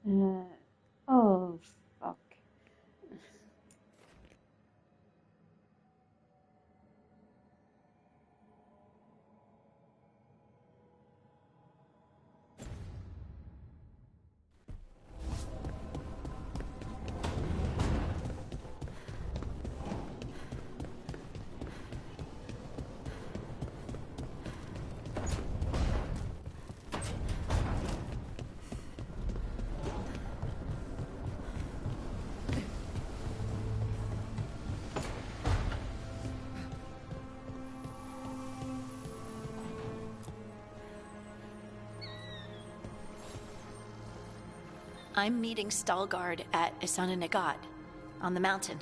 Uh, oh, fuck. I'm meeting Stalgard at Isana Nagat, on the mountain.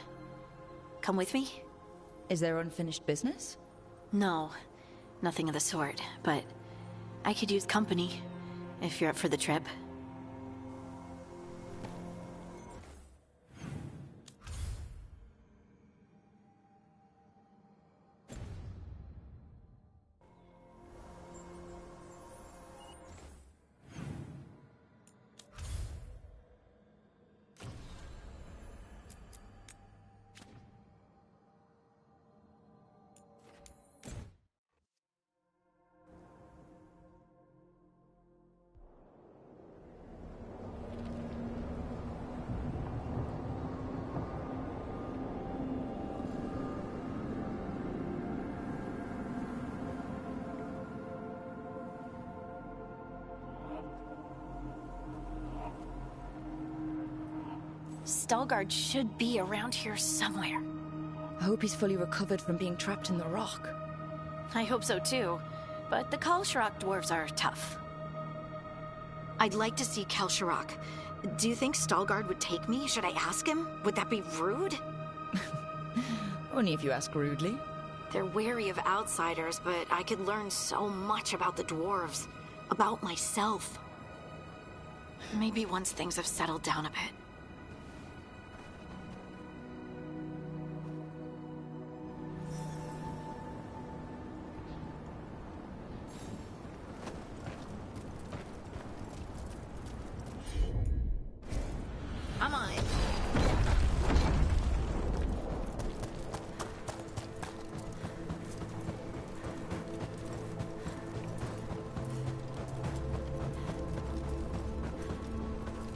Come with me? Is there unfinished business? No, nothing of the sort, but I could use company, if you're up for the trip. Stalgard should be around here somewhere. I hope he's fully recovered from being trapped in the rock. I hope so too, but the Kalsharok dwarves are tough. I'd like to see Kalsharok. Do you think Stalgard would take me? Should I ask him? Would that be rude? Only if you ask rudely. They're wary of outsiders, but I could learn so much about the dwarves. About myself. Maybe once things have settled down a bit. I'm on it.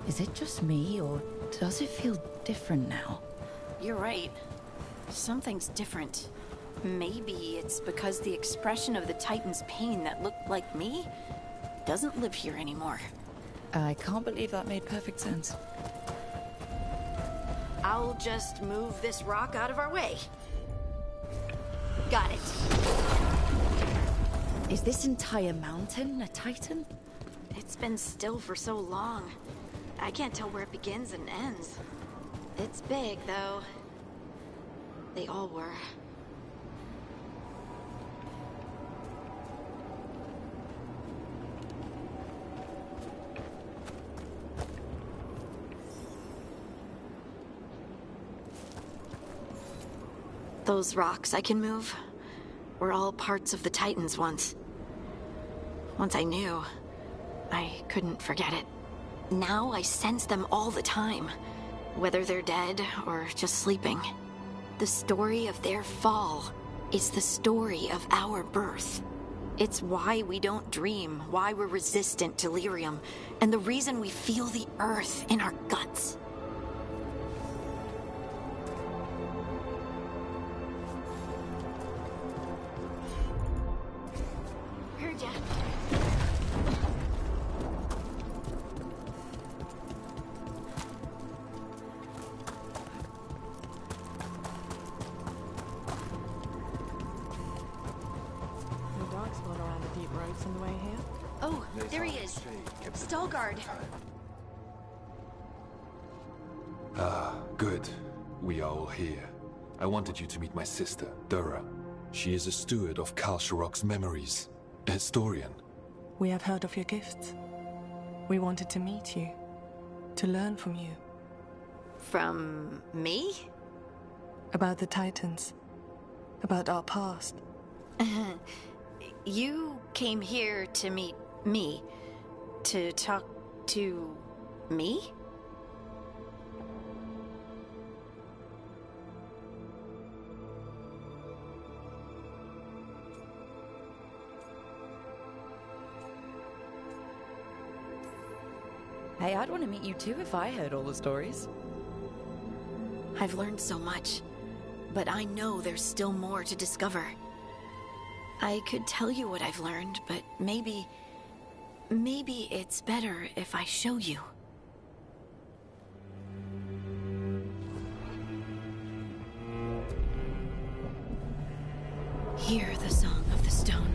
Is it just me, or does it feel different now? You're right. Something's different. Maybe it's because the expression of the Titan's pain that looked like me doesn't live here anymore. I can't believe that made perfect sense. I'll just move this rock out of our way. Got it. Is this entire mountain a Titan? It's been still for so long. I can't tell where it begins and ends. It's big, though. They all were. Those rocks I can move were all parts of the Titans once. Once I knew, I couldn't forget it. Now I sense them all the time, whether they're dead or just sleeping. The story of their fall is the story of our birth. It's why we don't dream, why we're resistant to lyrium, and the reason we feel the earth in our guts. Heard ya. The dogs float around the deep roads on the way here. Oh, there he is. Stalgard. Ah, good. We are all here. I wanted you to meet my sister, Dura. She is a steward of Kalsharok's memories. A historian. We have heard of your gifts. We wanted to meet you, to learn from you. From me? About the Titans, about our past. You came here to meet me, to talk to Me? Hey, I'd want to meet you too if I heard all the stories. I've learned so much, but I know there's still more to discover. I could tell you what I've learned, but maybe it's better if I show you. Hear the song of the stone.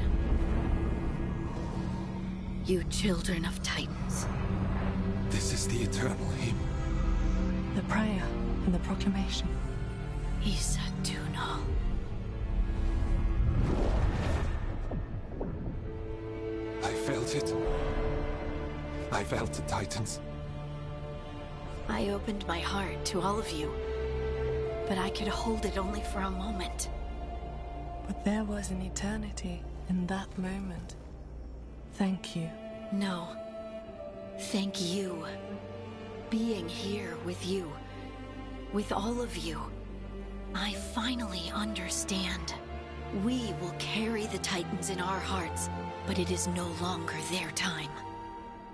You children of Titans. This is the eternal hymn. The prayer and the proclamation. Isa Tunal. I felt it. I felt the Titans. I opened my heart to all of you, but I could hold it only for a moment. But there was an eternity in that moment. Thank you. No. Thank you. Being here with you, with all of you, I finally understand. We will carry the Titans in our hearts, but it is no longer their time.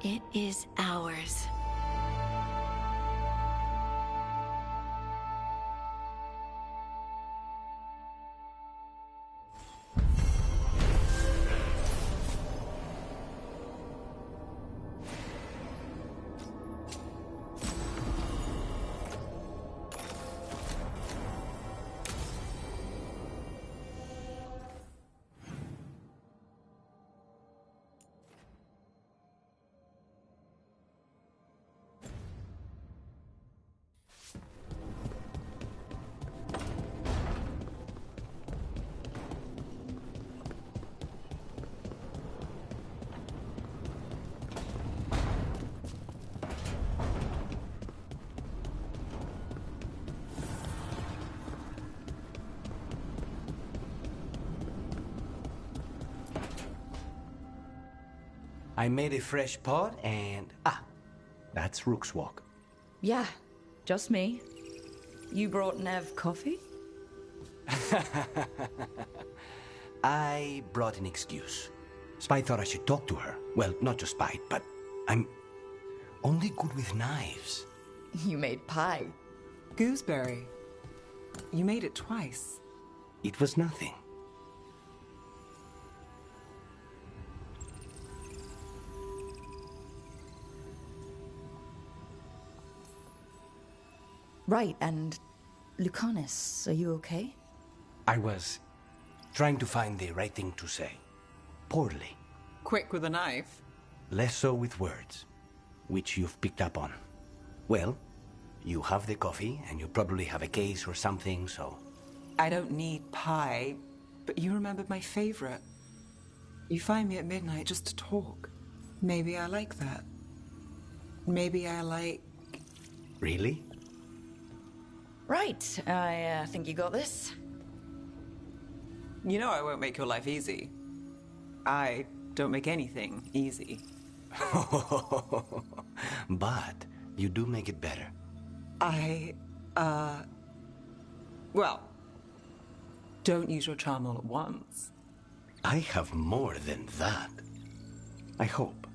It is ours. I made a fresh pot and... that's Rook's Walk. Yeah, just me. You brought Nev coffee? I brought an excuse. Spite thought I should talk to her. Well, not just Spite, but I'm only good with knives. You made pie. Gooseberry. You made it twice. It was nothing. Right, and Lucanus, are you okay? I was trying to find the right thing to say. Poorly. Quick with a knife. Less so with words, which you've picked up on. Well, you have the coffee, and you probably have a case or something, so... I don't need pie, but you remembered my favorite. You find me at midnight just to talk. Maybe I like that. Maybe I like... Really? Right, I think you got this. You know I won't make your life easy. I don't make anything easy. But you do make it better. Well, don't use your charm all at once. I have more than that. I hope.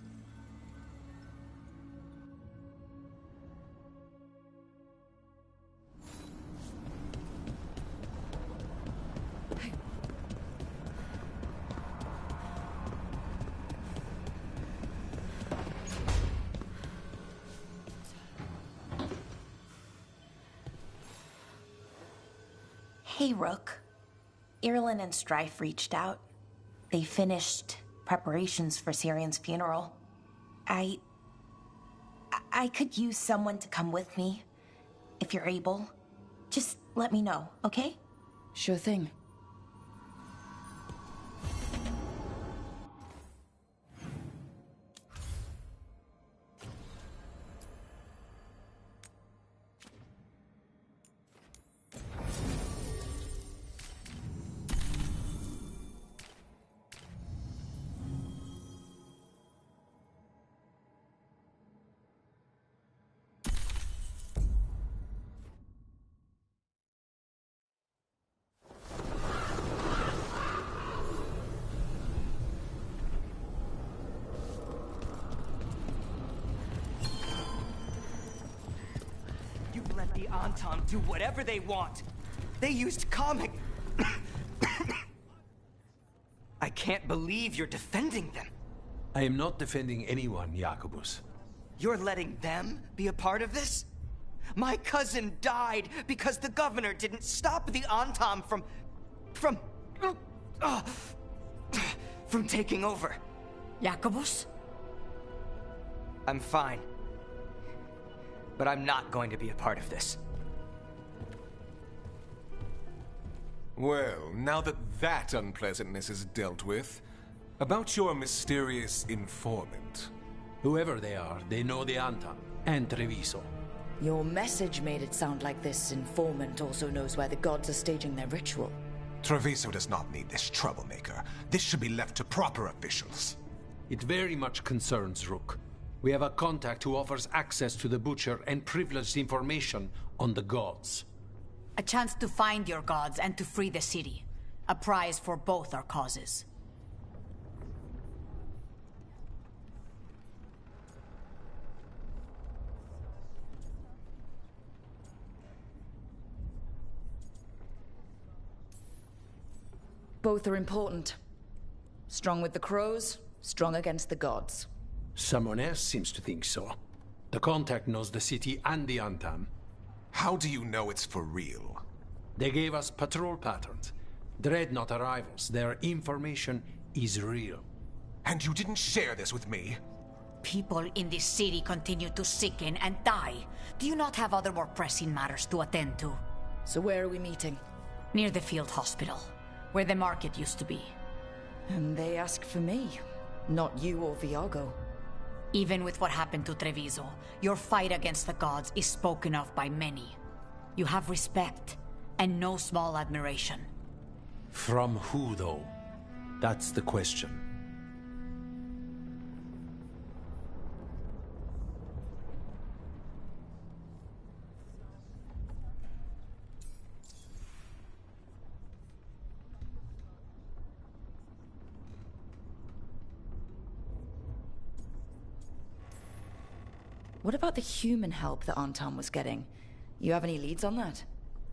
Hey, Rook. Irulan and Strife reached out. They finished preparations for Syrion's funeral. I could use someone to come with me, if you're able. Just let me know, okay? Sure thing. let the Antam do whatever they want. They used comic... I can't believe you're defending them. I am not defending anyone, Jacobus. You're letting them be a part of this? My cousin died because the governor didn't stop the Antam from taking over. Jacobus? I'm fine. But I'm not going to be a part of this. Well, now that that unpleasantness is dealt with, about your mysterious informant. Whoever they are, they know the Antam and Treviso. Your message made it sound like this informant also knows where the gods are staging their ritual. Treviso does not need this troublemaker. This should be left to proper officials. It very much concerns Rook. We have a contact who offers access to the Butcher and privileged information on the gods. A chance to find your gods and to free the city. A prize for both our causes. Both are important. Strong with the crows, strong against the gods. Someone else seems to think so. The contact knows the city and the Antam. How do you know it's for real? They gave us patrol patterns. Dreadnought arrivals. Their information is real. And you didn't share this with me? People in this city continue to sicken and die. Do you not have other more pressing matters to attend to? So where are we meeting? Near the field hospital, where the market used to be. And they asked for me, not you or Viago. Even with what happened to Treviso, your fight against the gods is spoken of by many. You have respect, and no small admiration. From who, though? That's the question. What about the human help that Antam was getting? You have any leads on that?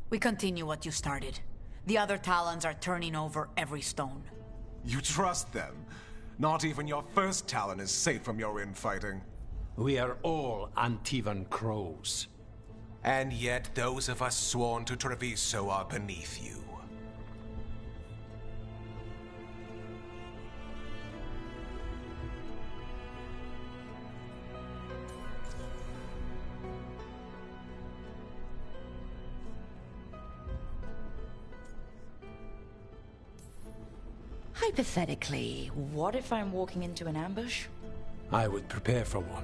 We continue what you started. The other Talons are turning over every stone. You trust them? Not even your first Talon is safe from your infighting. We are all Antivan crows. And yet those of us sworn to Treviso are beneath you. Hypothetically, what if I'm walking into an ambush? I would prepare for one.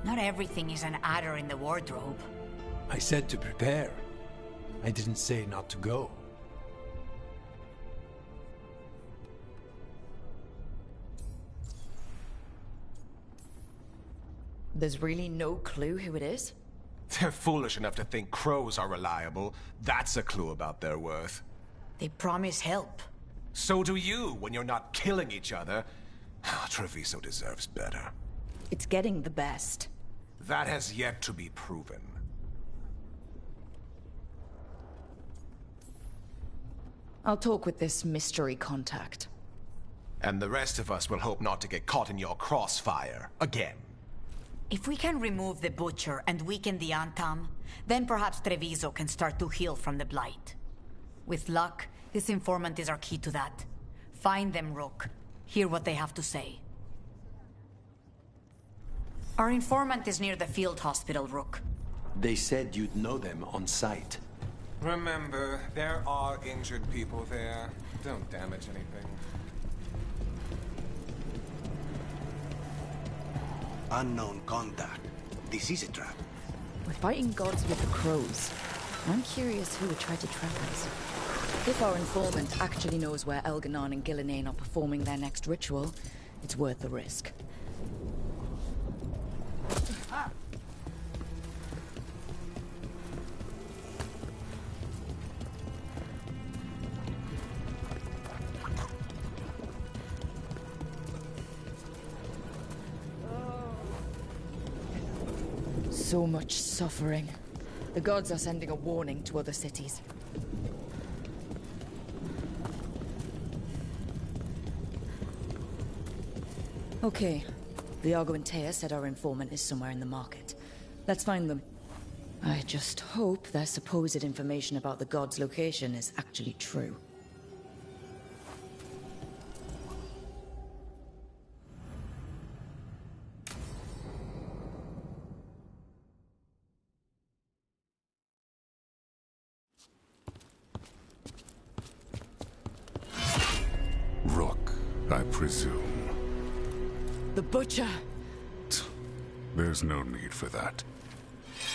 Not everything is an adder in the wardrobe. I said to prepare. I didn't say not to go. There's really no clue who it is? They're foolish enough to think crows are reliable. That's a clue about their worth. They promise help. So do you when you're not killing each other. Treviso deserves better. It's getting the best. That has yet to be proven. I'll talk with this mystery contact. And the rest of us will hope not to get caught in your crossfire again. If we can remove the Butcher and weaken the Antam, then perhaps Treviso can start to heal from the Blight. With luck, this informant is our key to that. Find them, Rook. Hear what they have to say. Our informant is near the field hospital, Rook. They said you'd know them on sight. Remember, there are injured people there. Don't damage anything. Unknown contact. This is a trap. We're fighting gods with the crows. I'm curious who would try to trap us. If our informant actually knows where Elganon and Gillinane are performing their next ritual, it's worth the risk. So much suffering. The gods are sending a warning to other cities. Okay. Viago and Taya said our informant is somewhere in the market. Let's find them. I just hope their supposed information about the god's location is actually true. Rook, I presume. The Butcher! There's no need for that.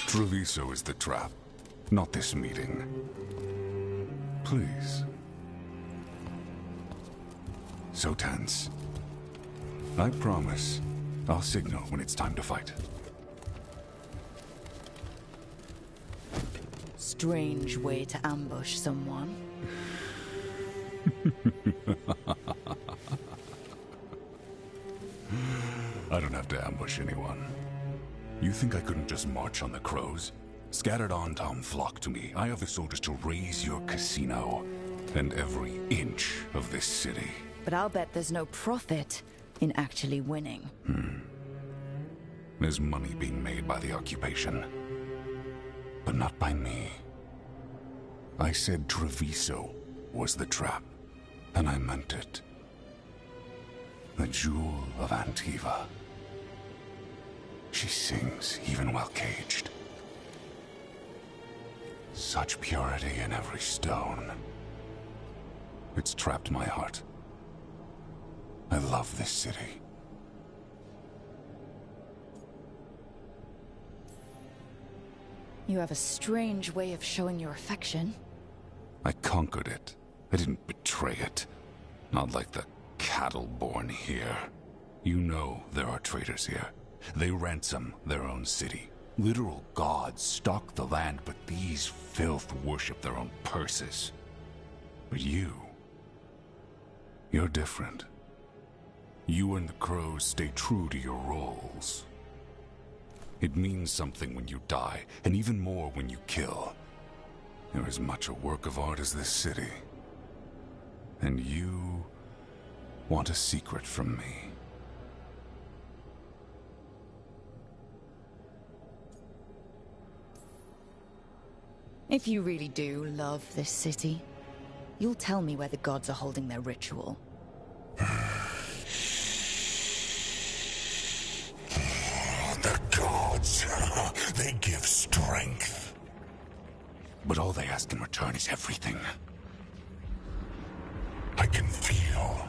Treviso is the trap, not this meeting. Please. So tense. I promise, I'll signal when it's time to fight. Strange way to ambush someone. I don't have to ambush anyone. You think I couldn't just march on the crows? Scattered Antam flock to me. I have the soldiers to raise your casino and every inch of this city. But I'll bet there's no profit in actually winning. There's money being made by the occupation. But not by me. I said Treviso was the trap, and I meant it. The Jewel of Antiva. She sings even while caged. Such purity in every stone. It's trapped my heart. I love this city. You have a strange way of showing your affection. I conquered it. I didn't betray it. Not like the cattle born here. You know there are traitors here. They ransom their own city. Literal gods stalk the land, but these filth worship their own purses. But you're different. You and the crows stay true to your roles. It means something when you die, and even more when you kill. You're as much a work of art as this city. And you want a secret from me. If you really do love this city, you'll tell me where the gods are holding their ritual. The gods, they give strength. But all they ask in return is everything. I can feel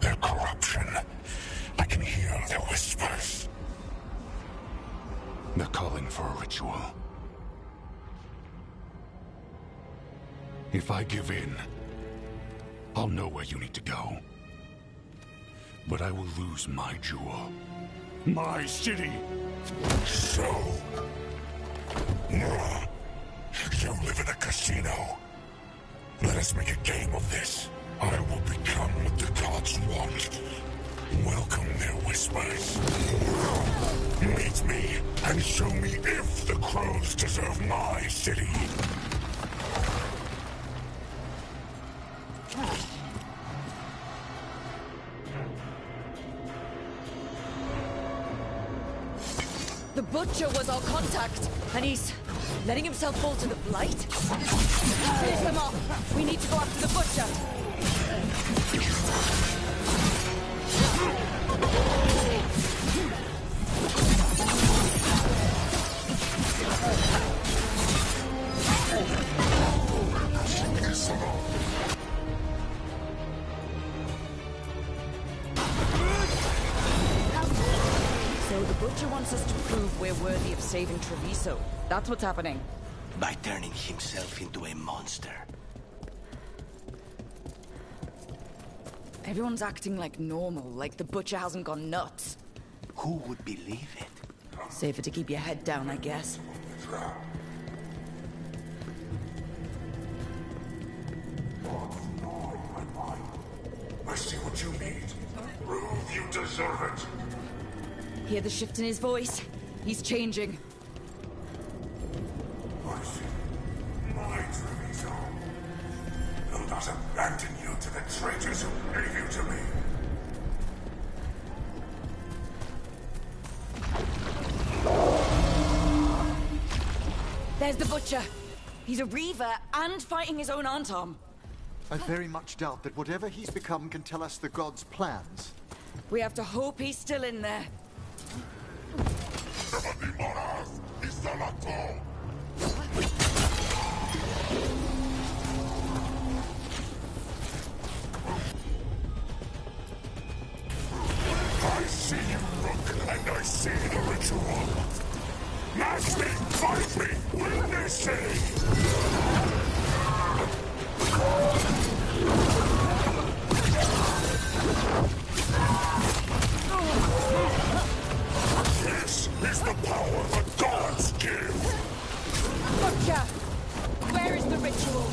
their corruption. I can hear their whispers. They're calling for a ritual. If I give in, I'll know where you need to go. But I will lose my jewel. My city! So... you live in a casino. Let us make a game of this. I will become what the gods want. Welcome their whispers. Meet me and show me if the crows deserve my city. The Butcher was our contact, and he's letting himself fall to the Blight? Finish them off! We need to go after the Butcher! So the Butcher wants us to prove we're worthy of saving Treviso. That's what's happening. By turning himself into a monster. Everyone's acting like normal, like the Butcher hasn't gone nuts. Who would believe it? Safer to keep your head down, I guess. I see what you need. Prove you deserve it. Hear the shift in his voice? He's changing. My Treviso will not abandon you to the traitors who gave you to me. There's the Butcher. He's a Reaver and fighting his own Antom. I very much doubt that whatever he's become can tell us the gods' plans. We have to hope he's still in there. I see you, Rook, and I see the ritual. Match me, fight me, win this city! This is the power the gods give! Butcher! Where is the ritual?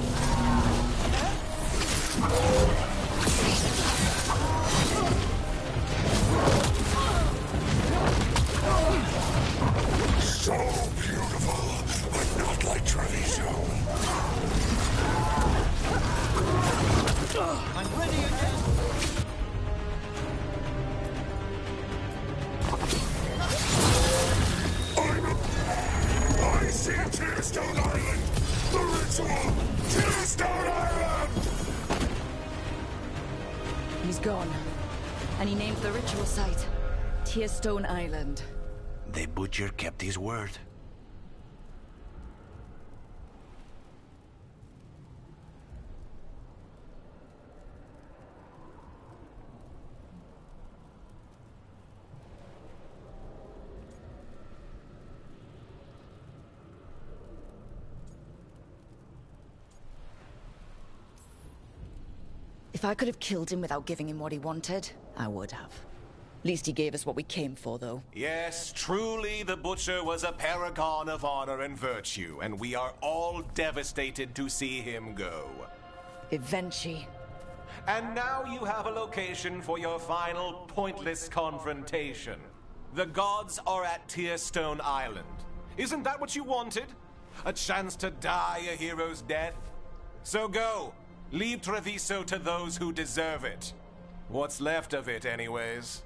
So beautiful, but not like Treviso. I'm ready again! I see Tearstone Island! The ritual! Tearstone Island! He's gone. And he named the ritual site Tearstone Island. The Butcher kept his word. If I could have killed him without giving him what he wanted, I would have. Least he gave us what we came for, though. Yes, truly the Butcher was a paragon of honor and virtue, and we are all devastated to see him go. Eventually. And now you have a location for your final pointless confrontation. The gods are at Tearstone Island. Isn't that what you wanted? A chance to die a hero's death? So go. Leave Treviso to those who deserve it. What's left of it, anyways.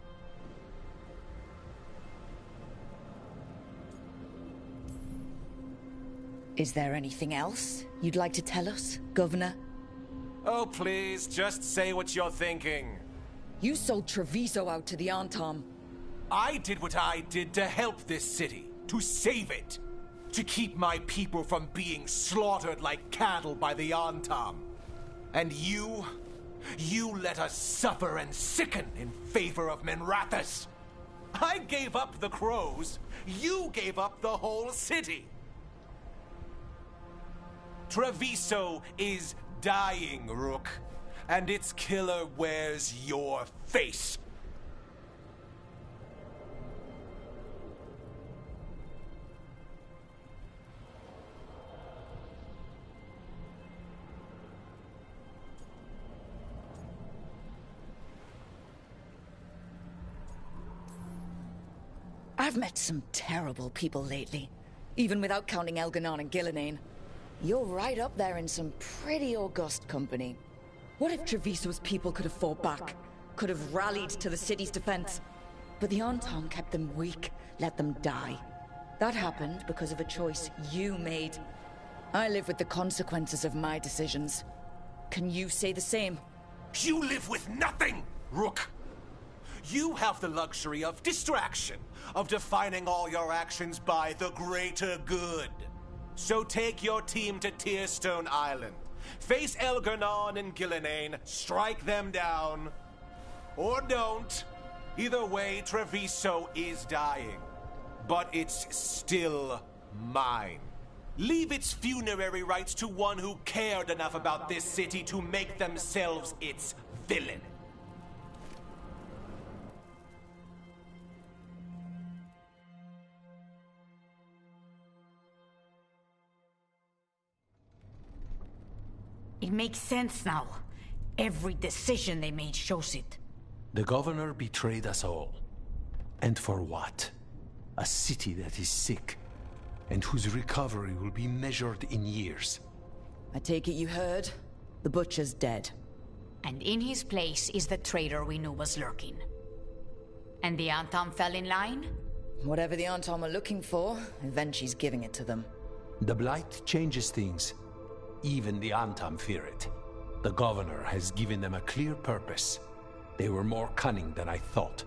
Is there anything else you'd like to tell us, Governor? Oh, please, just say what you're thinking. You sold Treviso out to the Antom. I did what I did to help this city, to save it, to keep my people from being slaughtered like cattle by the Antom. And you let us suffer and sicken in favor of Minrathous. I gave up the crows, you gave up the whole city. Treviso is dying, Rook, and its killer wears your face. I've met some terrible people lately, even without counting Elganon and Gillinane. You're right up there in some pretty august company. What if Treviso's people could have fought back? Could have rallied to the city's defense? But the Antom kept them weak, let them die. That happened because of a choice you made. I live with the consequences of my decisions. Can you say the same? You live with nothing, Rook! You have the luxury of distraction, of defining all your actions by the greater good. So take your team to Tearstone Island. Face Elganon and Gillinane, strike them down. Or don't. Either way, Treviso is dying. But it's still mine. Leave its funerary rites to one who cared enough about this city to make themselves its villain. It makes sense now. Every decision they made shows it. The governor betrayed us all. And for what? A city that is sick. and whose recovery will be measured in years. I take it you heard? The Butcher's dead. And in his place is the traitor we knew was lurking. And the Antam fell in line? Whatever the Antam are looking for, Evenchi's giving it to them. The Blight changes things. Even the Antam fear it. The Governor has given them a clear purpose. They were more cunning than I thought.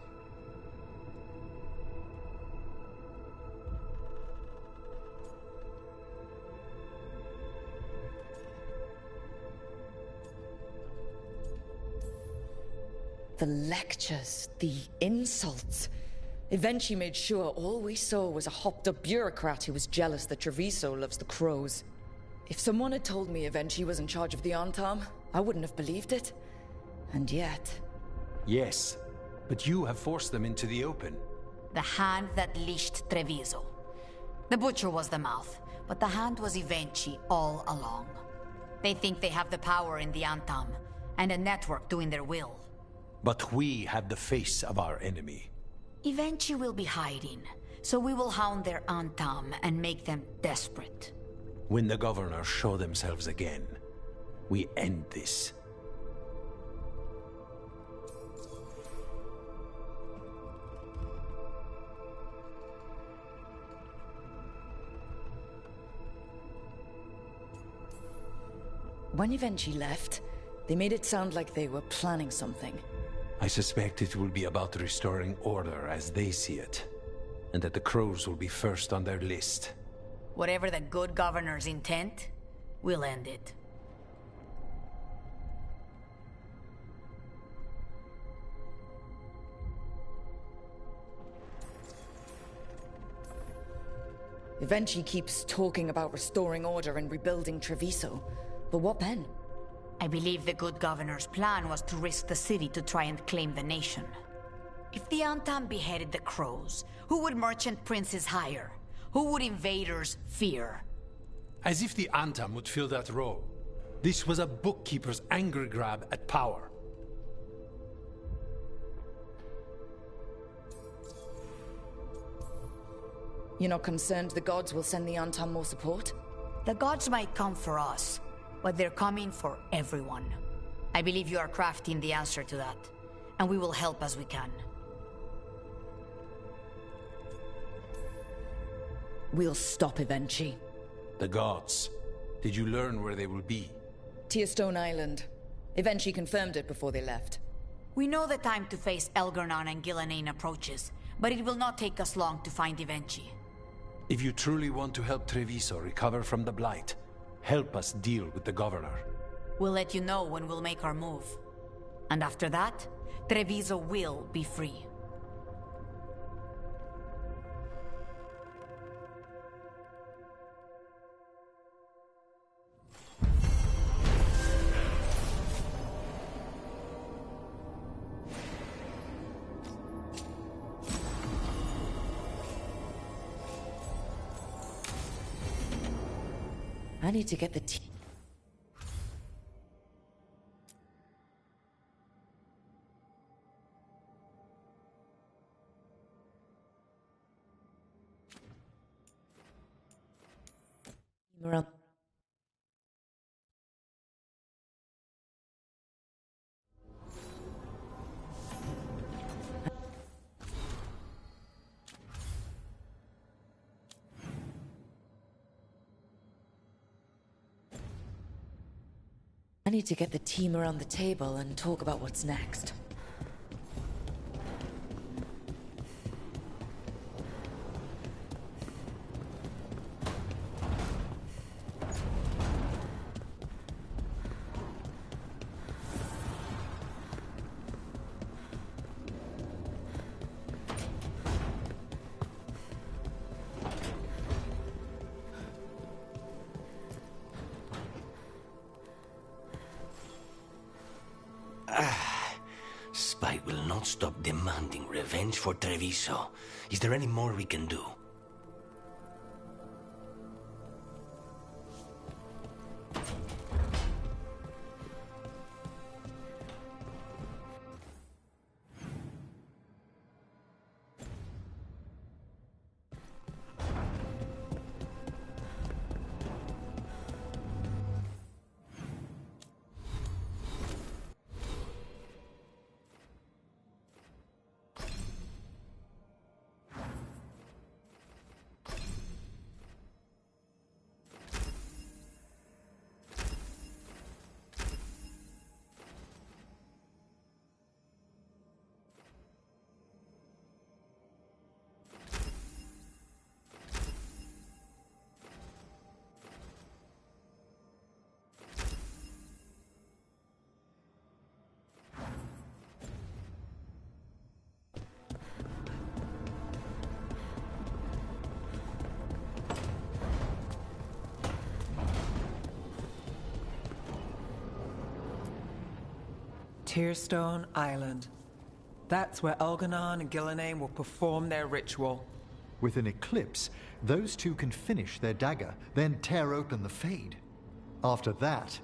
The lectures, the insults. Evenchi made sure all we saw was a hopped-up bureaucrat who was jealous that Treviso loves the crows. If someone had told me Evenchi was in charge of the Antam, I wouldn't have believed it. And yet... Yes, but you have forced them into the open. The hand that leashed Treviso. The Butcher was the mouth, but the hand was Evenchi all along. They think they have the power in the Antam, and a network doing their will. But we have the face of our enemy. Evenchi will be hiding, so we will hound their Antam and make them desperate. When the Governors show themselves again, we end this. When Evenchi left, they made it sound like they were planning something. I suspect it will be about restoring order as they see it, and that the crows will be first on their list. Whatever the good Governor's intent, we'll end it. Evenchi keeps talking about restoring order and rebuilding Treviso. But what then? I believe the good Governor's plan was to risk the city to try and claim the nation. If the Antam beheaded the crows, who would merchant princes hire? Who would invaders fear? As if the Antam would fill that role. This was a bookkeeper's angry grab at power. You're not concerned the gods will send the Antam more support? The gods might come for us, but they're coming for everyone. I believe you are crafting the answer to that, and we will help as we can. We'll stop Evenchi. The gods. Did you learn where they will be? Tearstone Island. Evenchi confirmed it before they left. We know the time to face Elgar'nan and Ghilan'nain approaches, but it will not take us long to find Evenchi. If you truly want to help Treviso recover from the Blight, help us deal with the Governor. We'll let you know when we'll make our move. And after that, Treviso will be free. I need to get the team. Around. I need to get the team around the table and talk about what's next. Spite will not stop demanding revenge for Treviso. Is there any more we can do? Tearstone Island. That's where Elganon and Gillenane will perform their ritual. With an eclipse, those two can finish their dagger, then tear open the Fade. After that,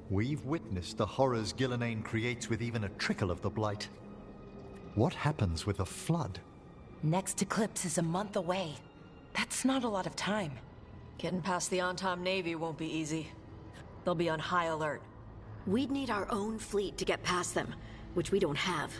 we've witnessed the horrors Gillenane creates with even a trickle of the Blight. What happens with a flood? Next eclipse is a month away. That's not a lot of time. Getting past the Antam Navy won't be easy. They'll be on high alert. We'd need our own fleet to get past them, which we don't have.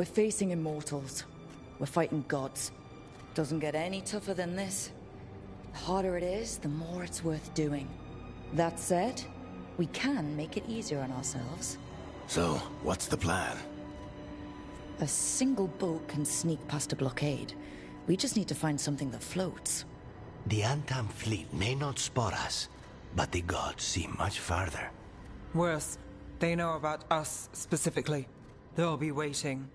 We're facing immortals. We're fighting gods. Doesn't get any tougher than this. The harder it is, the more it's worth doing. That said, we can make it easier on ourselves. So, what's the plan? A single boat can sneak past a blockade. We just need to find something that floats. The Antam fleet may not spot us, but the gods see much farther. Worse, they know about us specifically. They'll be waiting.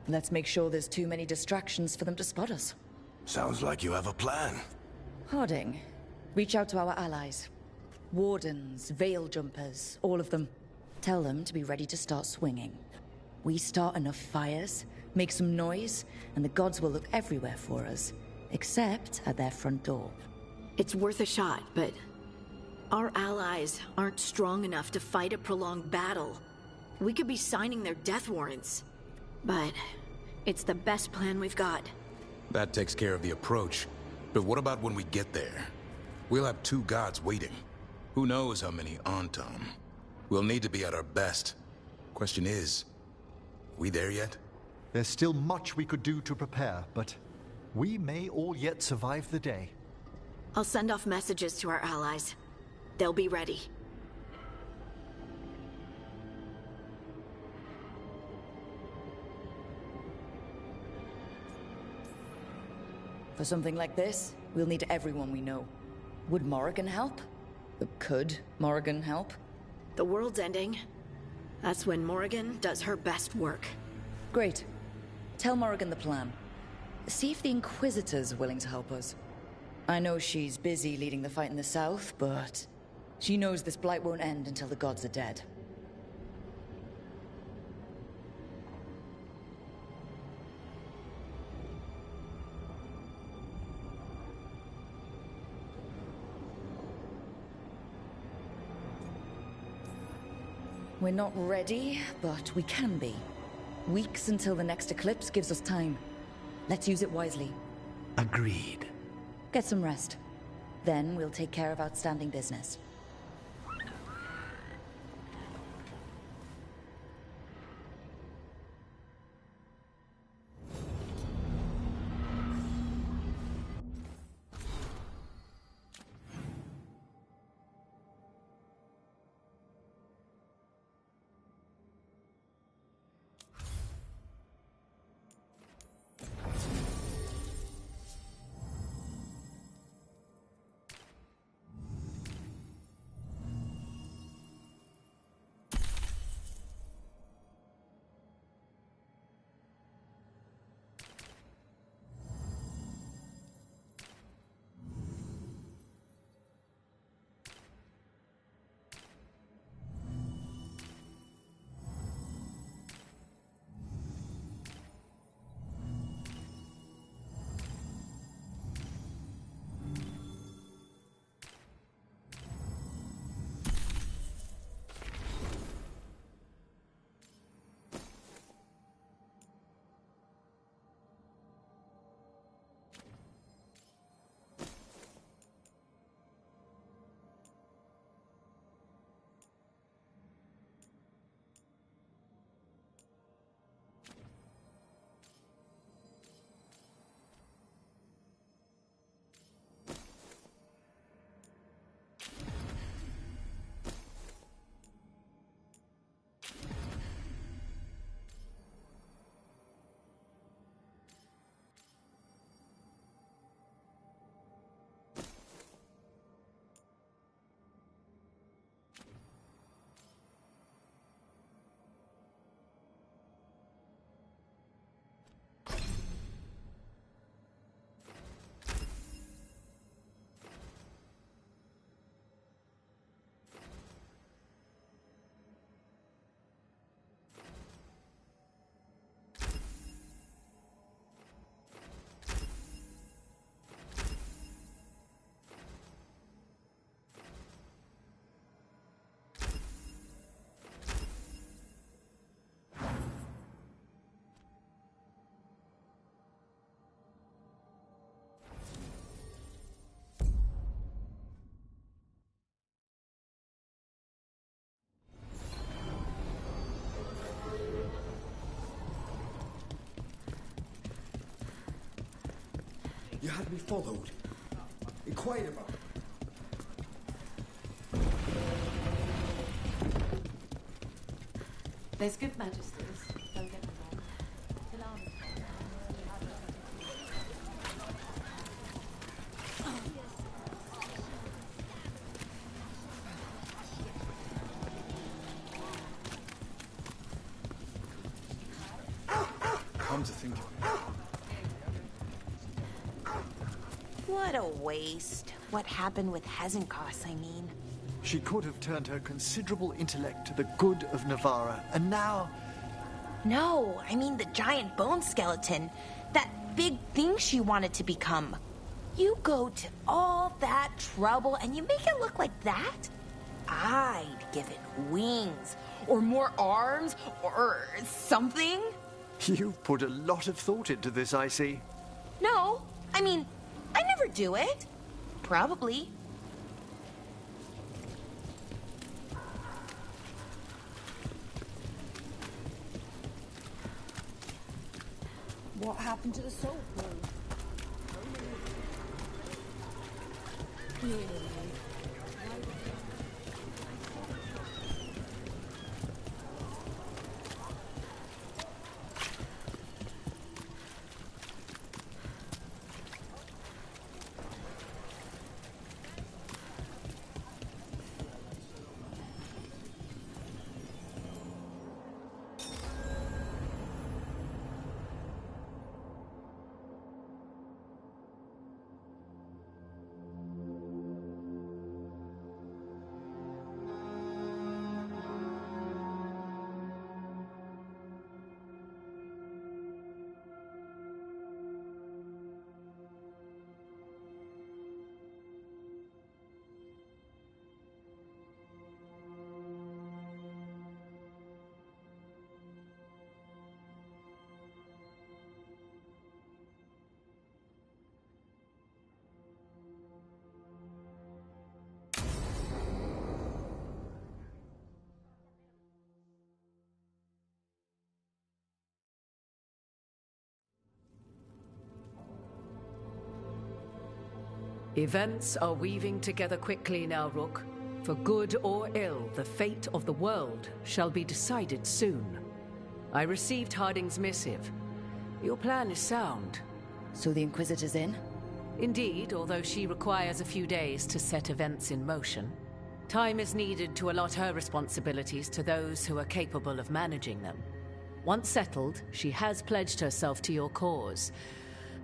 Let's make sure there's too many distractions for them to spot us. Sounds like you have a plan. Harding, reach out to our allies. Wardens, Veil Jumpers, all of them. Tell them to be ready to start swinging. We start enough fires, make some noise, and the gods will look everywhere for us, except at their front door. It's worth a shot, but our allies aren't strong enough to fight a prolonged battle. We could be signing their death warrants. But it's the best plan we've got. That takes care of the approach. But what about when we get there? We'll have 2 gods waiting. Who knows how many Antam? We'll need to be at our best. Question is, we there yet? There's still much we could do to prepare, but we may all yet survive the day. I'll send off messages to our allies. They'll be ready. For something like this, we'll need everyone we know. Would Morrigan help? Could Morrigan help? The world's ending. That's when Morrigan does her best work. Great. Tell Morrigan the plan. See if the Inquisitor's willing to help us. I know she's busy leading the fight in the south, but she knows this blight won't end until the gods are dead. We're not ready, but we can be. Weeks until the next eclipse gives us time. Let's use it wisely. Agreed. Get some rest. Then we'll take care of outstanding business. You had me followed. Inquire about it. There's good magisters. Don't get me wrong. Come to think of it. What a waste. What happened with Hezenkos, I mean? She could have turned her considerable intellect to the good of Navarra, and now... No, I mean the giant bone skeleton. That big thing she wanted to become. You go to all that trouble and you make it look like that? I'd give it wings, or more arms, or something. You put a lot of thought into this, I see. No, I mean, I never do it. Probably. What happened to the soul pool? Events are weaving together quickly now, Rook. For good or ill, the fate of the world shall be decided soon. I received Harding's missive. Your plan is sound. So the Inquisitor's in? Indeed, although she requires a few days to set events in motion. Time is needed to allot her responsibilities to those who are capable of managing them. Once settled, she has pledged herself to your cause.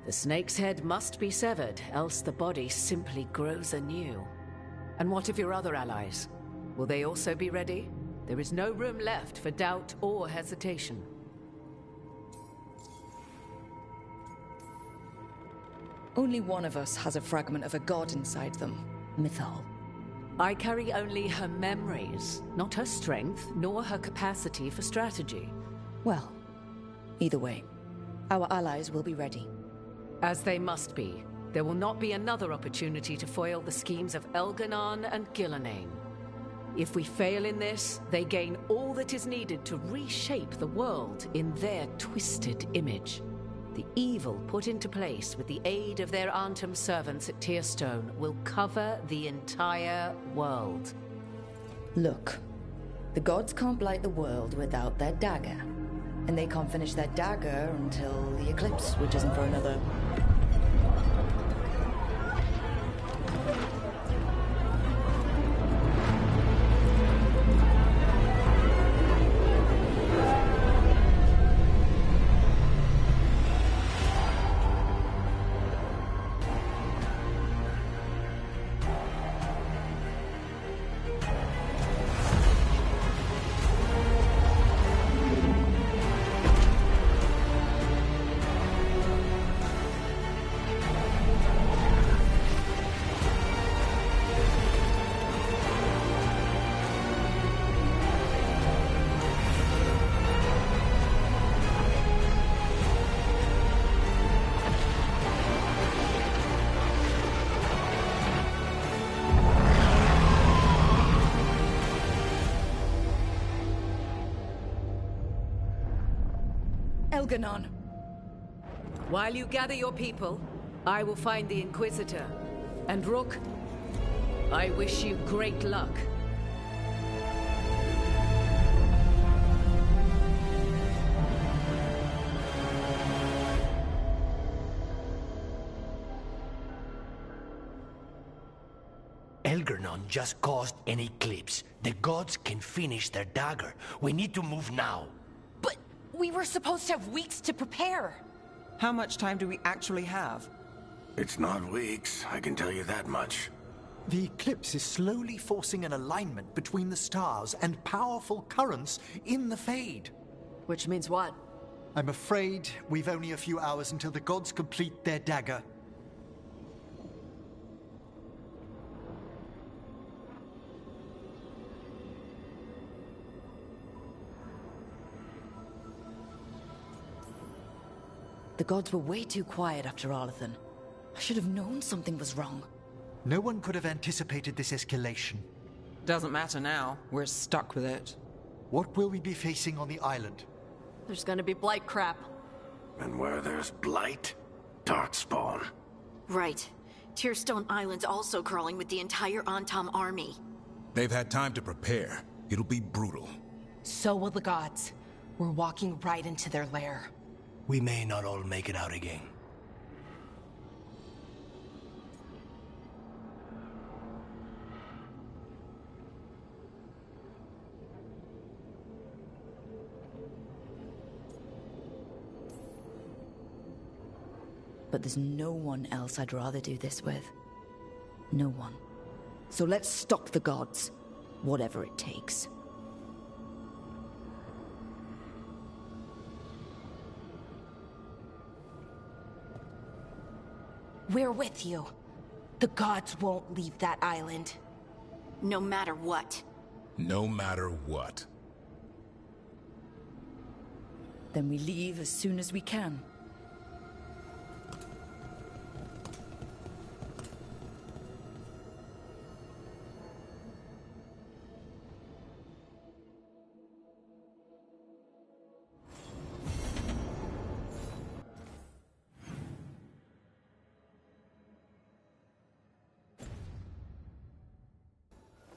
The snake's head must be severed, else the body simply grows anew. And what of your other allies? Will they also be ready? There is no room left for doubt or hesitation. Only one of us has a fragment of a god inside them. Mythal. I carry only her memories, not her strength, nor her capacity for strategy. Well, either way, our allies will be ready. As they must be. There will not be another opportunity to foil the schemes of Elganon and Gillenane. If we fail in this, they gain all that is needed to reshape the world in their twisted image. The evil put into place with the aid of their Arnhem servants at Tearstone will cover the entire world. Look, the gods can't blight the world without their dagger. And they can't finish their dagger until the eclipse, which isn't for another... Elganon. While you gather your people, I will find the Inquisitor. And Rook, I wish you great luck. Elgernon just caused an eclipse. The gods can finish their dagger. We need to move now. But we were supposed to have weeks to prepare. How much time do we actually have? It's not weeks, I can tell you that much. The eclipse is slowly forcing an alignment between the stars and powerful currents in the Fade. Which means what? I'm afraid we've only a few hours until the gods complete their dagger. The gods were way too quiet after Arlathan. I should have known something was wrong. No one could have anticipated this escalation. Doesn't matter now. We're stuck with it. What will we be facing on the island? There's gonna be blight crap. And where there's blight, darkspawn. Right. Tearstone Island's also crawling with the entire Antam army. They've had time to prepare. It'll be brutal. So will the gods. We're walking right into their lair. We may not all make it out again. But there's no one else I'd rather do this with. No one. So let's stop the gods, whatever it takes. We're with you. The gods won't leave that island. No matter what. No matter what. Then we leave as soon as we can.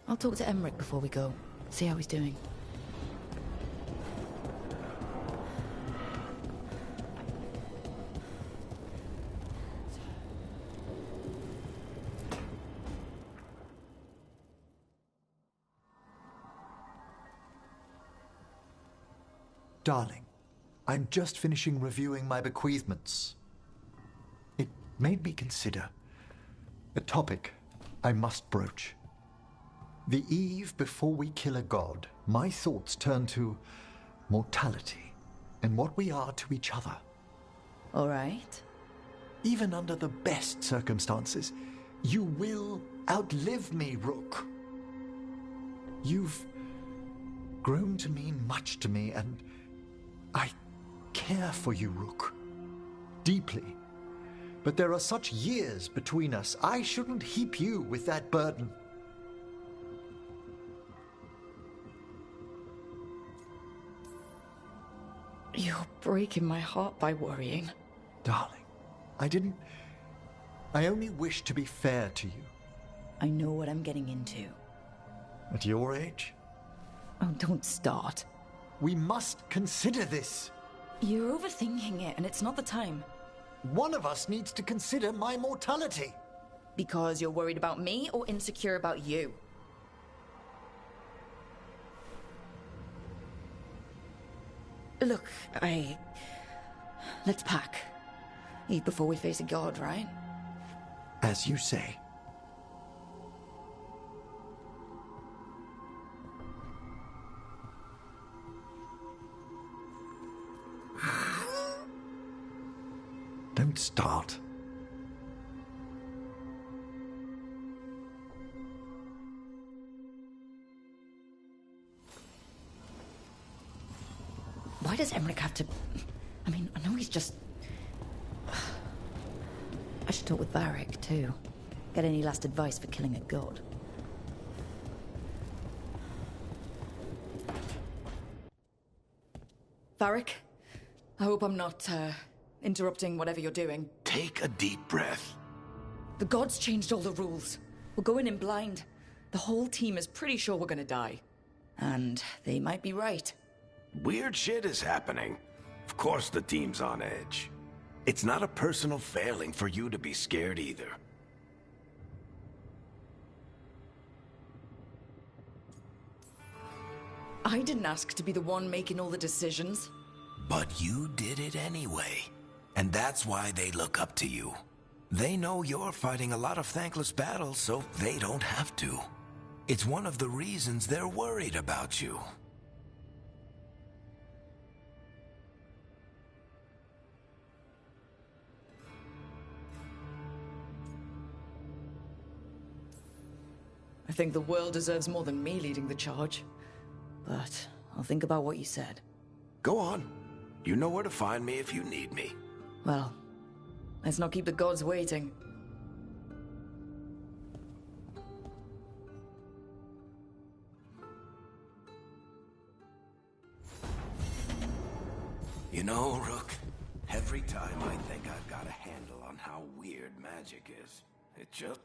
I'll talk to Emmerich before we go. See how he's doing. Darling, I'm just finishing reviewing my bequeathments. It made me consider a topic I must broach. The eve before we kill a god, my thoughts turn to mortality and what we are to each other. All right. Even under the best circumstances, you will outlive me, Rook. You've grown to mean much to me, and I care for you, Rook. Deeply. But there are such years between us, I shouldn't heap you with that burden. You're breaking my heart by worrying. Darling, I only wish to be fair to you. I know what I'm getting into. At your age? Oh, don't start. We must consider this. You're overthinking it, and it's not the time. One of us needs to consider my mortality. Because you're worried about me or insecure about you? Look, let's pack. Eat before we face a god, right? As you say. Don't start. Why does Emmerich have to... I mean, I know he's just... I should talk with Varric, too. Get any last advice for killing a god. Varric? I hope I'm not, interrupting whatever you're doing. take a deep breath. The gods changed all the rules. We're going in blind. The whole team is pretty sure we're gonna die. And they might be right. Weird shit is happening. Of course the team's on edge. It's not a personal failing for you to be scared either. I didn't ask to be the one making all the decisions. But you did it anyway. And that's why they look up to you. They know you're fighting a lot of thankless battles, so they don't have to. It's one of the reasons they're worried about you. I think the world deserves more than me leading the charge. But I'll think about what you said. Go on. You know where to find me if you need me. Well, let's not keep the gods waiting. You know, Rook, every time I think I've got a handle on how weird magic is, it just...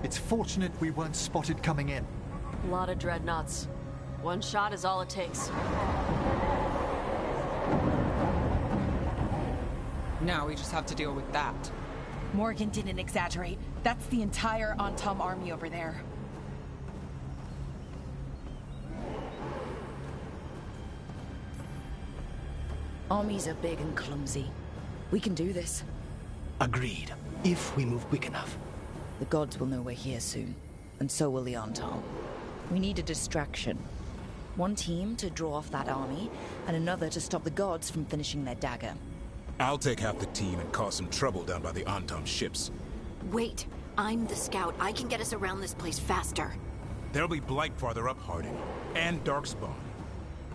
It's fortunate we weren't spotted coming in. A lot of dreadnoughts. One shot is all it takes. Now we just have to deal with that. Morgan didn't exaggerate. That's the entire Antam army over there. Armies are big and clumsy. We can do this. Agreed. If we move quick enough. The gods will know we're here soon, and so will the Antam. We need a distraction. One team to draw off that army, and another to stop the gods from finishing their dagger. I'll take half the team and cause some trouble down by the Antam ships. Wait, I'm the scout. I can get us around this place faster. There'll be Blight farther up, Harding. And Darkspawn.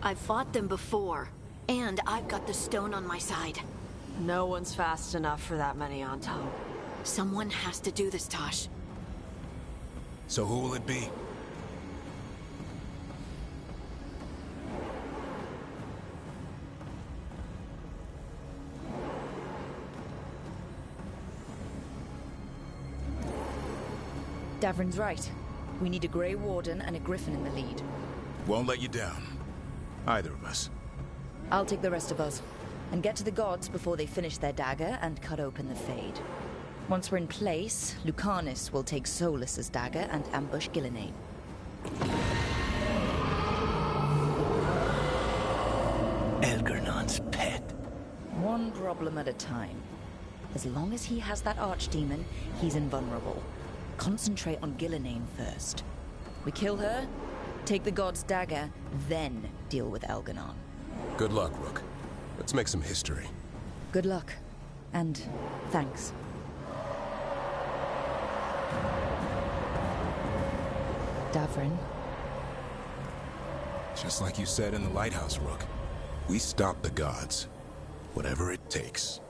I've fought them before, and I've got the stone on my side. No one's fast enough for that many Antam. Someone has to do this, Tosh. So who will it be? Davrin's right. We need a Grey Warden and a Griffin in the lead. Won't let you down. Either of us. I'll take the rest of us, and get to the gods before they finish their dagger and cut open the Fade. Once we're in place, Lucanus will take Solus's dagger and ambush Gillenane. Elgernon's pet. More one problem at a time. As long as he has that archdemon, he's invulnerable. Concentrate on Gillenane first. We kill her, take the god's dagger, then deal with Elganon. Good luck, Rook. Let's make some history. Good luck. And thanks. Davrin. Just like you said in the lighthouse, Rook. We stop the gods. Whatever it takes.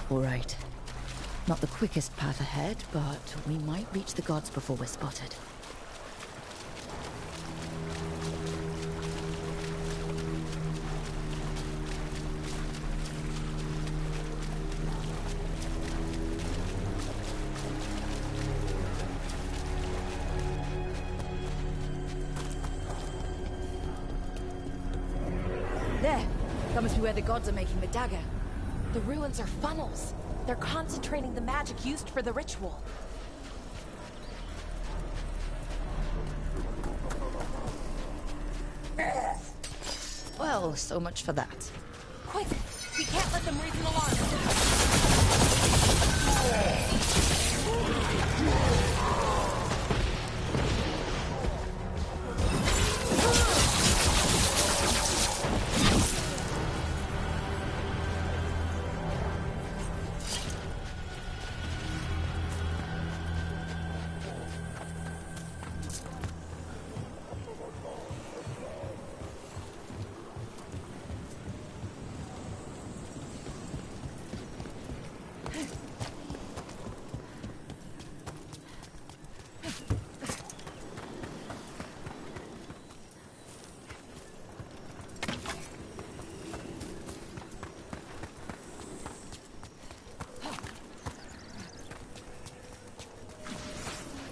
All right. Not the quickest path ahead, but we might reach the gods before we're spotted. There! That must be where the gods are making the dagger. The ruins are funnels. They're concentrating the magic used for the ritual. Well, so much for that. Quick! We can't let them raise an alarm!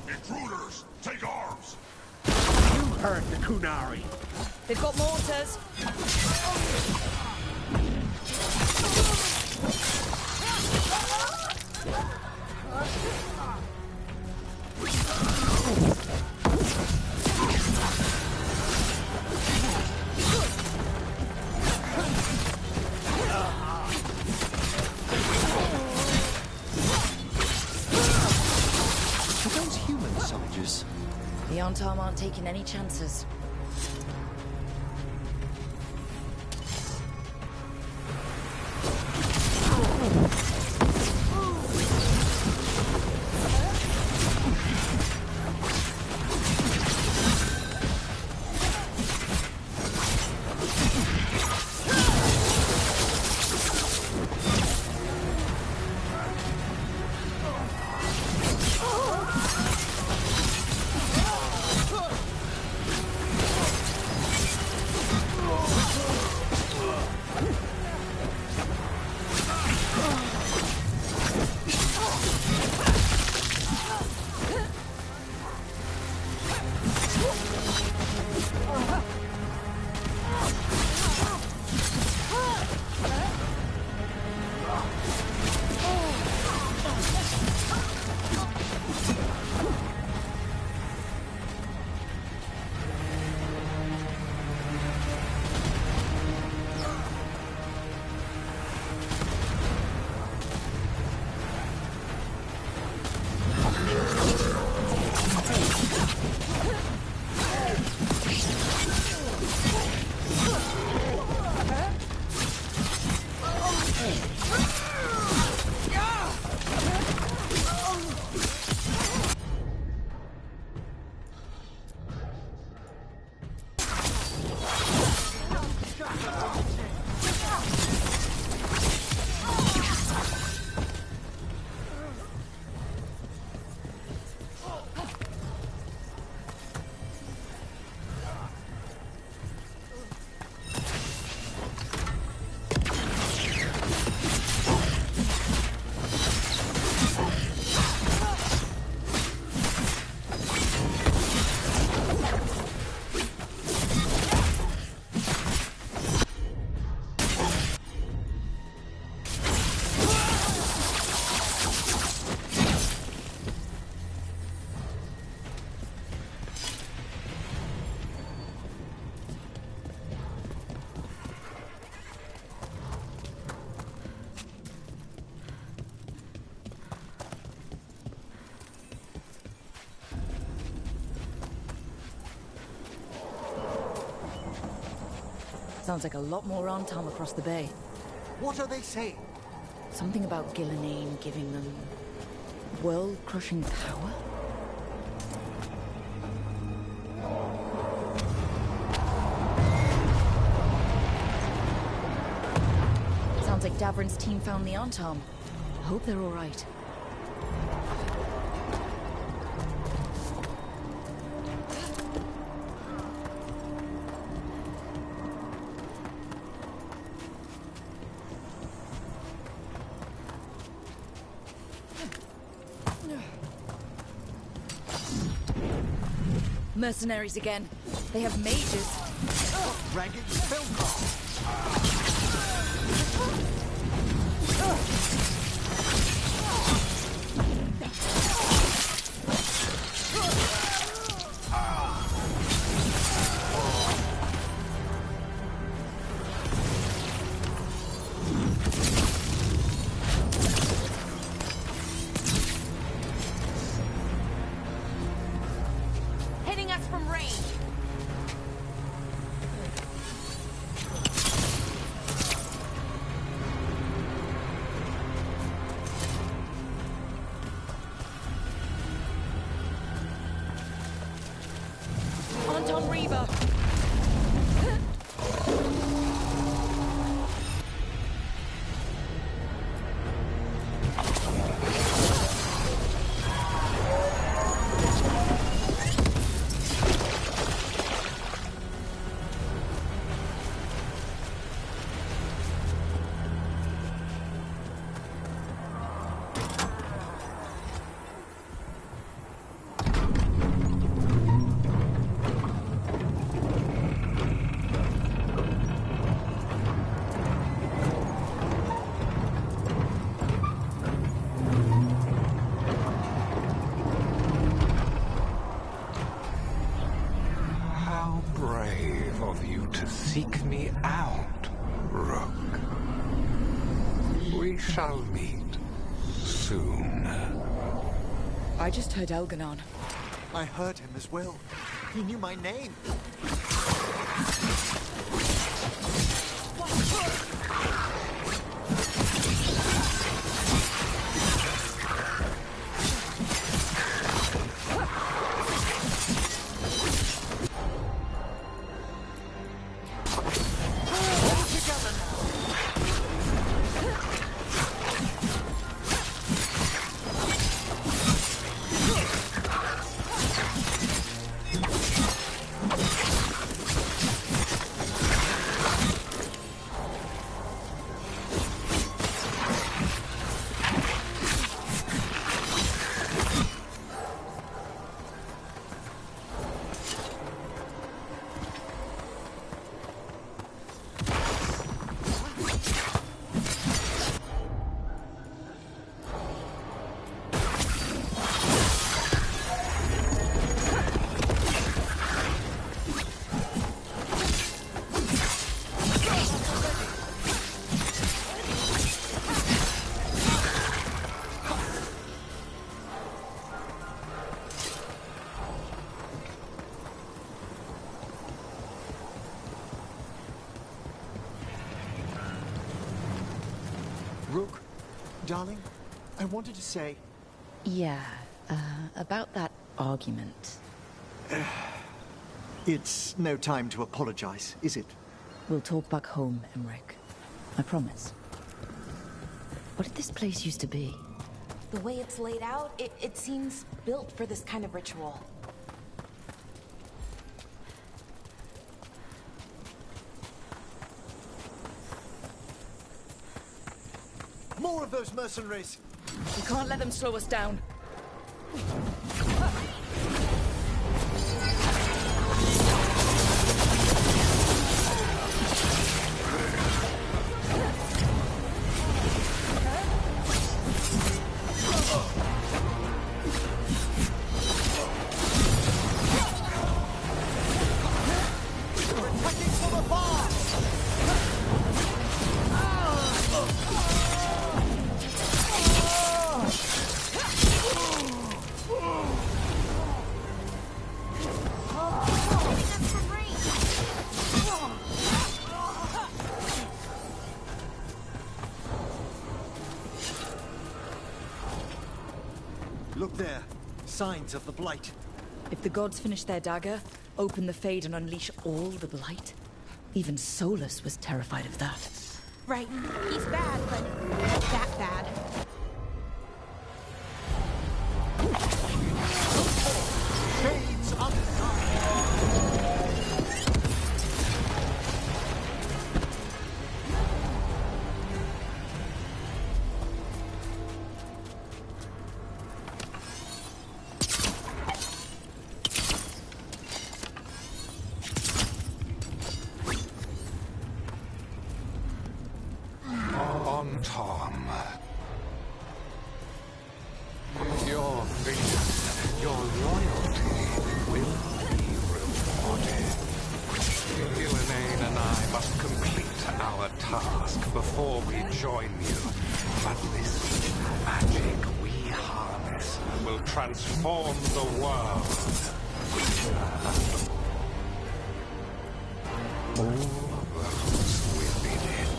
Intruders, take arms! You heard the Kunari. They've got mortars. Are those human soldiers? The Antam aren't taking any chances. Sounds like a lot more Antam across the bay. What are they saying? Something about Gillenane giving them world-crushing power? Sounds like Davrin's team found the Antam. Hope they're all right. Mercenaries again. They have mages. Ragged Spellcraft. Hitting us from range. Anton Reaver! How brave of you to seek me out, Rook. We shall meet soon. I just heard Elganon. I heard him as well. He knew my name. Rook, darling, I wanted to say... Yeah, about that argument. It's no time to apologize, is it? We'll talk back home, Emmerich. I promise. What did this place used to be? The way it's laid out, it seems built for this kind of ritual. More of those mercenaries! We can't let them slow us down. Look there. Signs of the Blight. If the gods finish their dagger, open the Fade and unleash all the Blight. Even Solus was terrified of that. Right. He's bad, but not that bad. Shades up! Tom. Your vision, your loyalty will be rewarded. Gillenane and I must complete our task before we join you. But this magic we harness will transform the world. All roads will be lit.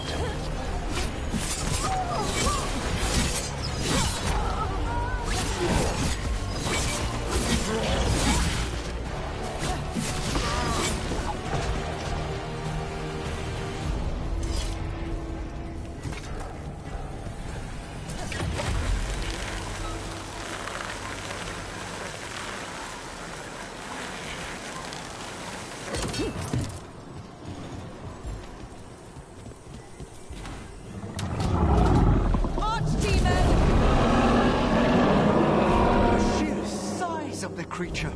Creature.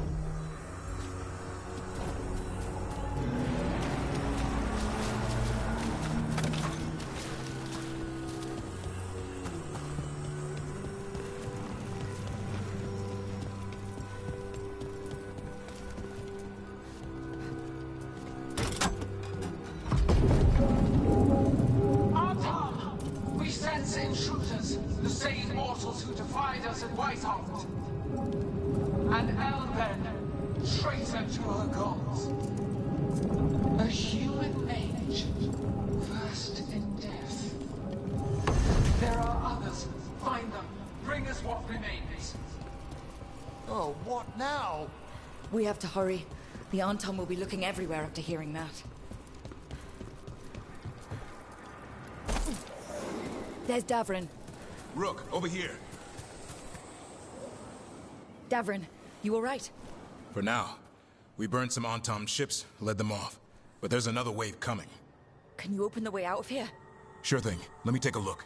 Artam! We sense intruders, the same mortals who defied us at Whitehaven. An Elven, traitor to her gods. A human mage, versed in death. There are others. Find them. Bring us what remains. Oh, what now? We have to hurry. The Antom will be looking everywhere after hearing that. There's Davrin. Rook, over here. Davrin, you all right? For now. We burned some Antom ships, led them off. But there's another wave coming. Can you open the way out of here? Sure thing. Let me take a look.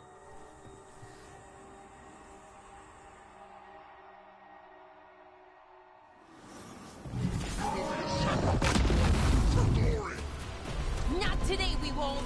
Not today, we won't.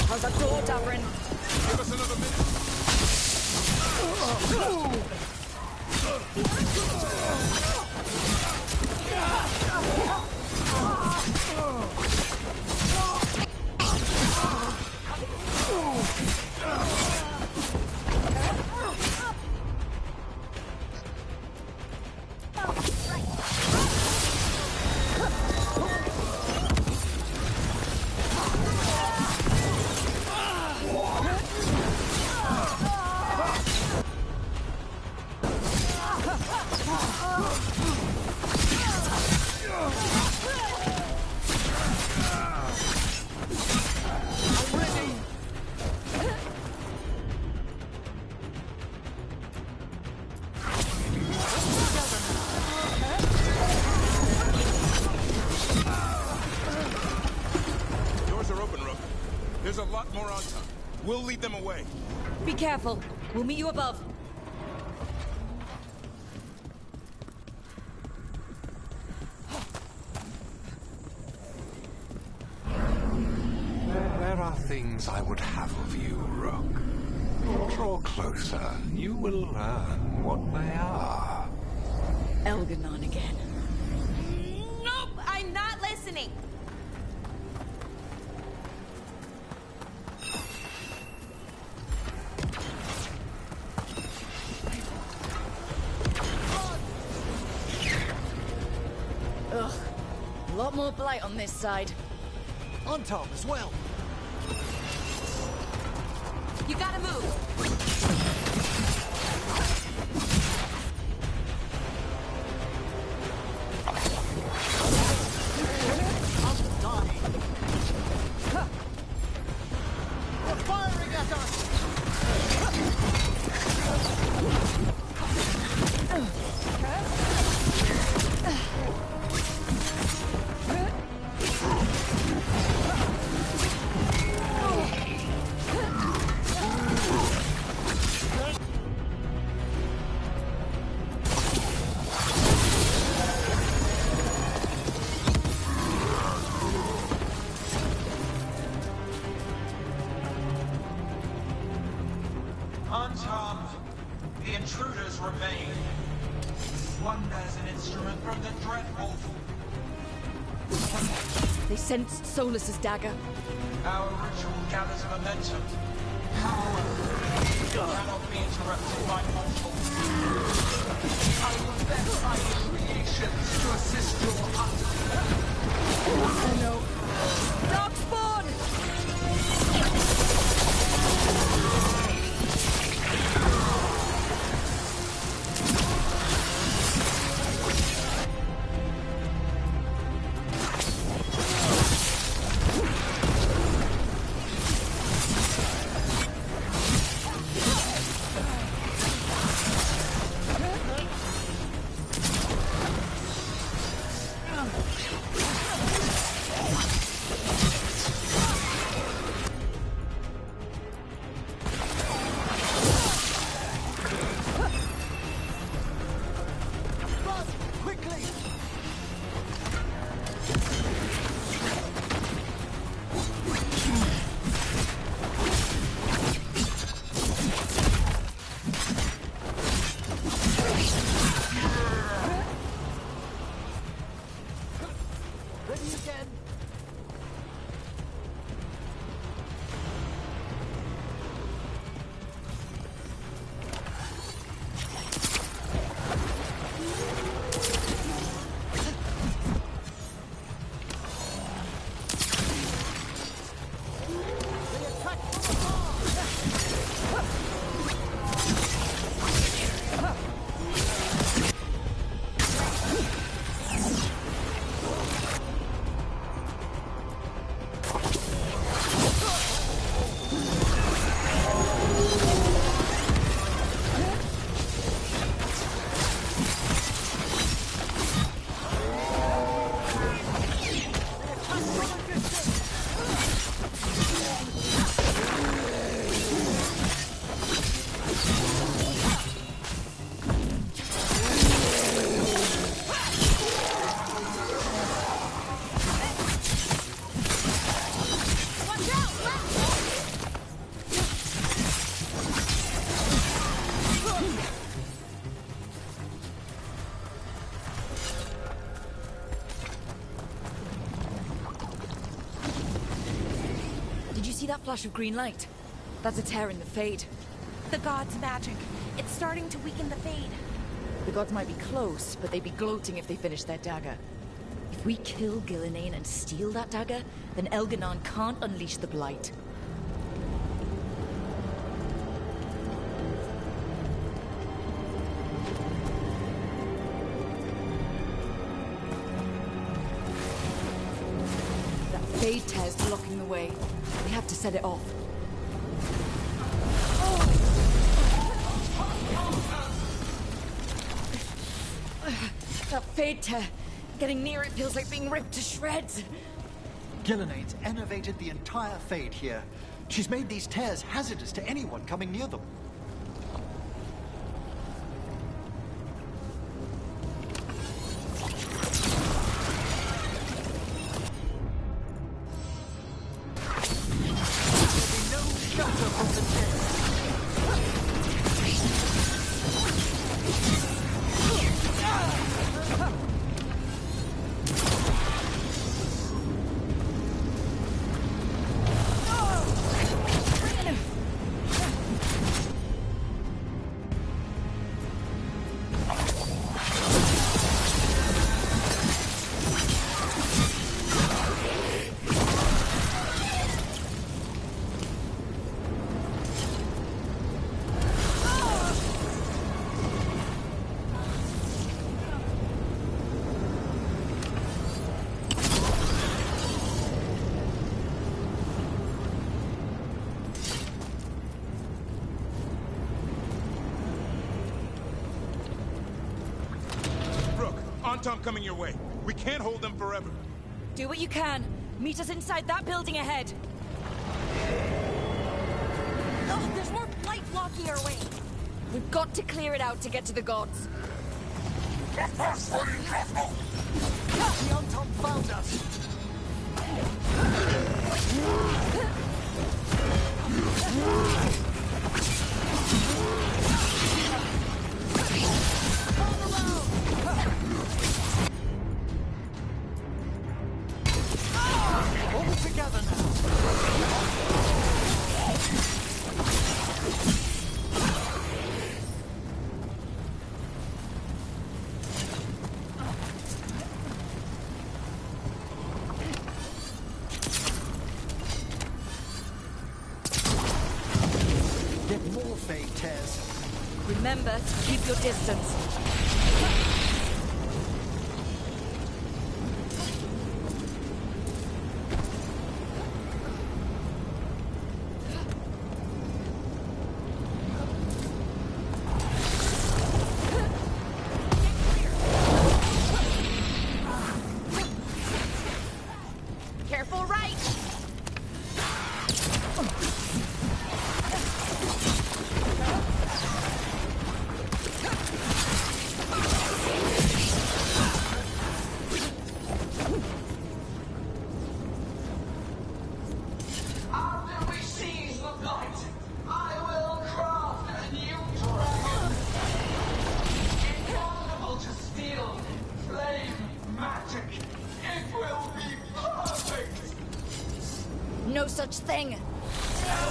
How's that door, Davrin? Give us another There's a lot more on top. We'll lead them away. Be careful. We'll meet you above. There are things I would have of you, Rook. Draw closer. You will learn what they are. Elganon again. Nope, I'm not listening. More blight on this side. On top as well. You gotta move. They're firing at us! On top, the intruders remain. One as an instrument from the Dreadwolf. They sensed Solus's dagger. Our ritual gathers momentum. Power cannot be interrupted by mortals. I will then find creations to assist your hunt. Oh no. Darkspawn! See that flash of green light? That's a tear in the Fade. The God's magic. It's starting to weaken the Fade. The gods might be close, but they'd be gloating if they finished their dagger. If we kill Gillenane and steal that dagger, then Elganon can't unleash the Blight. That Fade tear's blocking the way. We have to set it off. That Fade tear. Getting near it feels like being ripped to shreds. Gillenane's enervated the entire Fade here. She's made these tears hazardous to anyone coming near them. Antom coming your way. We can't hold them forever. Do what you can. Meet us inside that building ahead. Oh, there's more blight blocking our way. We've got to clear it out to get to the gods. The Antom found us. All together now. Get more fade tears. Remember to keep your distance. Careful, right! After we seize the blight, I will craft a new dragon. Impossible to steal. Flame magic. It will be perfect. No such thing. The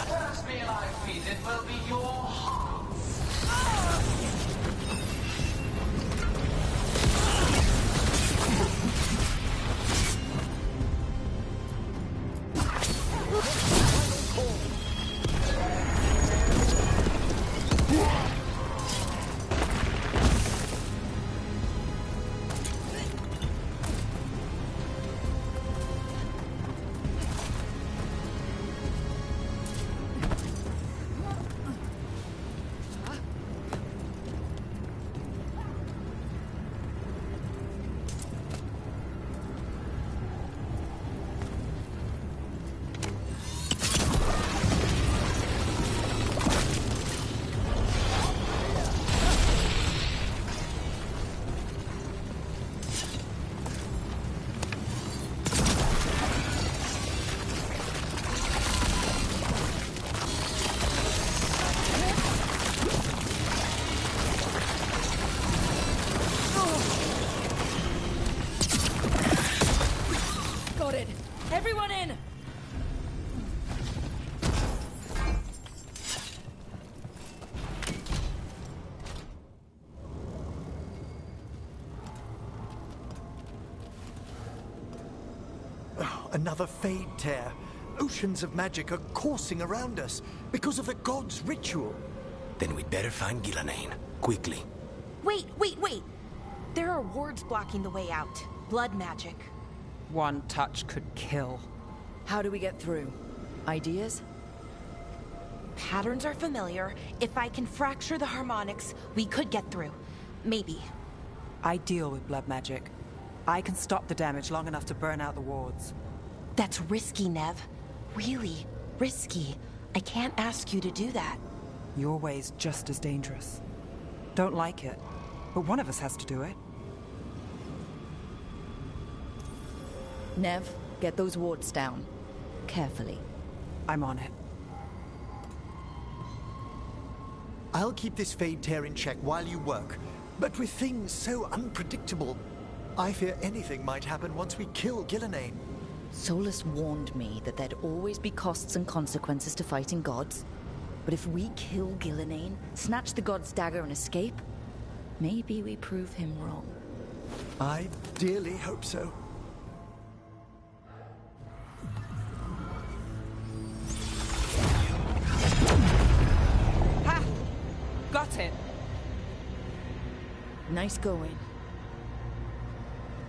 first meal I feed it will be your hearts. Got it. Everyone in! Oh, another fade tear. Oceans of magic are coursing around us because of the god's ritual. Then we'd better find Gillenane. Quickly. Wait. There are wards blocking the way out. Blood magic. One touch could kill. How do we get through? Ideas? Patterns are familiar. If I can fracture the harmonics, we could get through. Maybe. I deal with blood magic. I can stop the damage long enough to burn out the wards. That's risky, Nev. Really risky. I can't ask you to do that. Your way's just as dangerous. Don't like it, but one of us has to do it. Nev, get those wards down. Carefully. I'm on it. I'll keep this fade tear in check while you work, but with things so unpredictable, I fear anything might happen once we kill Gillenane. Solus warned me that there'd always be costs and consequences to fighting gods. But if we kill Gillenane, snatch the god's dagger and escape, maybe we prove him wrong. I dearly hope so. Ha! Got it! Nice going.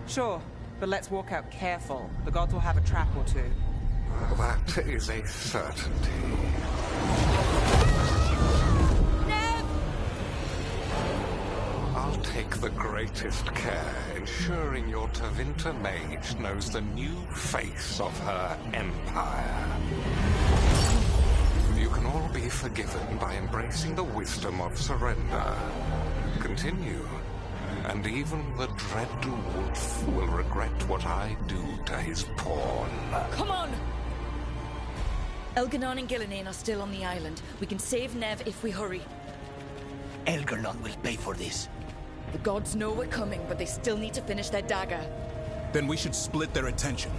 Sure, but let's walk out careful. The gods will have a trap or two. That is a certainty. Nev! I'll take the greatest care ensuring your Tevinter mage knows the new face of her empire. You can all be forgiven by embracing the wisdom of surrender. Continue, and even the dread wolf will regret what I do to his pawn. Come on! Elganon and Gillenane are still on the island. We can save Nev if we hurry. Elganon will pay for this. The gods know we're coming, but they still need to finish their dagger. Then we should split their attention.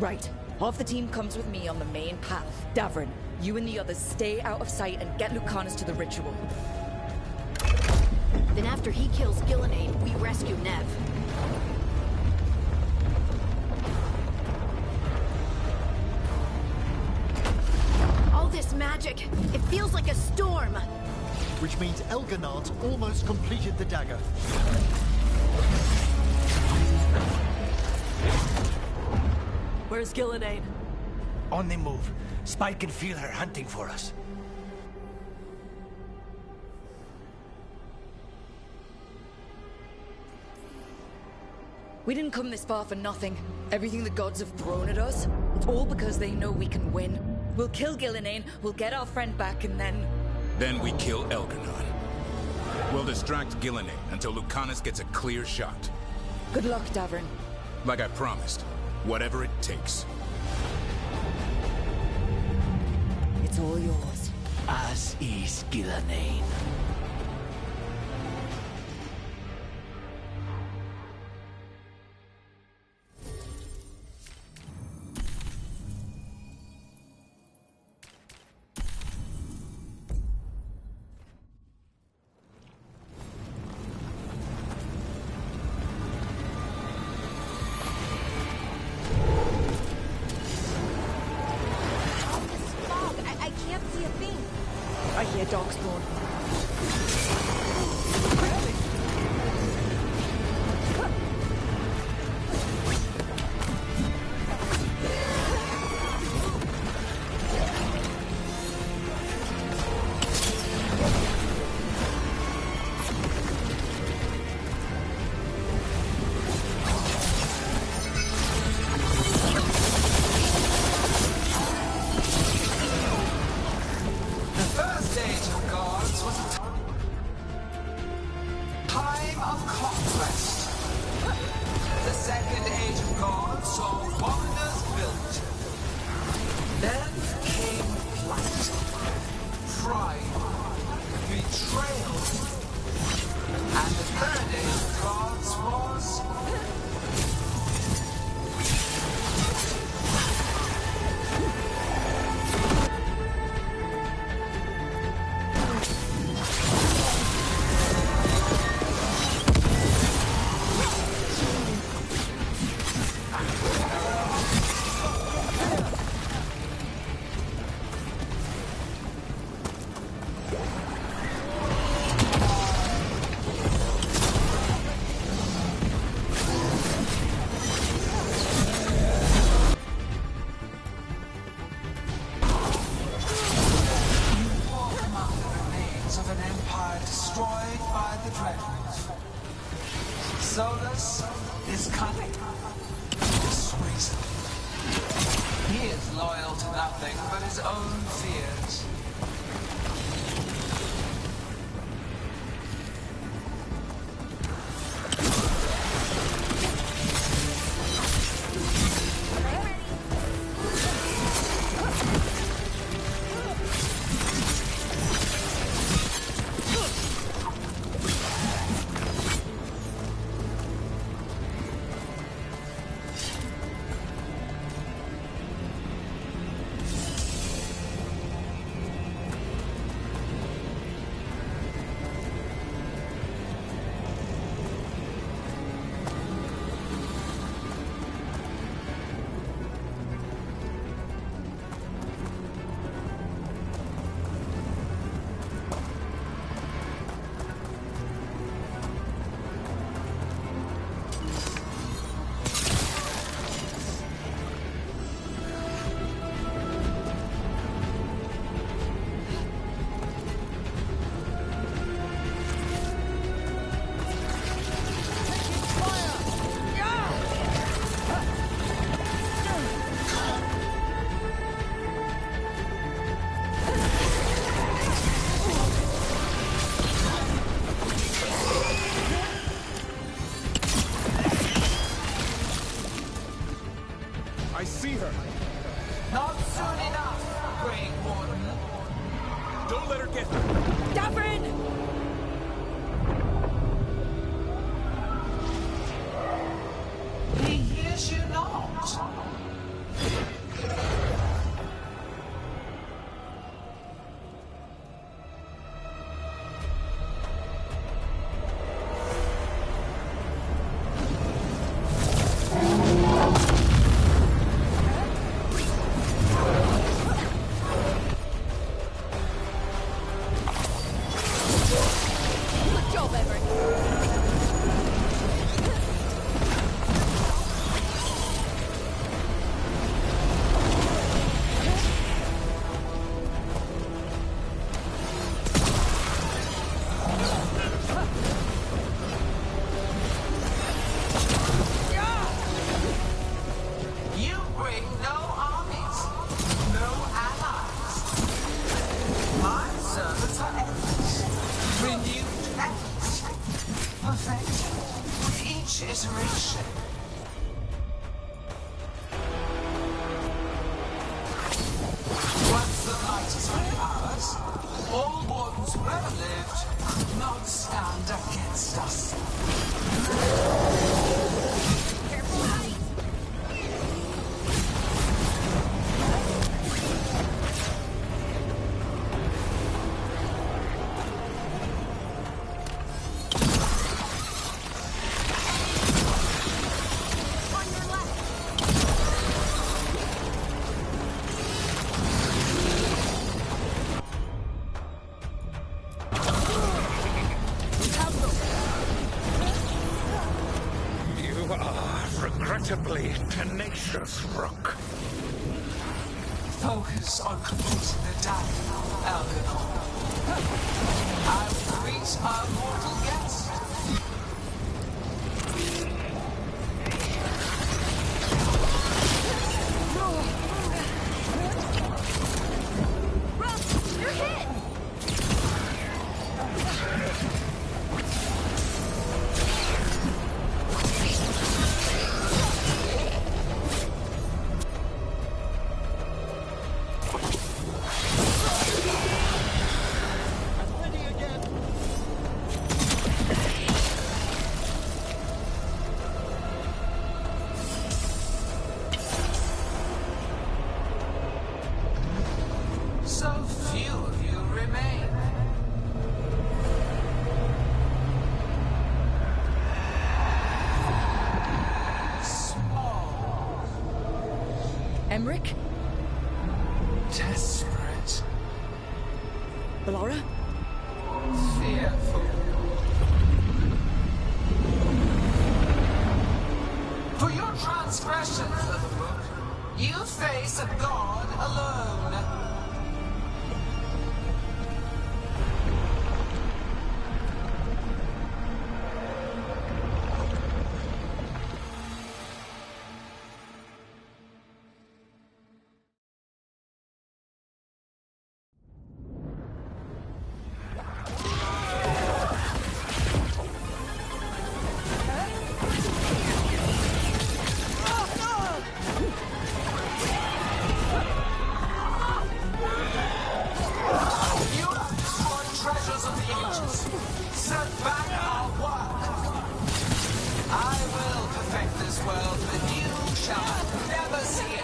Right. Half the team comes with me on the main path. Davrin, you and the others stay out of sight and get Lucanus to the ritual. Then after he kills Gillenane, we rescue Nev. All this magic, it feels like a storm. Which means Elganon's almost completed the dagger. Where's Gillenane? On the move. Spike can feel her hunting for us. We didn't come this far for nothing. Everything the gods have thrown at us, it's all because they know we can win. We'll kill Gillenane, we'll get our friend back, and then... Then we kill Elganon. We'll distract Gillenane until Lucanus gets a clear shot. Good luck, Davrin. Like I promised, whatever it takes. It's all yours. As is Gillenane. I hear Darkspawn. Solus is cunning, persuasive. He is loyal to nothing but his own fears. incredibly tenacious, Rook. Focus on completing the dagger, Elganor. I will greet our mortal guest. You're hit! So few of you remain. Small. Emmerich? Desperate. Bellara? Fearful. For your transgressions, little book, you face a god alone. You have destroyed treasures of the ages. Set back our work. I will perfect this world, but you shall never see it.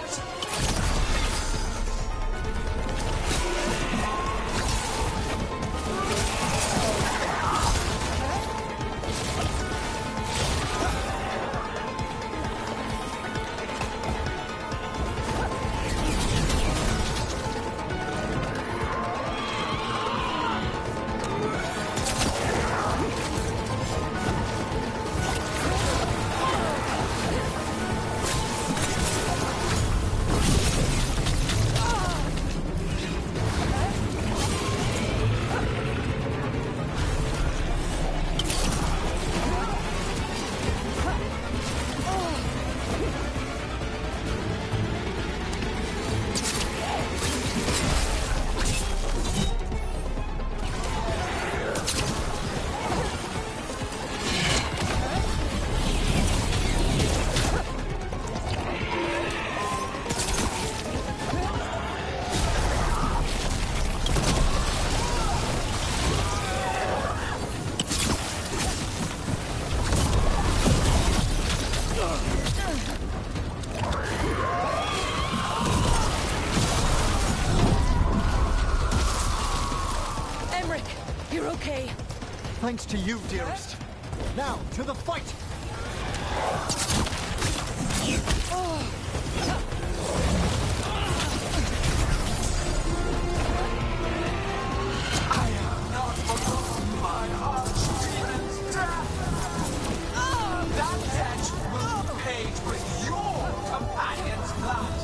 Emmerich, you're okay. Thanks to you, dearest. Now, to the fight! I have not forgotten my arch demon's death. That debt will be paid with your companion's blood.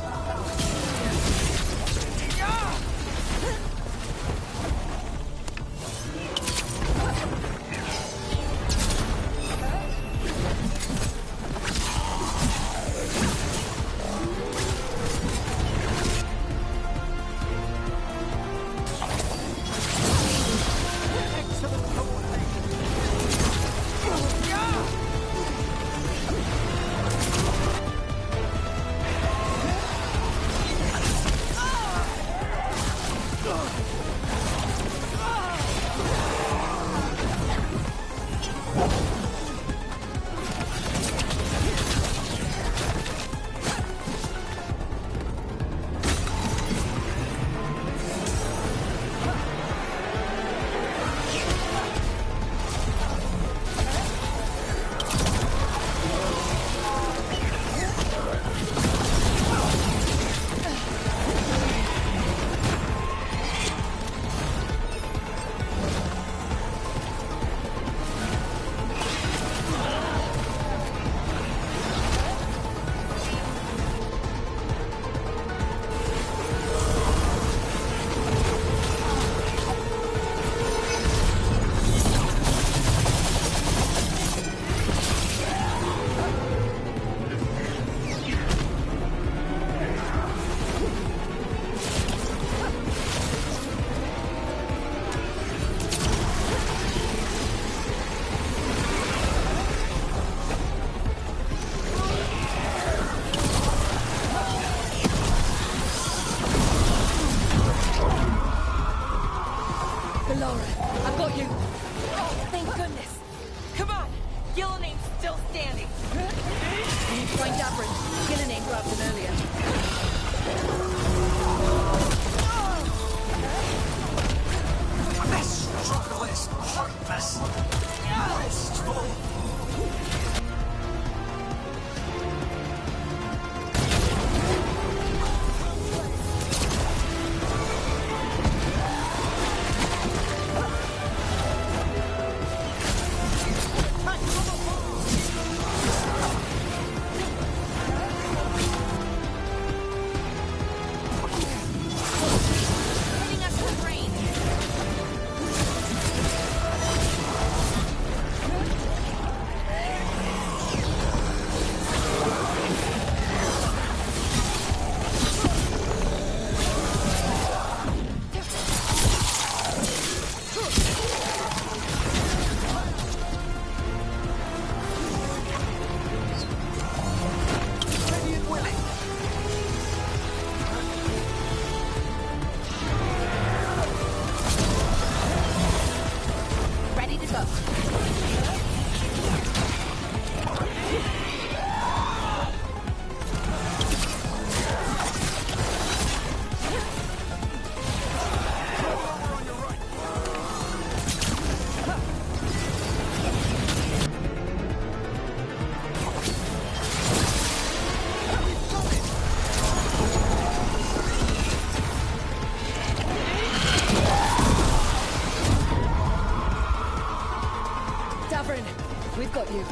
got you.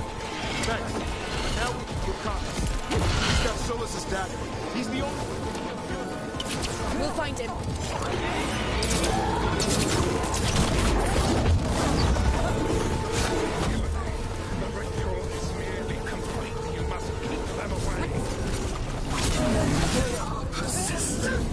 Thanks. Now we can get Connors. He's got Solus's dagger. He's the only one. We'll find him. The ritual is merely complete. You must keep them away. They are persistent.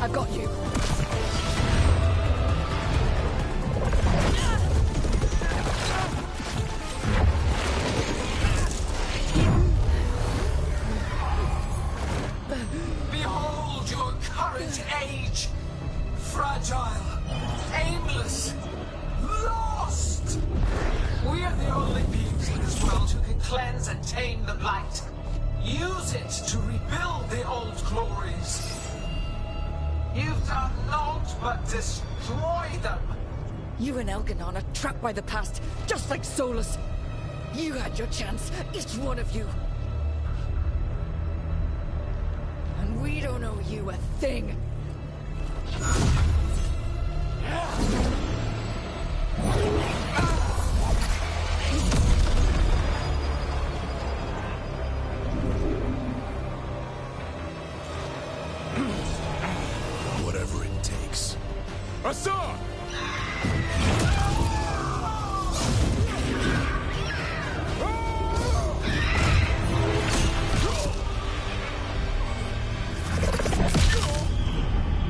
I've got you. Behold your current age. Fragile, aimless, lost. We are the only beings in this world who can cleanse and tame the Blight. Use it to rebuild the old glories. You've done naught but destroy them. You and Elganon are trapped by the past, just like Solus. You had your chance, each one of you. And we don't owe you a thing. Whatever it takes. Assad!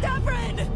Davrin!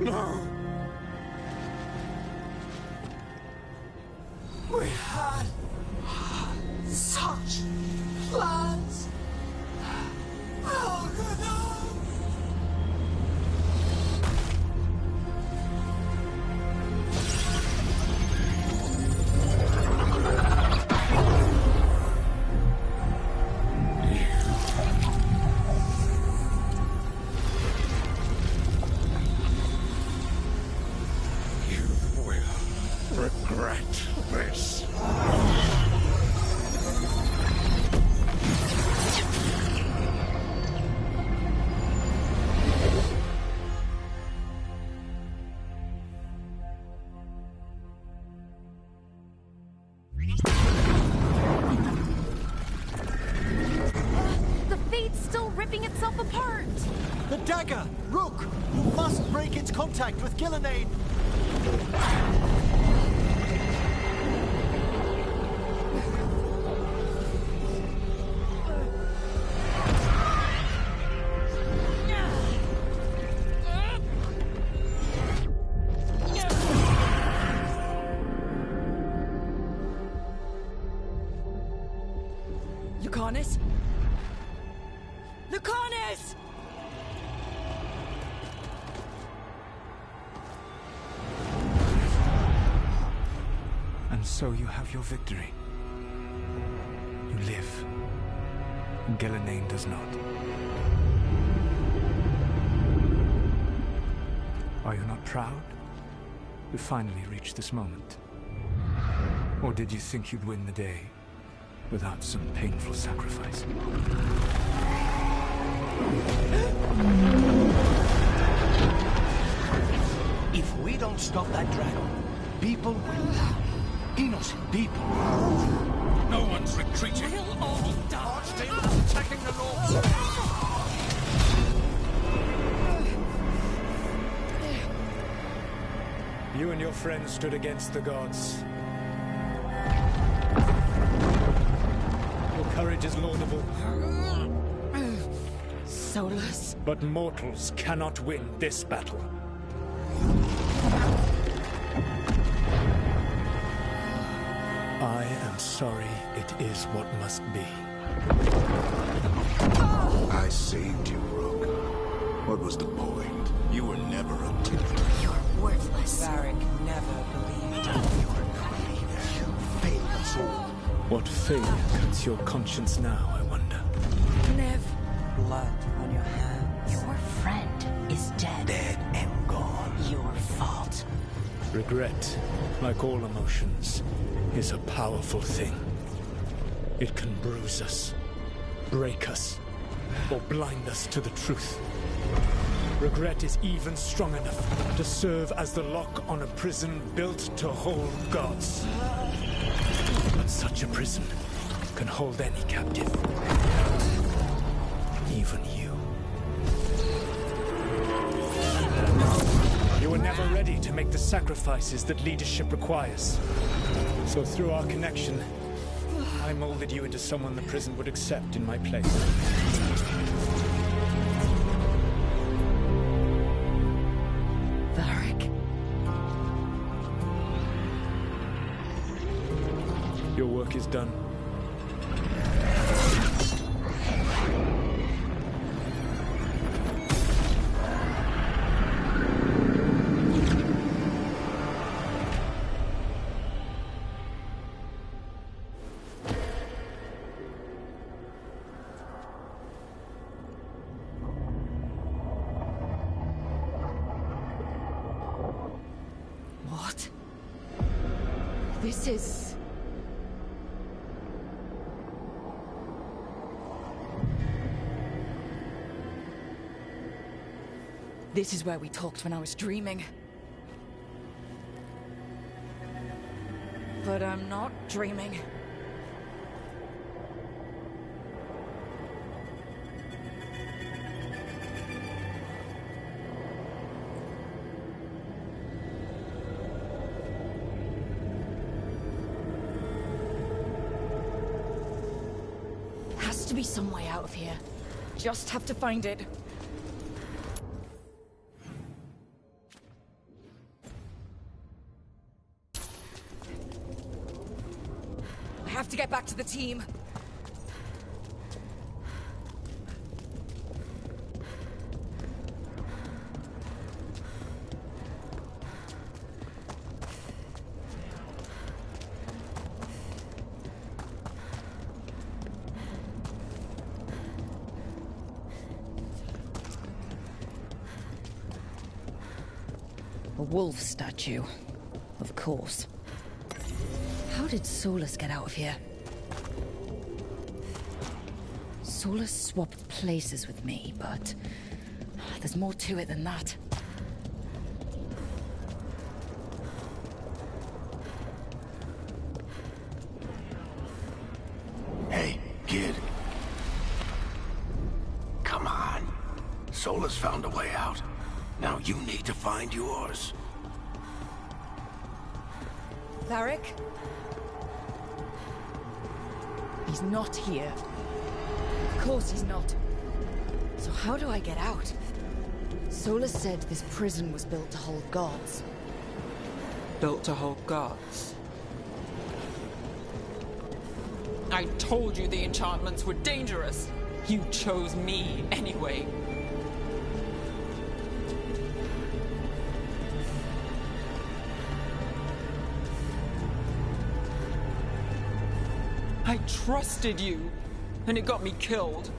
No. We had such plans. Elganon. dagger! Rook! You must break its contact with Gillenane! Lucanus? Lucanus! And so you have your victory. You live. And Gillenane does not. Are you not proud? To finally reach this moment? Or did you think you'd win the day without some painful sacrifice? If we don't stop that dragon, people will die. Innocent people. No one's retreating. We'll all die. Archdemons attacking the North. You and your friends stood against the gods. Your courage is laudable. Solus. But mortals cannot win this battle. I am sorry it is what must be. I saved you, Rook. What was the point? You were never a typical. You're worthless. Varric never believed you were naive. You failed us all. What failure cuts your conscience now, I wonder? Nev. Blood on your hands. Your friend is dead. Dead and gone. Your fault. Regret, like all emotions, is a powerful thing. It can bruise us, break us, or blind us to the truth. Regret is even strong enough to serve as the lock on a prison built to hold gods. But such a prison can hold any captive. Even you. You were never ready to make the sacrifices that leadership requires. So through our connection, I molded you into someone the prison would accept in my place. Varric. Your work is done. What? This is... This is where we talked when I was dreaming. But I'm not dreaming. Has to be some way out of here. Just have to find it. I have to get back to the team. A wolf statue. Of course. How did Solus get out of here? Solus swapped places with me, but there's more to it than that. Hey, kid. Come on. Solus found a way out. Now you need to find yours. Varric? He's not here. Of course he's not. So how do I get out? Solus said this prison was built to hold gods. Built to hold gods. I told you the enchantments were dangerous. You chose me anyway. I trusted you, and it got me killed.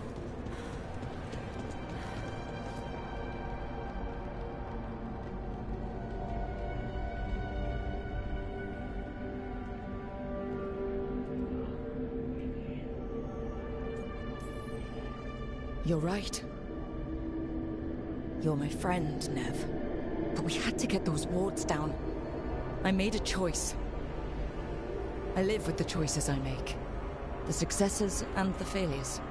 You're right. You're my friend, Nev. But we had to get those wards down. I made a choice. I live with the choices I make. The successes and the failures.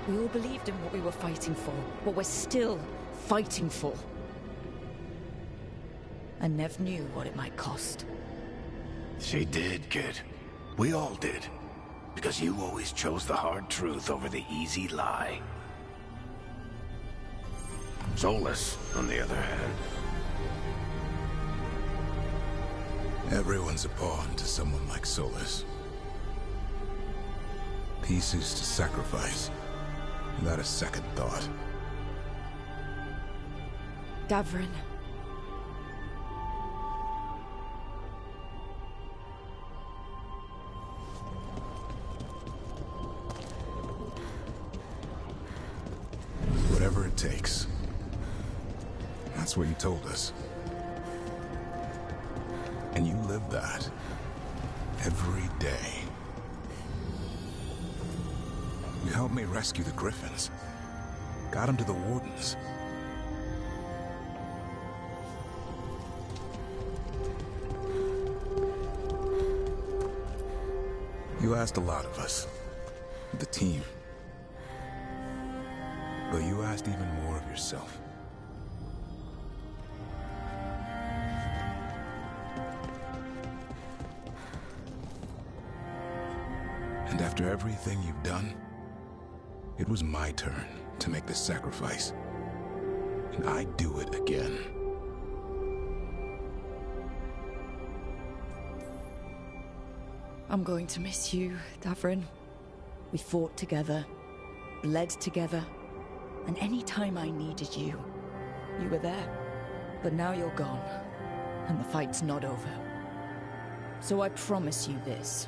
We all believed in what we were fighting for. What we're still fighting for. And Nev knew what it might cost. She did, kid. We all did. Because you always chose the hard truth over the easy lie. Solus, on the other hand. Everyone's a pawn to someone like Solus. Pieces to sacrifice, without a second thought. Davrin. Whatever it takes. That's what you told us. And you live that. Every day. You helped me rescue the Griffins. Got them to the Wardens. You asked a lot of us. The team. But you asked even more of yourself. And after everything you've done, it was my turn to make the sacrifice. And I'd do it again. I'm going to miss you, Davrin. We fought together, bled together, and any time I needed you, you were there. But now you're gone, and the fight's not over. So I promise you this.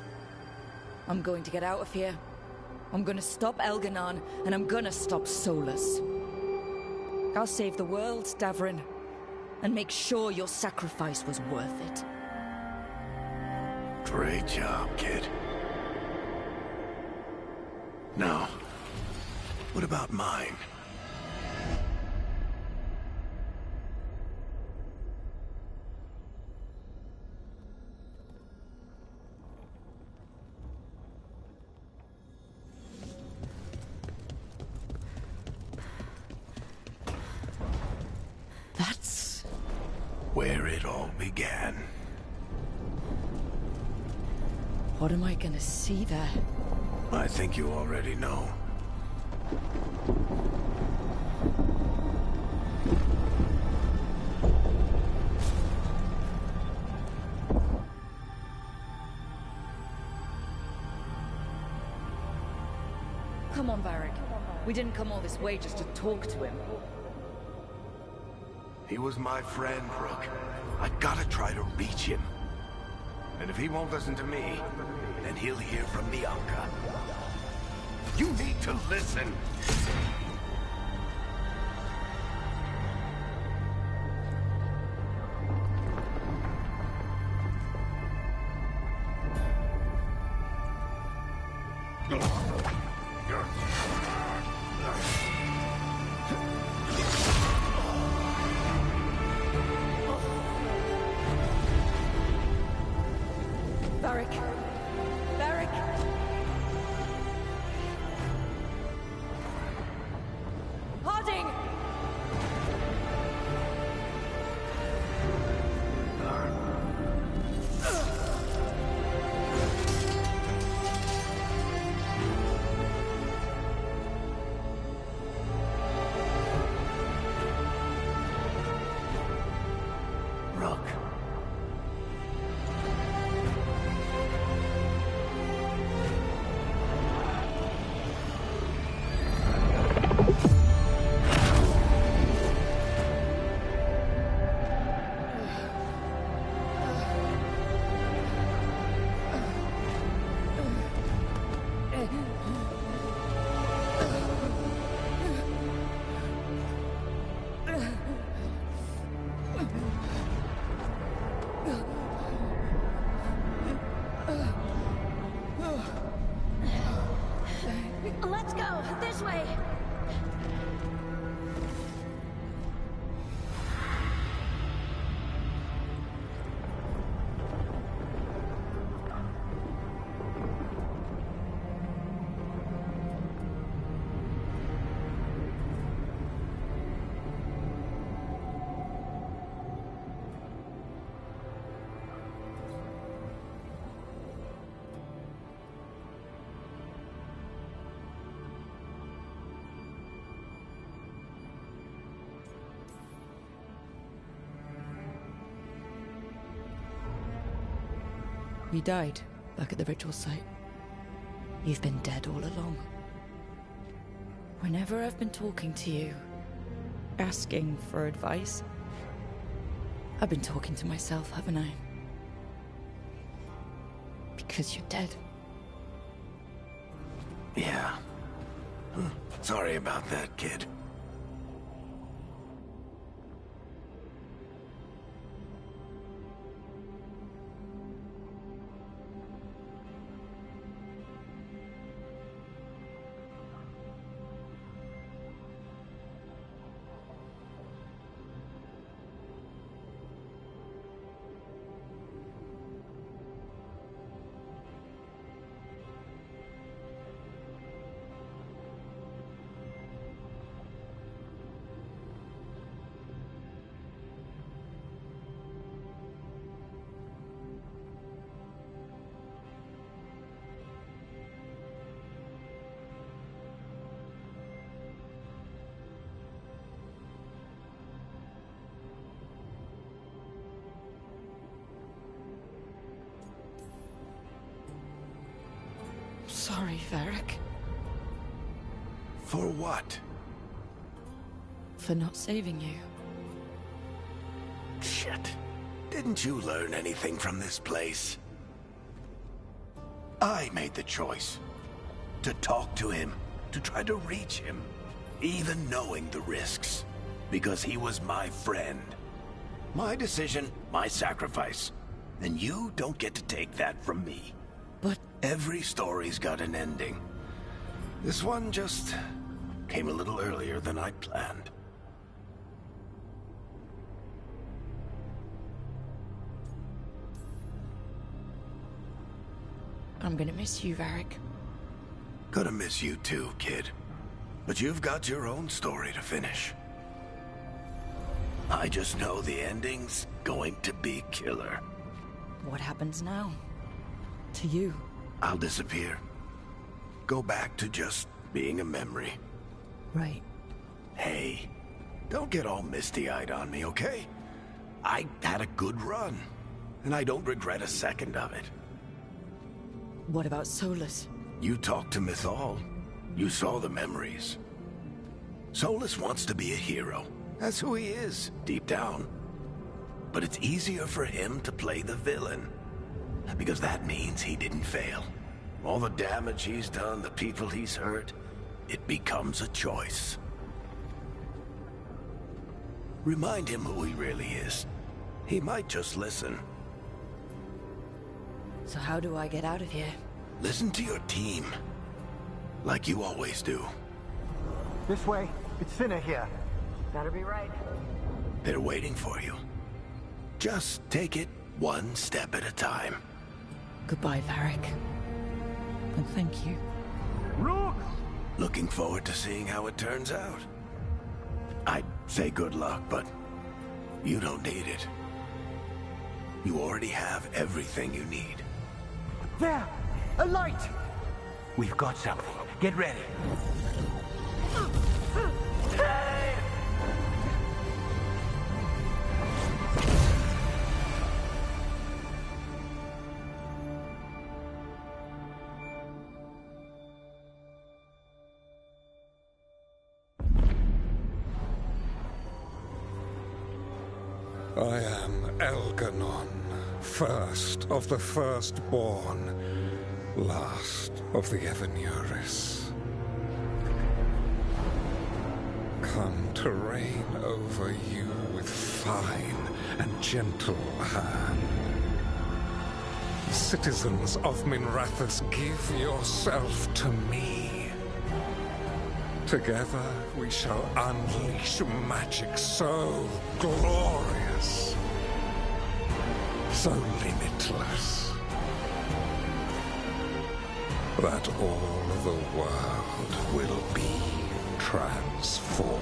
I'm going to get out of here. I'm gonna stop Elganon, and I'm gonna stop Solus. I'll save the world, Davrin, and make sure your sacrifice was worth it. Great job, kid. Now, what about mine? That's where it all began. What am I gonna see there? I think you already know. Come on, Varric. We didn't come all this way just to talk to him. He was my friend, Rook. I gotta try to reach him. And if he won't listen to me, then he'll hear from Bianca. You need to listen! Varric! Varric! Let's go! This way! You died back at the ritual site. You've been dead all along. Whenever I've been talking to you, asking for advice, I've been talking to myself, haven't I? Because you're dead. Yeah. Sorry about that, kid. Sorry, Varric. For what? For not saving you. Shit. Didn't you learn anything from this place? I made the choice. To talk to him. To try to reach him. Even knowing the risks. Because he was my friend. My decision, my sacrifice. And you don't get to take that from me. But... Every story's got an ending. This one just came a little earlier than I'd planned. I'm gonna miss you, Varric. Gonna miss you too, kid. But you've got your own story to finish. I just know the ending's going to be killer. What happens now? To you? I'll disappear. Go back to just being a memory. Right. Hey, don't get all misty-eyed on me, okay? I had a good run, and I don't regret a second of it. What about Solus? You talked to Mythal. You saw the memories. Solus wants to be a hero. That's who he is, deep down. But it's easier for him to play the villain. Because that means he didn't fail. All the damage he's done, the people he's hurt, it becomes a choice. Remind him who he really is. He might just listen. So how do I get out of here? Listen to your team. Like you always do. This way. It's Cinna here. Better be right. They're waiting for you. Just take it one step at a time. Goodbye, Varric. And thank you. Rook! Looking forward to seeing how it turns out. I'd say good luck, but you don't need it. You already have everything you need. There! A light! We've got something. Get ready. I am Elganon, first of the firstborn, last of the Evenuris. Come to reign over you with fine and gentle hand. Citizens of Minrathous, give yourself to me. Together we shall unleash magic so glorious, so limitless, that all the world will be transformed.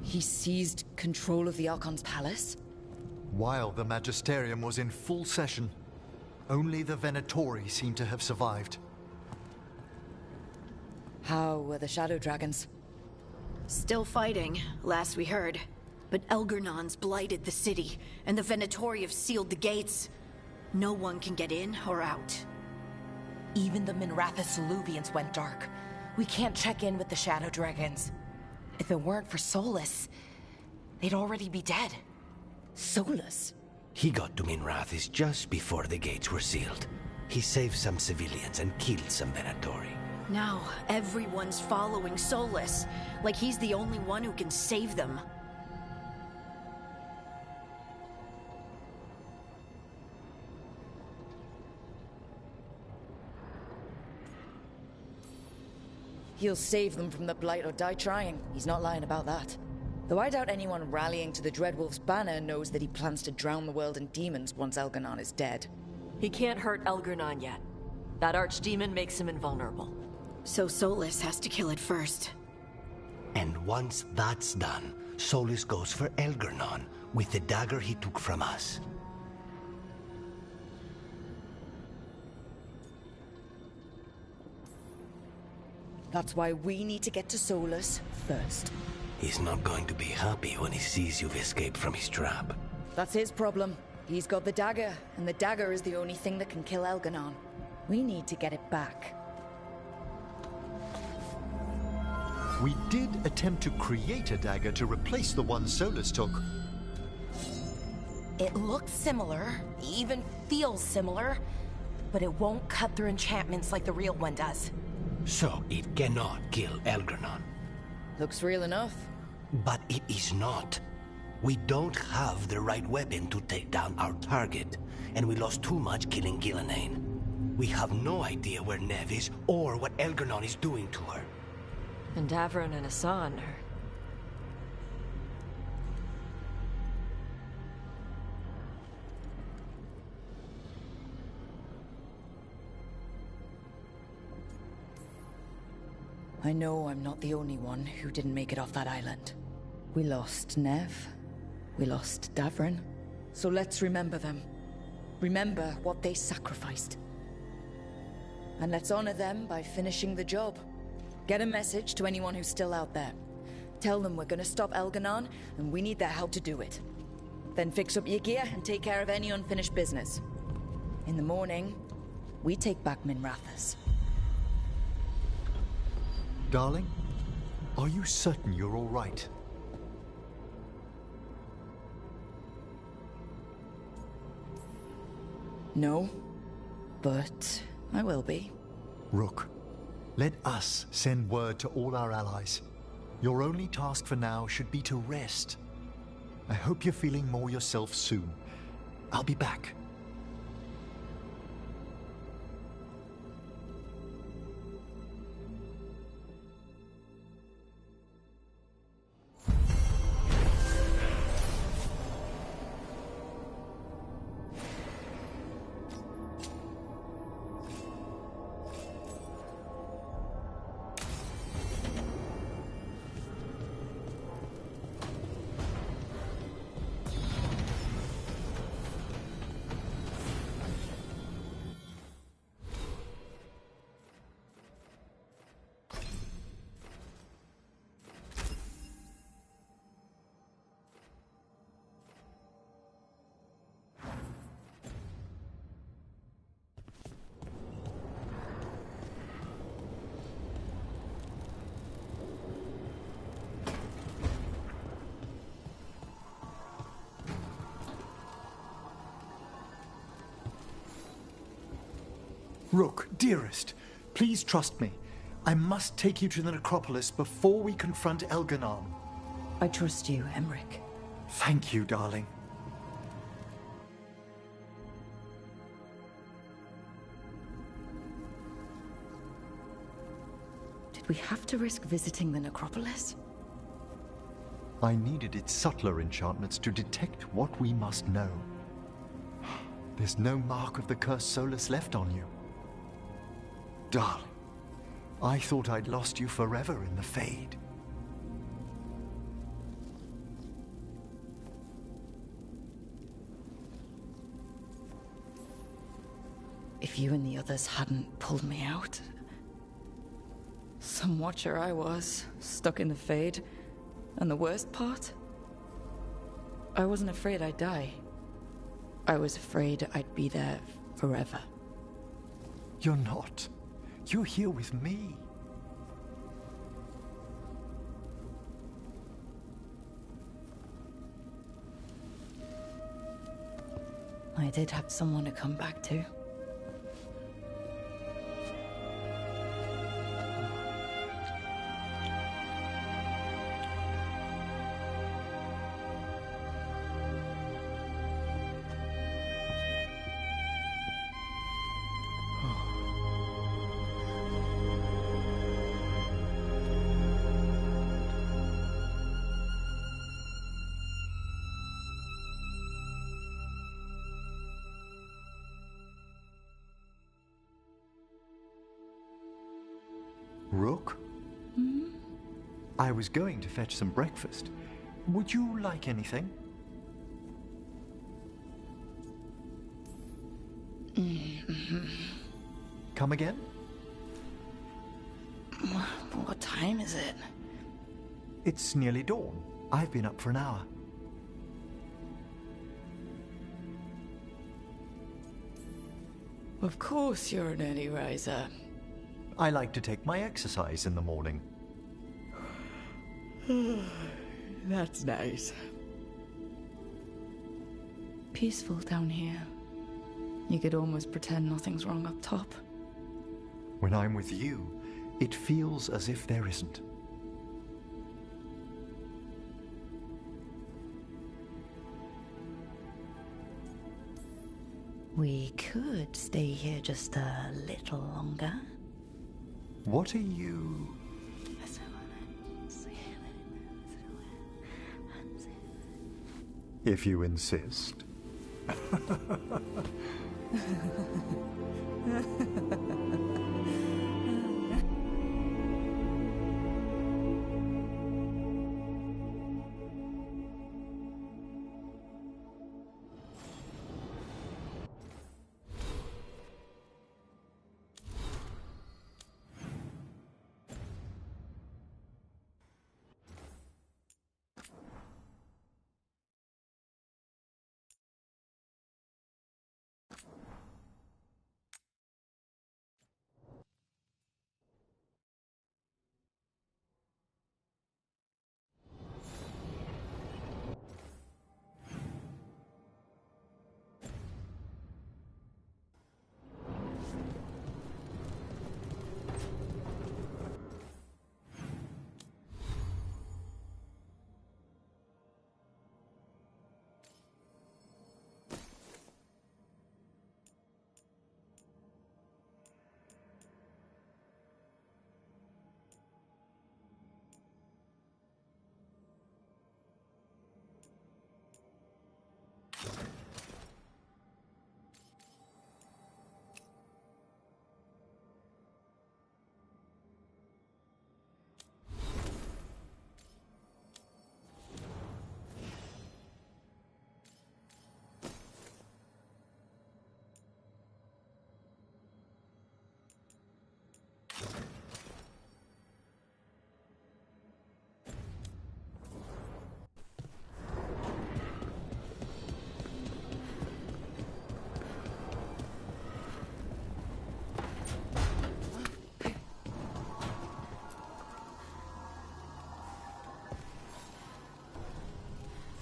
He seized control of the Archon's palace? While the Magisterium was in full session, only the Venatori seemed to have survived. How were the Shadow Dragons? Still fighting, last we heard. But Elgernon's blighted the city, and the Venatori have sealed the gates. No one can get in or out. Even the Minrathous Eluvians went dark. We can't check in with the Shadow Dragons. If it weren't for Solus, they'd already be dead. Solus? He got to Minrathous just before the gates were sealed. He saved some civilians and killed some Venatori. Now, everyone's following Solus, like he's the only one who can save them. He'll save them from the Blight or die trying. He's not lying about that. Though I doubt anyone rallying to the Dreadwolf's banner knows that he plans to drown the world in demons once Elgernon is dead. He can't hurt Elgernon yet. That archdemon makes him invulnerable. So Solus has to kill it first. And once that's done, Solus goes for Elgernon with the dagger he took from us. That's why we need to get to Solus first. He's not going to be happy when he sees you've escaped from his trap. That's his problem. He's got the dagger, and the dagger is the only thing that can kill Elgernon. We need to get it back. We did attempt to create a dagger to replace the one Solus took. It looks similar, even feels similar, but it won't cut through enchantments like the real one does. So it cannot kill Elgernon. Looks real enough. But it is not. We don't have the right weapon to take down our target, and we lost too much killing Gillenane. We have no idea where Neve is or what Elgernon is doing to her. And Davron and Hassan are... I know I'm not the only one who didn't make it off that island. We lost Neve. We lost Davron. So let's remember them. Remember what they sacrificed. And let's honor them by finishing the job. Get a message to anyone who's still out there. Tell them we're gonna stop Elgernon, and we need their help to do it. Then fix up your gear and take care of any unfinished business. In the morning, we take back Minrathous. Darling, are you certain you're all right? No, but I will be. Rook, let us send word to all our allies. Your only task for now should be to rest. I hope you're feeling more yourself soon. I'll be back. Rook, dearest, please trust me. I must take you to the necropolis before we confront Elganon. I trust you, Emmerich. Thank you, darling. Did we have to risk visiting the necropolis? I needed its subtler enchantments to detect what we must know. There's no mark of the cursed Solus left on you. Darling, I thought I'd lost you forever in the Fade. If you and the others hadn't pulled me out... Some watcher I was, stuck in the Fade. And the worst part? I wasn't afraid I'd die. I was afraid I'd be there forever. You're not. You're here with me. I did have someone to come back to. Rook? I was going to fetch some breakfast. Would you like anything? Come again? What time is it? It's nearly dawn. I've been up for an hour. Of course you're an early riser. I like to take my exercise in the morning. That's nice. Peaceful down here. You could almost pretend nothing's wrong up top. When I'm with you, it feels as if there isn't. We could stay here just a little longer. What are you... If you insist.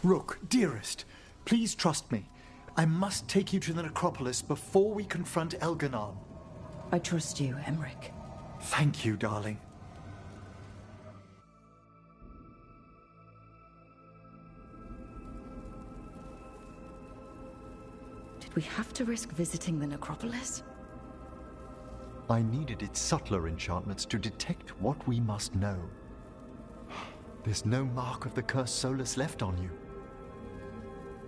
Rook, dearest, please trust me. I must take you to the necropolis before we confront Elganon. I trust you, Emmerich. Thank you, darling. Did we have to risk visiting the necropolis? I needed its subtler enchantments to detect what we must know. There's no mark of the cursed Solus left on you.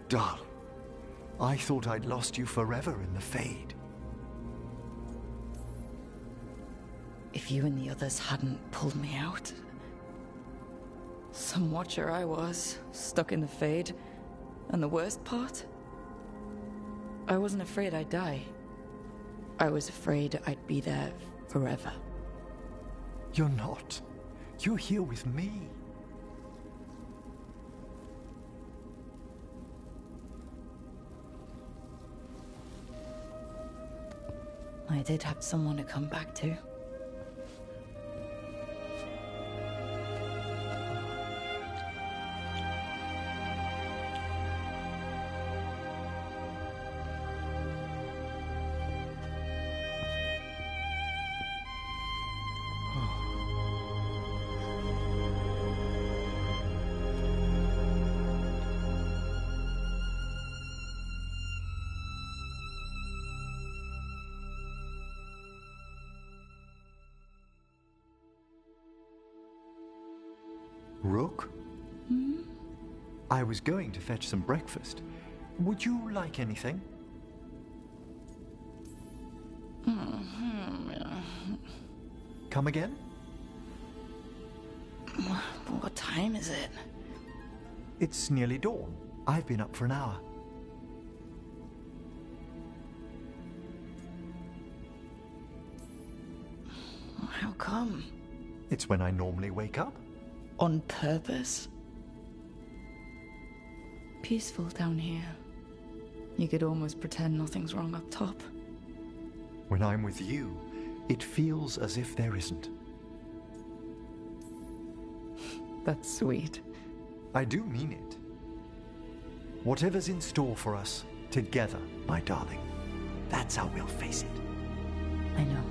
Darling, I thought I'd lost you forever in the Fade. If you and the others hadn't pulled me out... Some watcher I was, stuck in the Fade. And the worst part? I wasn't afraid I'd die. I was afraid I'd be there forever. You're not. You're here with me. I did have someone to come back to. Rook? I was going to fetch some breakfast. Would you like anything? Come again? What time is it? It's nearly dawn. I've been up for an hour. How come? It's when I normally wake up. On purpose? Peaceful down here. You could almost pretend nothing's wrong up top. When I'm with you, it feels as if there isn't. That's sweet. I do mean it. Whatever's in store for us, together, my darling, that's how we'll face it. I know.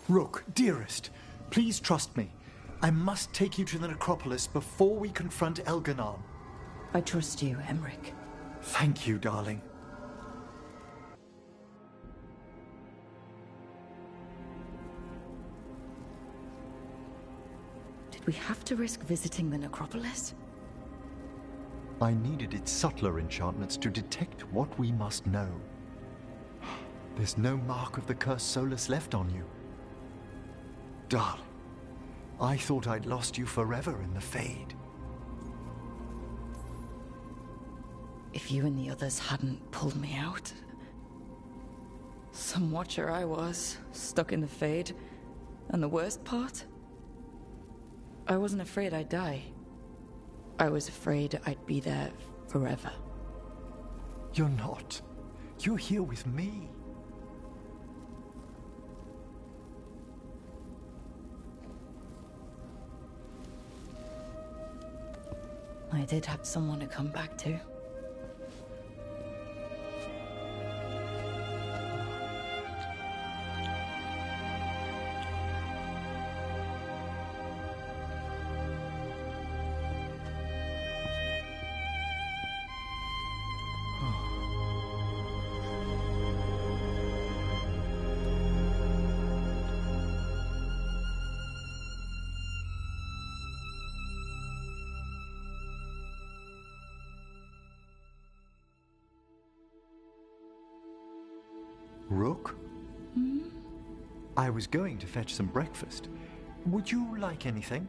Rook, dearest, please trust me. I must take you to the necropolis before we confront Elganon. I trust you, Emmerich. Thank you, darling. Did we have to risk visiting the necropolis? I needed its subtler enchantments to detect what we must know. There's no mark of the cursed Solus left on you. Darling, I thought I'd lost you forever in the Fade. If you and the others hadn't pulled me out... Some watcher I was, stuck in the Fade. And the worst part? I wasn't afraid I'd die. I was afraid I'd be there forever. You're not. You're here with me. I did have someone to come back to. Rook? I was going to fetch some breakfast. Would you like anything?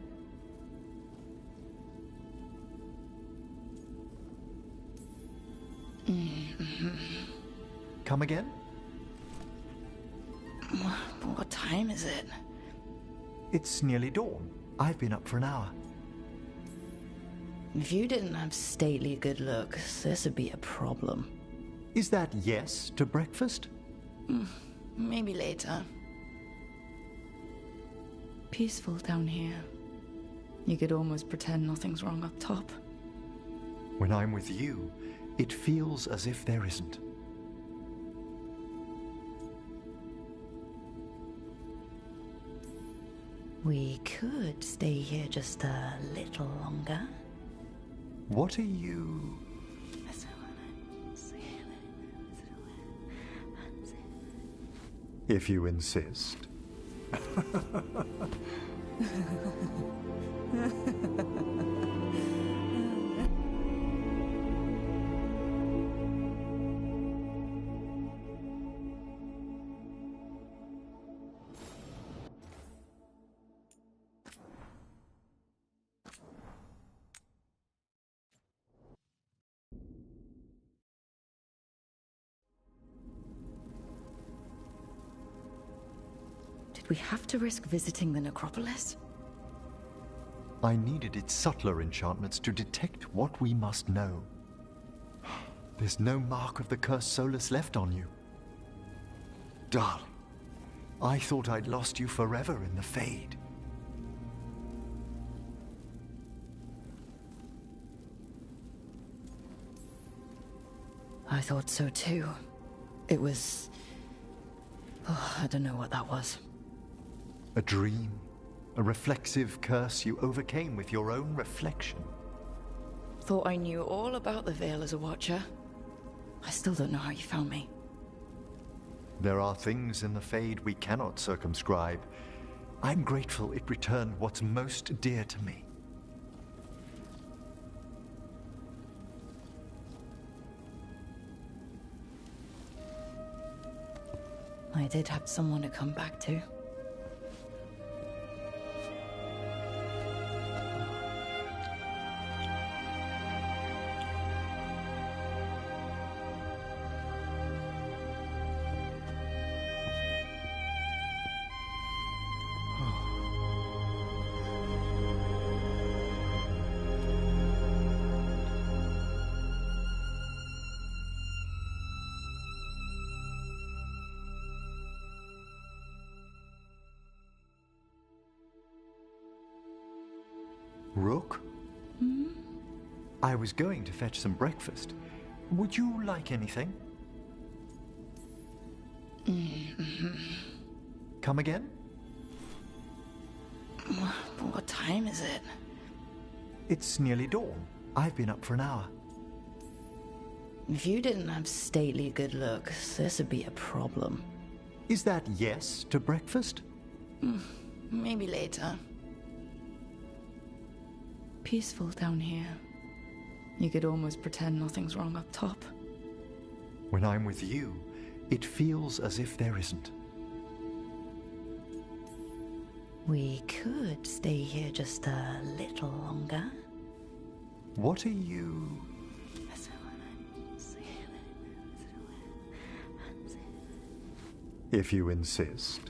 Come again? What time is it? It's nearly dawn. I've been up for an hour. If you didn't have stately good looks, this would be a problem. Is that yes to breakfast? Maybe later. Peaceful down here. You could almost pretend nothing's wrong up top. When I'm with you, it feels as if there isn't. We could stay here just a little longer. What are you... If you insist. Did we have to risk visiting the necropolis? I needed its subtler enchantments to detect what we must know. There's no mark of the cursed Solus left on you. Darling, I thought I'd lost you forever in the Fade. I thought so too. It was... Oh, I don't know what that was. A dream. A reflexive curse you overcame with your own reflection. Thought I knew all about the Veil as a Watcher. I still don't know how you found me. There are things in the Fade we cannot circumscribe. I'm grateful it returned what's most dear to me. I did have someone to come back to. Rook? I was going to fetch some breakfast. Would you like anything? Come again? What time is it? It's nearly dawn. I've been up for an hour. If you didn't have stately good looks, this would be a problem. Is that yes to breakfast? Maybe later. Peaceful down here. You could almost pretend nothing's wrong up top. When I'm with you, it feels as if there isn't. We could stay here just a little longer. What are you... If you insist.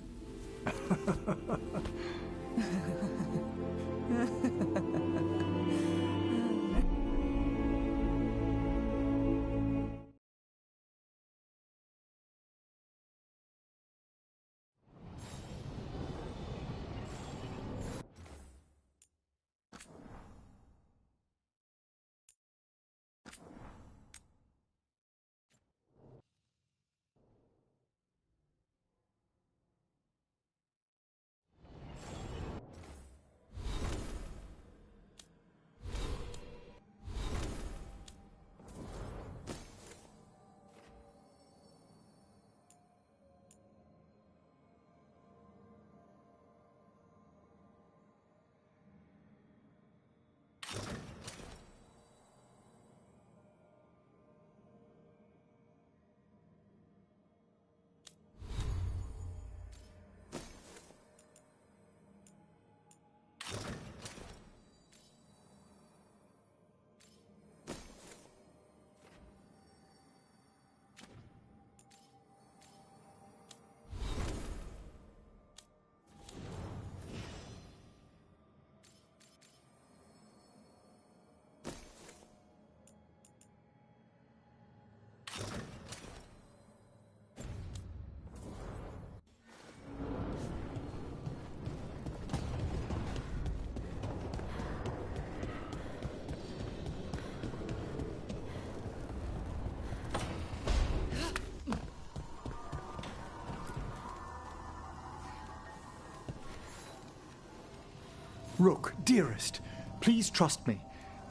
Rook, dearest, please trust me.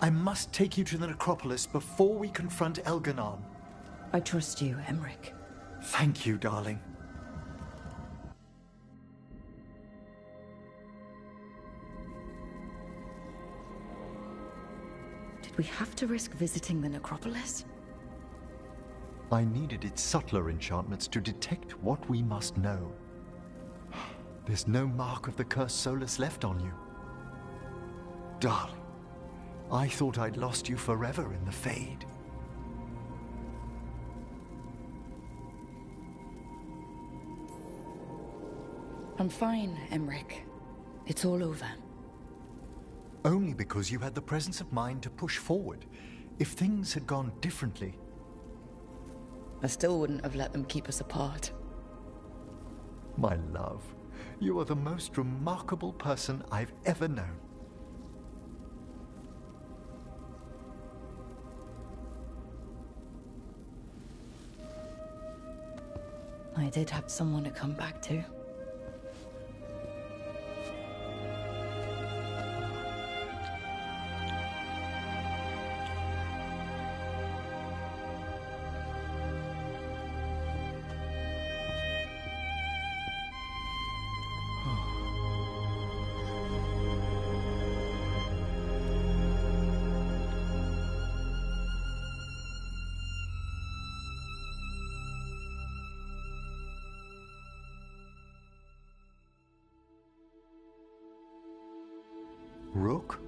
I must take you to the necropolis before we confront Elganon. I trust you, Emmerich. Thank you, darling. Did we have to risk visiting the necropolis? I needed its subtler enchantments to detect what we must know. There's no mark of the cursed Solus left on you. Darling, I thought I'd lost you forever in the Fade. I'm fine, Emmerich. It's all over. Only because you had the presence of mind to push forward. If things had gone differently... I still wouldn't have let them keep us apart. My love, you are the most remarkable person I've ever known. I did have someone to come back to. Rook?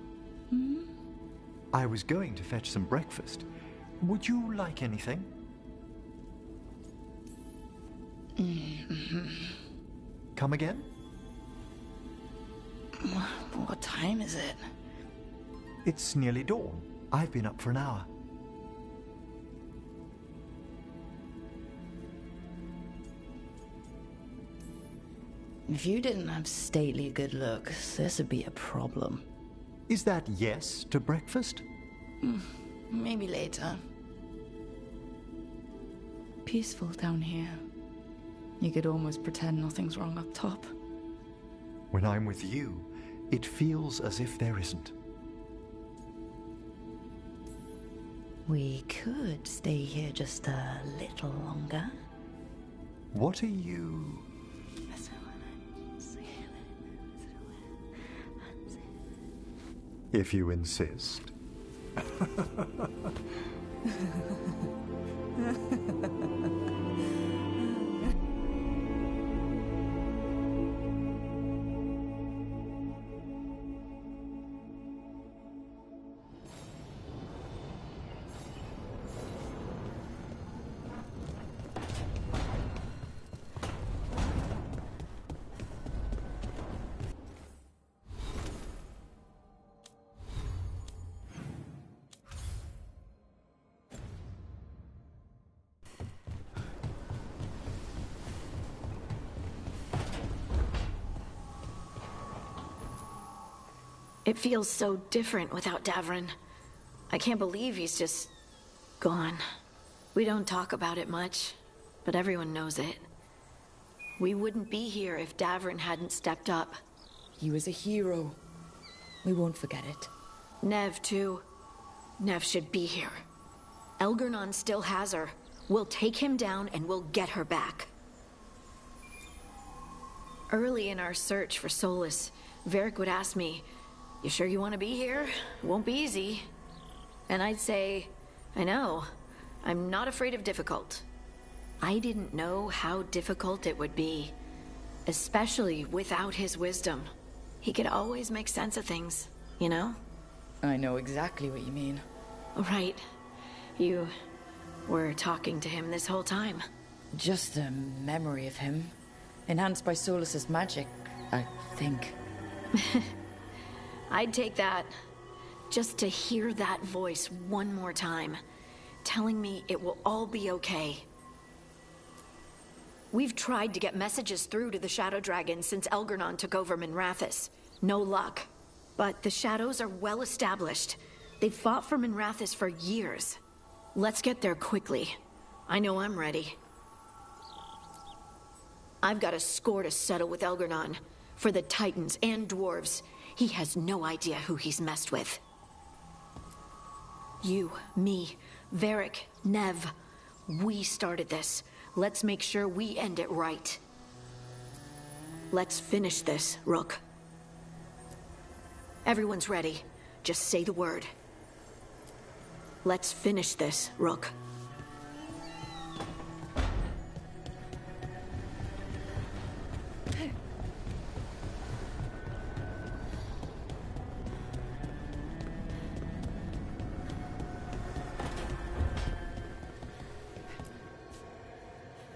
I was going to fetch some breakfast. Would you like anything? Come again? What time is it? It's nearly dawn. I've been up for an hour. If you didn't have stately good looks, this would be a problem. Is that yes to breakfast? Maybe later. Peaceful down here. You could almost pretend nothing's wrong up top. When I'm with you, it feels as if there isn't. We could stay here just a little longer. What are you... If you insist. It feels so different without Davrin. I can't believe he's just... gone. We don't talk about it much, but everyone knows it. We wouldn't be here if Davrin hadn't stepped up. He was a hero. We won't forget it. Nev, too. Nev should be here. Elgernon still has her. We'll take him down and we'll get her back. Early in our search for Solas, Varric would ask me, "You sure you want to be here? It won't be easy." And I'd say, "I know. I'm not afraid of difficult." I didn't know how difficult it would be, especially without his wisdom. He could always make sense of things, you know? I know exactly what you mean. Right. You were talking to him this whole time. Just a memory of him. Enhanced by Solas's magic, I think. I'd take that. Just to hear that voice one more time, telling me it will all be okay. We've tried to get messages through to the Shadow Dragon since Elgernon took over Minrathous. No luck. But the Shadows are well established. They've fought for Minrathous for years. Let's get there quickly. I know I'm ready. I've got a score to settle with Elgernon. For the Titans and Dwarves. He has no idea who he's messed with. You, me, Varric, Nev. We started this. Let's make sure we end it right. Let's finish this, Rook. Everyone's ready. Just say the word. Let's finish this, Rook.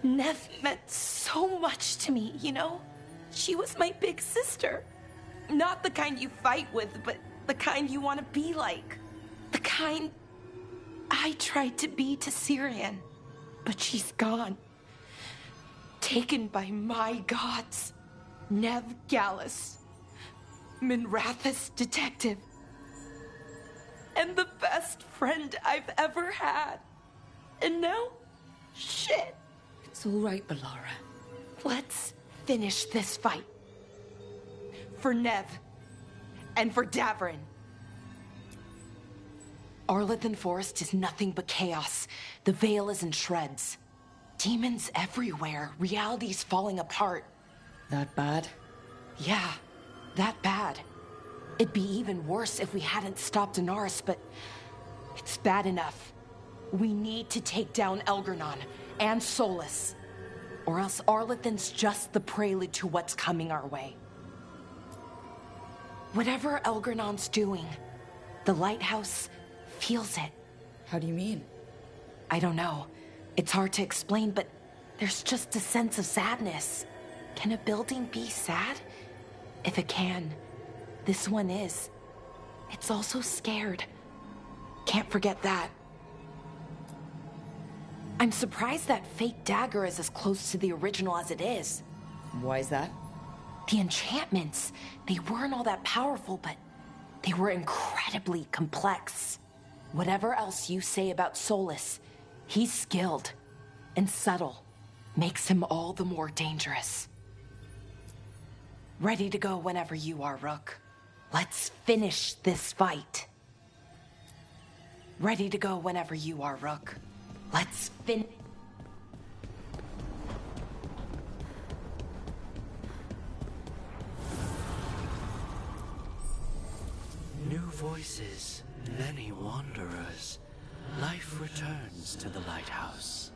Nev meant so much to me, you know? She was my big sister. Not the kind you fight with, but the kind you want to be like. The kind I tried to be to Syrian. But she's gone. Taken by my gods. Nev Gallus. Minrathous detective. And the best friend I've ever had. And now, shit. It's all right, Bellara. Let's finish this fight. For Nev. And for Davrin. Arlathan Forest is nothing but chaos. The Veil is in shreds. Demons everywhere. Reality's falling apart. That bad? Yeah, that bad. It'd be even worse if we hadn't stopped Inaris, but it's bad enough. We need to take down Elgernon and Solas, or else Arlathan's just the prelude to what's coming our way. Whatever Elgernon's doing, the lighthouse feels it. How do you mean? I don't know. It's hard to explain, but there's just a sense of sadness. Can a building be sad? If it can, this one is. It's also scared. Can't forget that. I'm surprised that fake dagger is as close to the original as it is. Why is that? The enchantments, they weren't all that powerful, but they were incredibly complex. Whatever else you say about Solas, he's skilled and subtle. Makes him all the more dangerous. Ready to go whenever you are, Rook. Let's finish this fight. Ready to go whenever you are, Rook. Let's finish. New voices, many wanderers. Life returns to the lighthouse.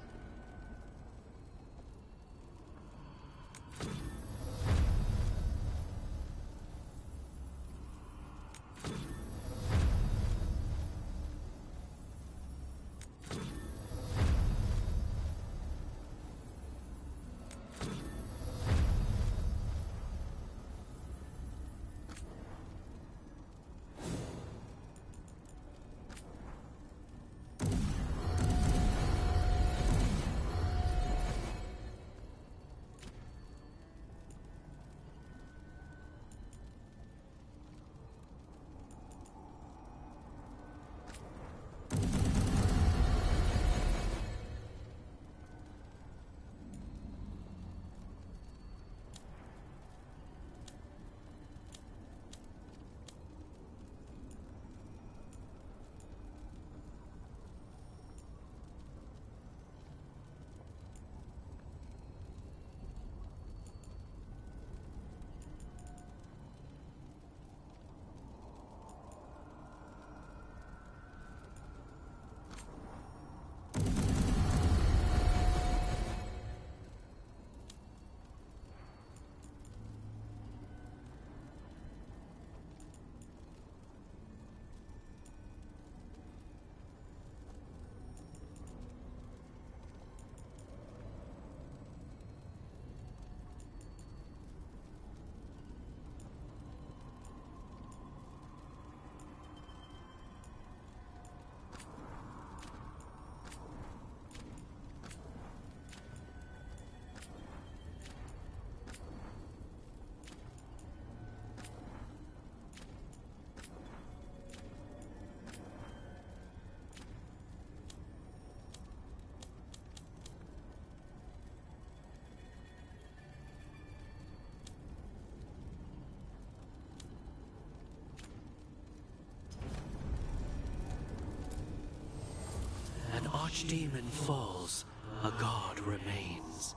An archdemon falls, a god remains.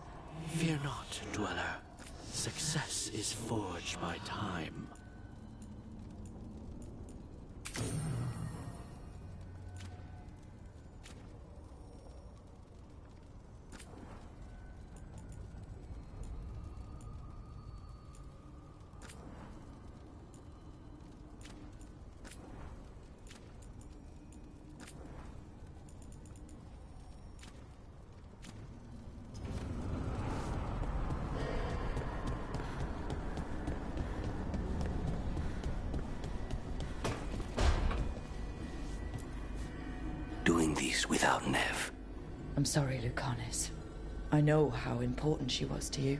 Fear not, dweller. Success is forged by time. Doing this without Nev. I'm sorry, Lucanis. I know how important she was to you.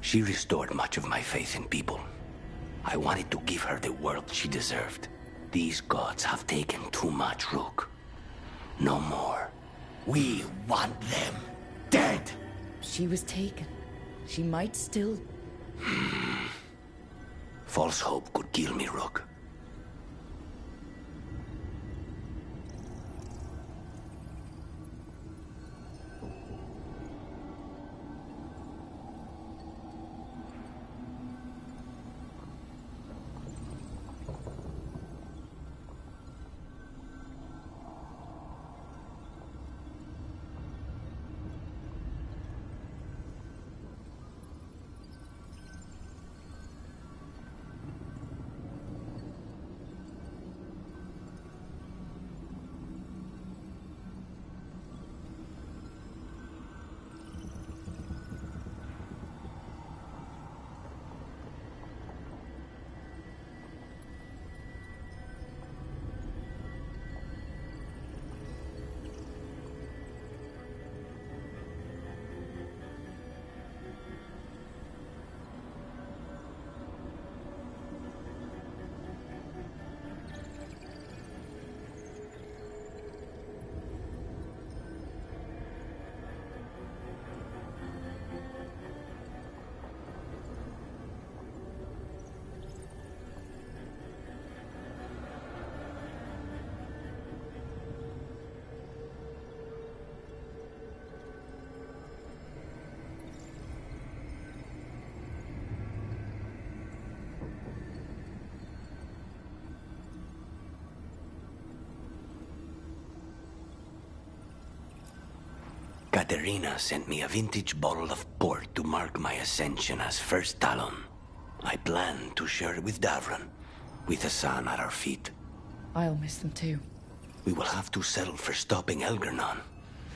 She restored much of my faith in people. I wanted to give her the world she deserved. These gods have taken too much, Rook. No more. We want them dead! She was taken. She might still... False hope could kill me, Rook. Katerina sent me a vintage bottle of port to mark my ascension as First Talon. I plan to share it with Davron, with Hassan at our feet. I'll miss them too. We will have to settle for stopping Elgernon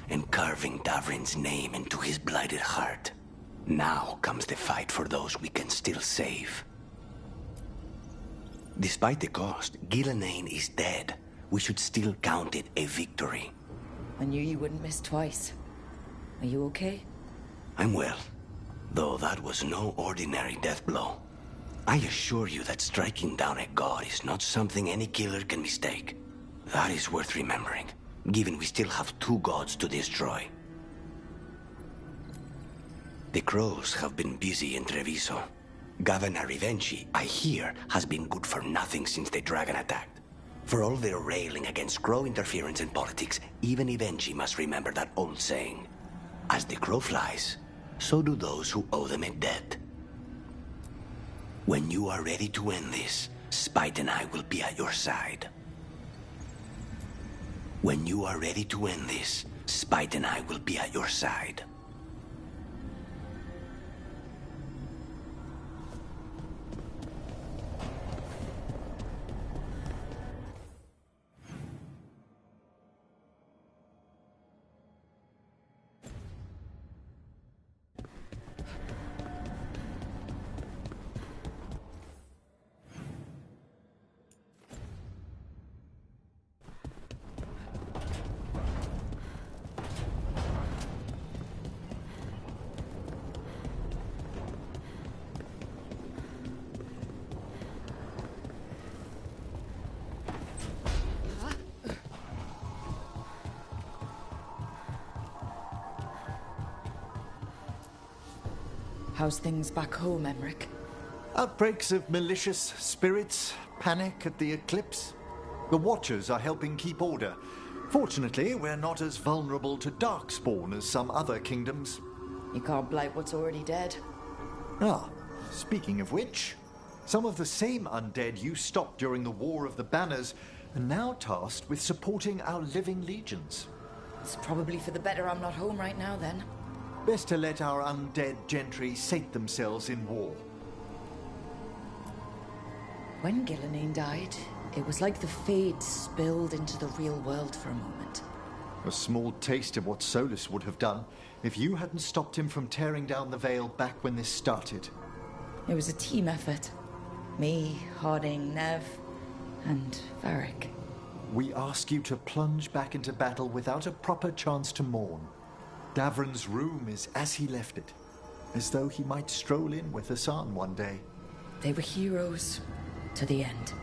and carving Davrin's name into his blighted heart. Now comes the fight for those we can still save. Despite the cost, Gillenane is dead. We should still count it a victory. I knew you wouldn't miss twice. Are you okay? I'm well, though that was no ordinary death blow. I assure you that striking down a god is not something any killer can mistake. That is worth remembering, given we still have 2 gods to destroy. The crows have been busy in Treviso. Governor Rivenchi, I hear, has been good for nothing since the dragon attacked. For all their railing against crow interference in politics, even Rivenchi must remember that old saying. As the crow flies, so do those who owe them a debt. When you are ready to end this, Spite and I will be at your side. When you are ready to end this, Spite and I will be at your side. How's things back home, Emmerich? Outbreaks of malicious spirits, panic at the eclipse. The Watchers are helping keep order. Fortunately, we're not as vulnerable to darkspawn as some other kingdoms. You can't blight what's already dead. Ah, speaking of which, some of the same undead you stopped during the War of the Banners are now tasked with supporting our living legions. It's probably for the better I'm not home right now, then. Best to let our undead gentry sate themselves in war. When Gillenane died, it was like the Fade spilled into the real world for a moment. A small taste of what Solus would have done if you hadn't stopped him from tearing down the Veil back when this started. It was a team effort. Me, Harding, Nev, and Varric. We ask you to plunge back into battle without a proper chance to mourn. Davron's room is as he left it, as though he might stroll in with Hassan one day. They were heroes to the end.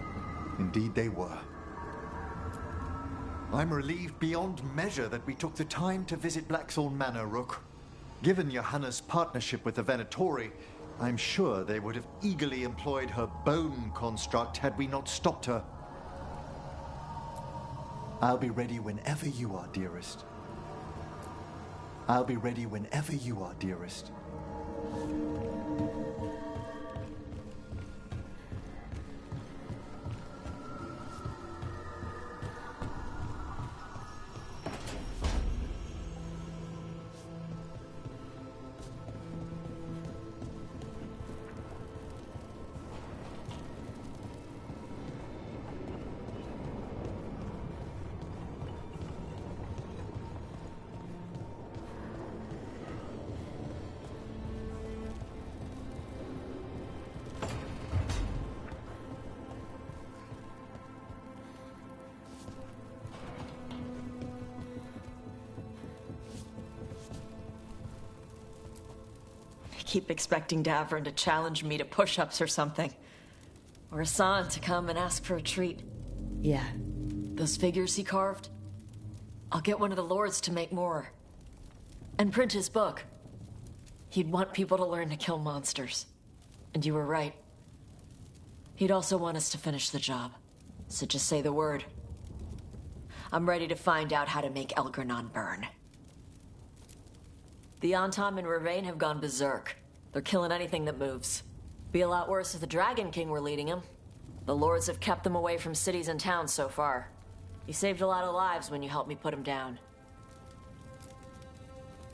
Indeed they were. I'm relieved beyond measure that we took the time to visit Blackthorn Manor, Rook. Given Johanna's partnership with the Venatori, I'm sure they would have eagerly employed her bone construct had we not stopped her. I'll be ready whenever you are, dearest. I'll be ready whenever you are, dearest. I keep expecting Davron to challenge me to push-ups or something. Or Hassan to come and ask for a treat. Yeah. Those figures he carved? I'll get one of the lords to make more. And print his book. He'd want people to learn to kill monsters. And you were right. He'd also want us to finish the job. So just say the word. I'm ready to find out how to make Elgernon burn. The Antom and Ravain have gone berserk. They're killing anything that moves. Be a lot worse if the Dragon King were leading him. The lords have kept them away from cities and towns so far. You saved a lot of lives when you helped me put him down.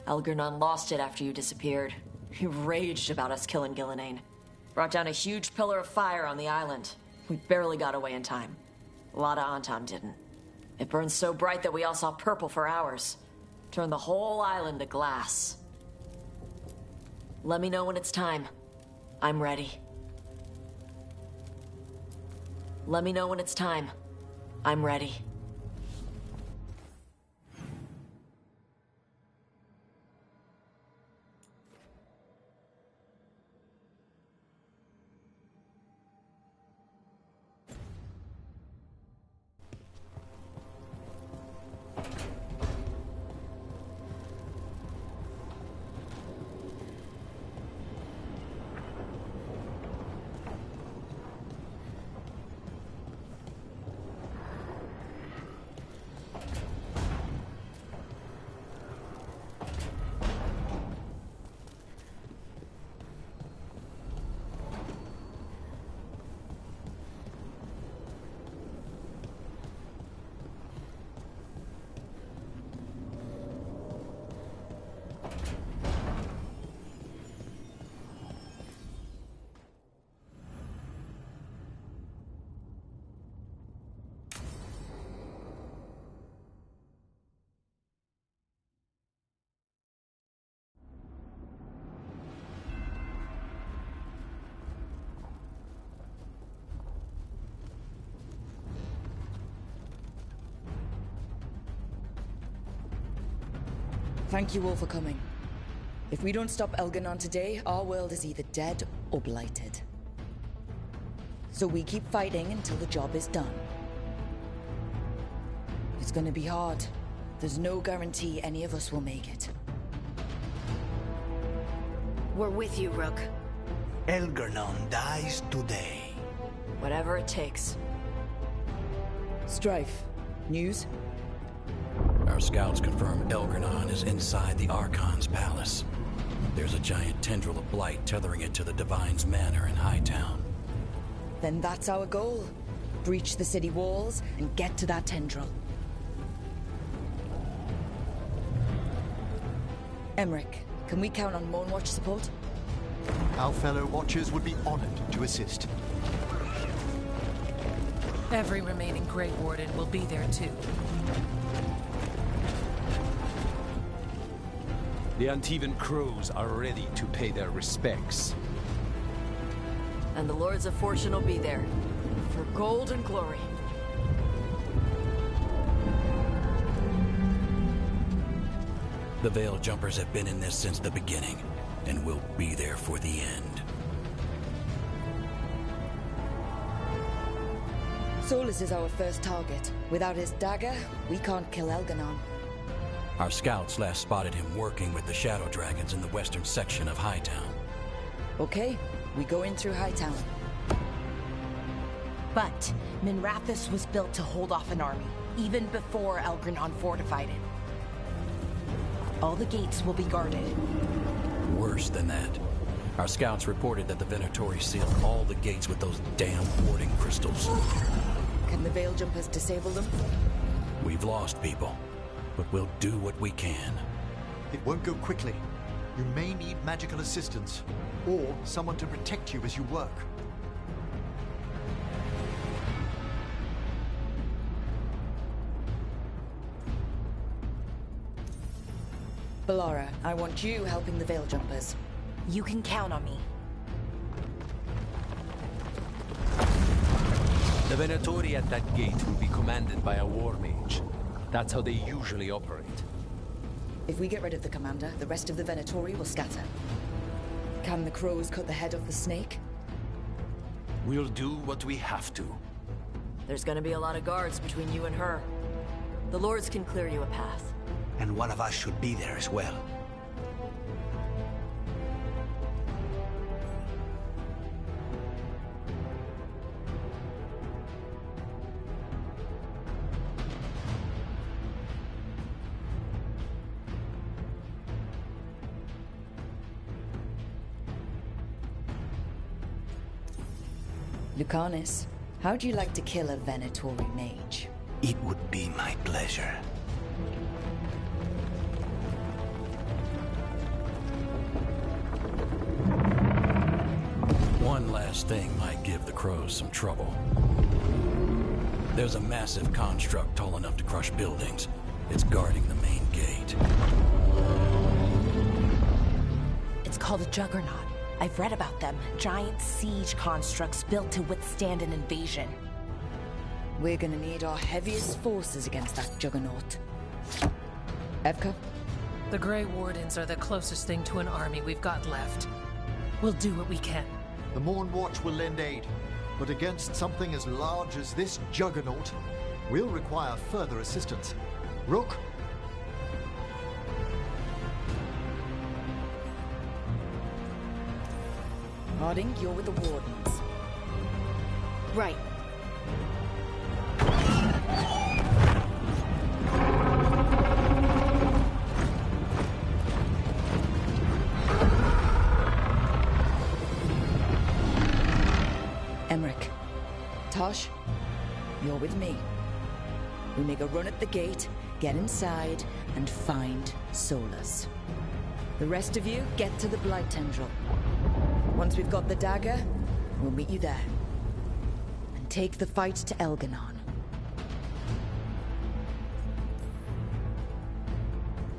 Algernon lost it after you disappeared. He raged about us killing Gillenane. Brought down a huge pillar of fire on the island. We barely got away in time. A lot of Antam didn't. It burned so bright that we all saw purple for hours. Turned the whole island to glass. Let me know when it's time. I'm ready. Let me know when it's time. I'm ready. Thank you all for coming. If we don't stop Elganon today, our world is either dead or blighted. So we keep fighting until the job is done. It's gonna be hard. There's no guarantee any of us will make it. We're with you, Rook. Elgernon dies today. Whatever it takes. Strife, news? Our scouts confirm Elgernon is inside the Archon's palace. There's a giant tendril of blight tethering it to the Divine's manor in Hightown. Then that's our goal. Breach the city walls and get to that tendril. Emmerich, can we count on Moonwatch support? Our fellow Watchers would be honored to assist. Every remaining Grey Warden will be there too. The Antivan Crows are ready to pay their respects. And the Lords of Fortune will be there. For gold and glory. The Veil Jumpers have been in this since the beginning, and will be there for the end. Solas is our first target. Without his dagger, we can't kill Elganon. Our scouts last spotted him working with the Shadow Dragons in the western section of Hightown. Okay, we go in through Hightown. But Minrathous was built to hold off an army, even before Elgernon fortified it. All the gates will be guarded. Worse than that. Our scouts reported that the Venatori sealed all the gates with those damn warding crystals. Can the Veil Jumpers disable them? We've lost people, but we'll do what we can. It won't go quickly. You may need magical assistance, or someone to protect you as you work. Bellara, I want you helping the Veil Jumpers. You can count on me. The Venatori at that gate will be commanded by a war mage. That's how they usually operate. If we get rid of the commander, the rest of the Venatori will scatter. Can the crows cut the head off the snake? We'll do what we have to. There's gonna be a lot of guards between you and her. The Lords can clear you a path. And one of us should be there as well. Lucanus, how'd you like to kill a Venatori mage? It would be my pleasure. One last thing might give the crows some trouble. There's a massive construct tall enough to crush buildings. It's guarding the main gate. It's called a Juggernaut. I've read about them. Giant siege constructs built to withstand an invasion. We're gonna need our heaviest forces against that Juggernaut. Evka? The Grey Wardens are the closest thing to an army we've got left. We'll do what we can. The Morn Watch will lend aid, but against something as large as this Juggernaut, we'll require further assistance. Rook? Harding, you're with the Wardens. Right. Emmerich. Tosh, you're with me. We make a run at the gate, get inside, and find Solus. The rest of you, get to the Blight Tendril. Once we've got the dagger, we'll meet you there. And take the fight to Elganon.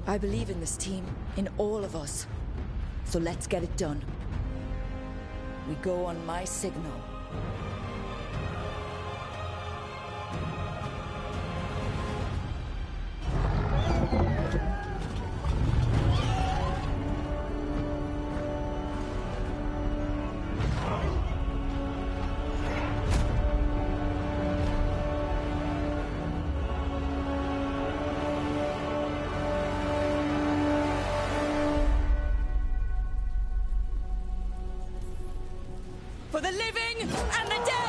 I believe in this team, in all of us. So let's get it done. We go on my signal. For the living and the dead!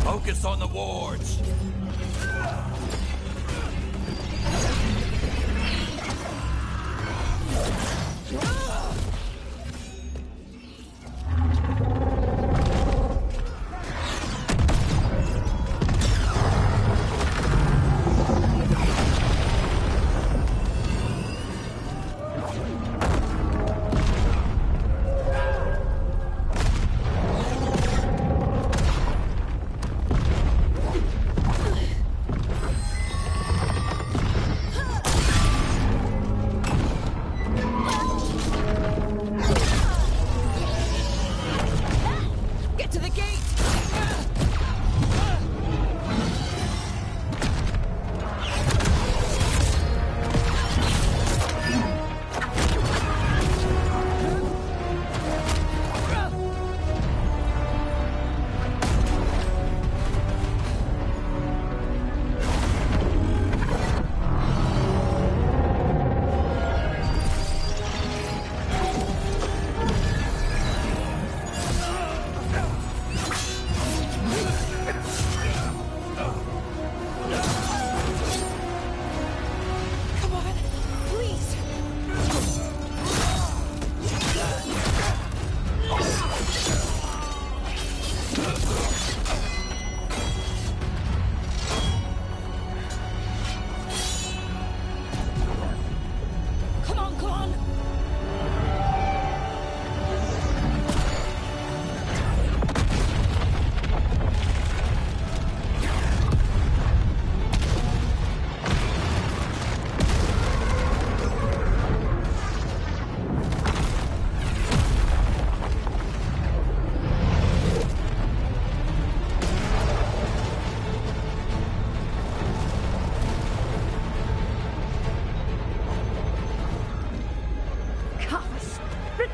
Focus on the wards!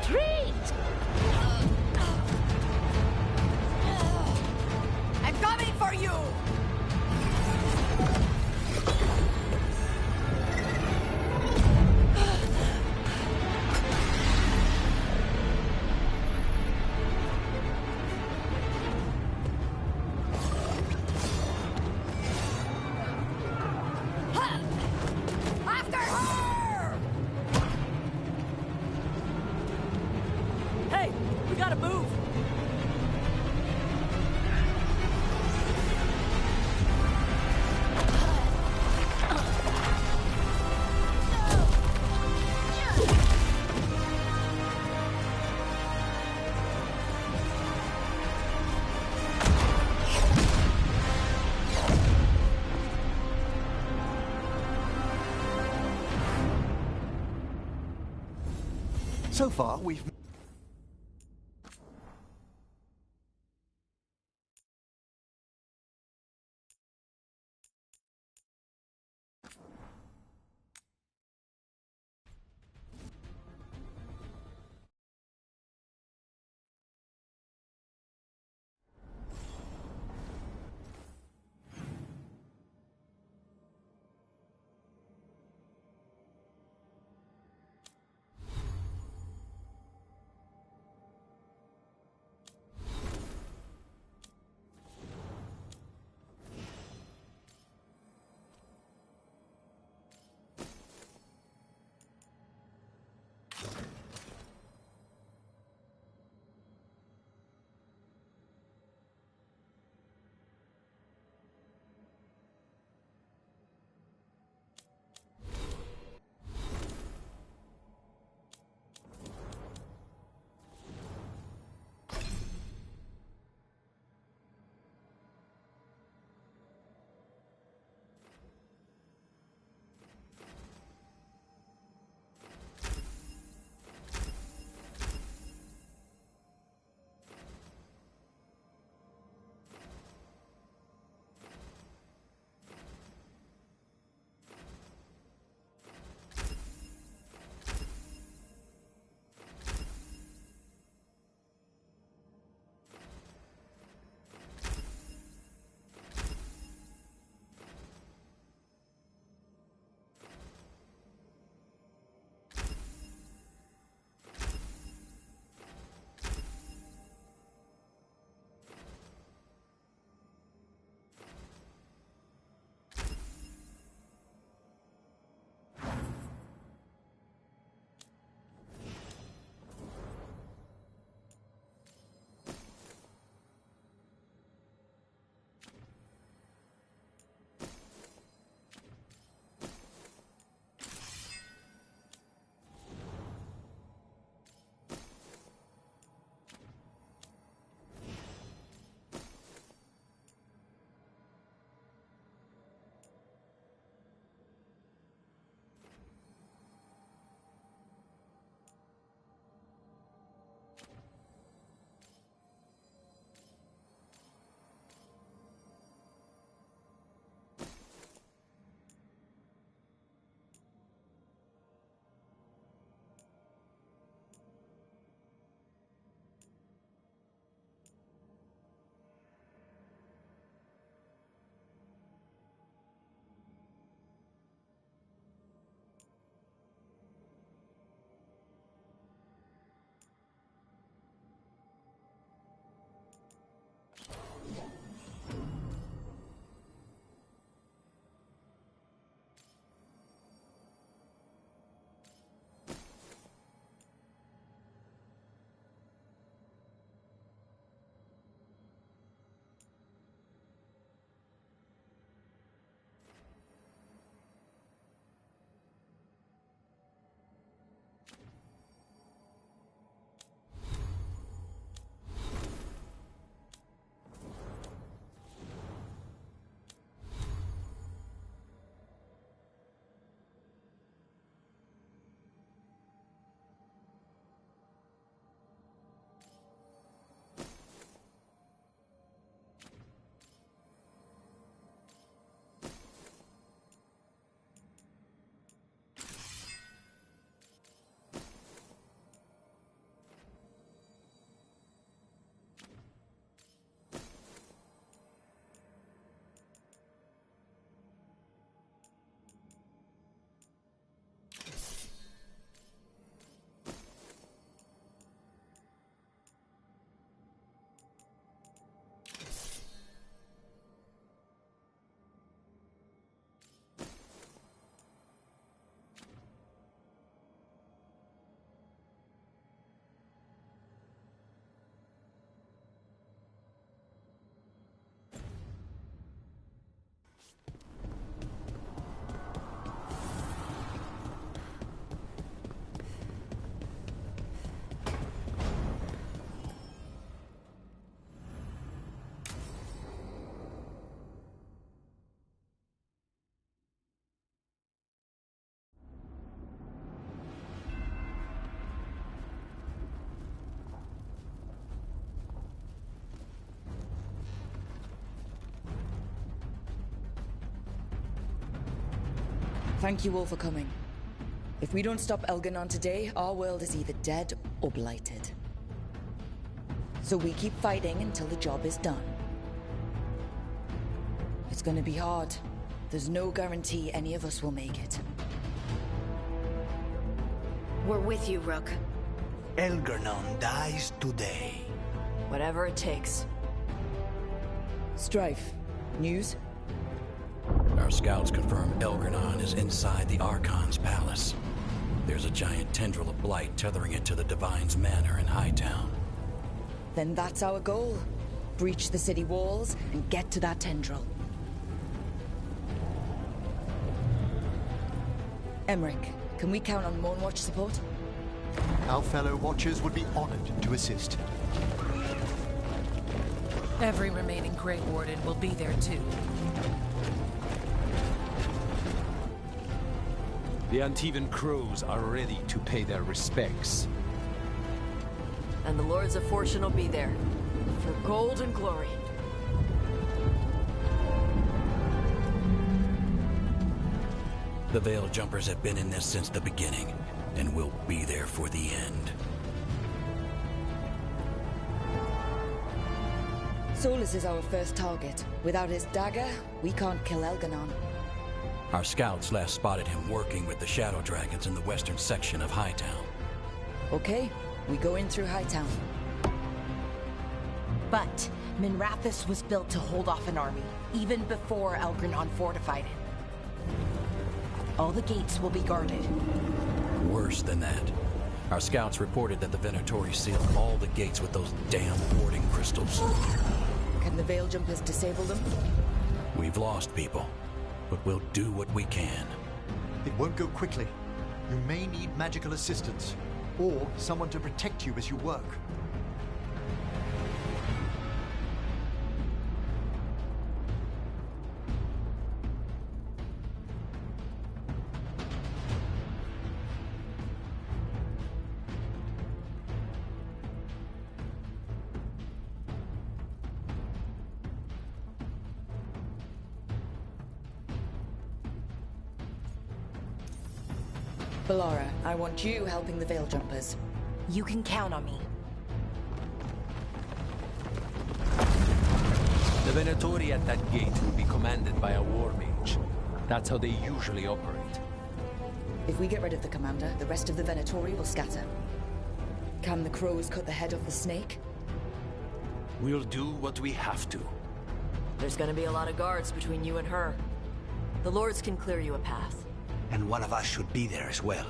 Retreat! I'm coming for you! After her! Hey, we gotta move! So far, we've... Thank you all for coming. If we don't stop Elganon today, our world is either dead or blighted. So we keep fighting until the job is done. It's gonna be hard. There's no guarantee any of us will make it. We're with you, Rook. Elgar'nan dies today. Whatever it takes. Strife, news? Our scouts confirm Elgar'nan is inside the Archon's palace. There's a giant tendril of blight tethering it to the Divine's Manor in Hightown. Then that's our goal. Breach the city walls and get to that tendril. Emmerich, can we count on Moonwatch support? Our fellow Watchers would be honored to assist. Every remaining Grey Warden will be there too. The Antivan Crows are ready to pay their respects. And the Lords of Fortune will be there. For gold and glory. The Veil Jumpers have been in this since the beginning, and will be there for the end. Solus is our first target. Without his dagger, we can't kill Elganon. Our scouts last spotted him working with the Shadow Dragons in the western section of Hightown. Okay, we go in through Hightown. But Minrathous was built to hold off an army, even before Elgar'nan fortified it. All the gates will be guarded. Worse than that. Our scouts reported that the Venatori sealed all the gates with those damn warding crystals. Can the Veil Jumpers disable them? We've lost people, but we'll do what we can. It won't go quickly. You may need magical assistance, or someone to protect you as you work. Bellara, I want you helping the Veil Jumpers. You can count on me. The Venatori at that gate will be commanded by a war mage. That's how they usually operate. If we get rid of the commander, the rest of the Venatori will scatter. Can the crows cut the head off the snake? We'll do what we have to. There's gonna be a lot of guards between you and her. The Lords can clear you a path. And one of us should be there as well.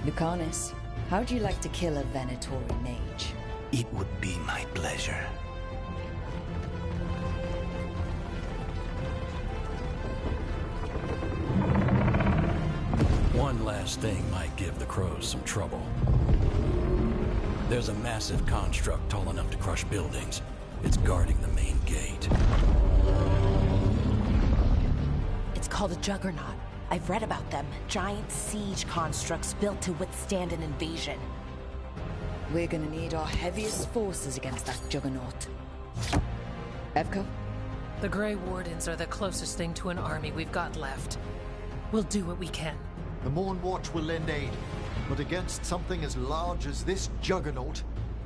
Lucanus, how'd you like to kill a Venatori mage? It would be my pleasure. One last thing might give the crows some trouble. There's a massive construct tall enough to crush buildings. It's guarding the main gate. It's called a Juggernaut. I've read about them. Giant siege constructs built to withstand an invasion. We're gonna need our heaviest forces against that Juggernaut. Evko? The Grey Wardens are the closest thing to an army we've got left. We'll do what we can. The Morn Watch will lend aid, but against something as large as this Juggernaut,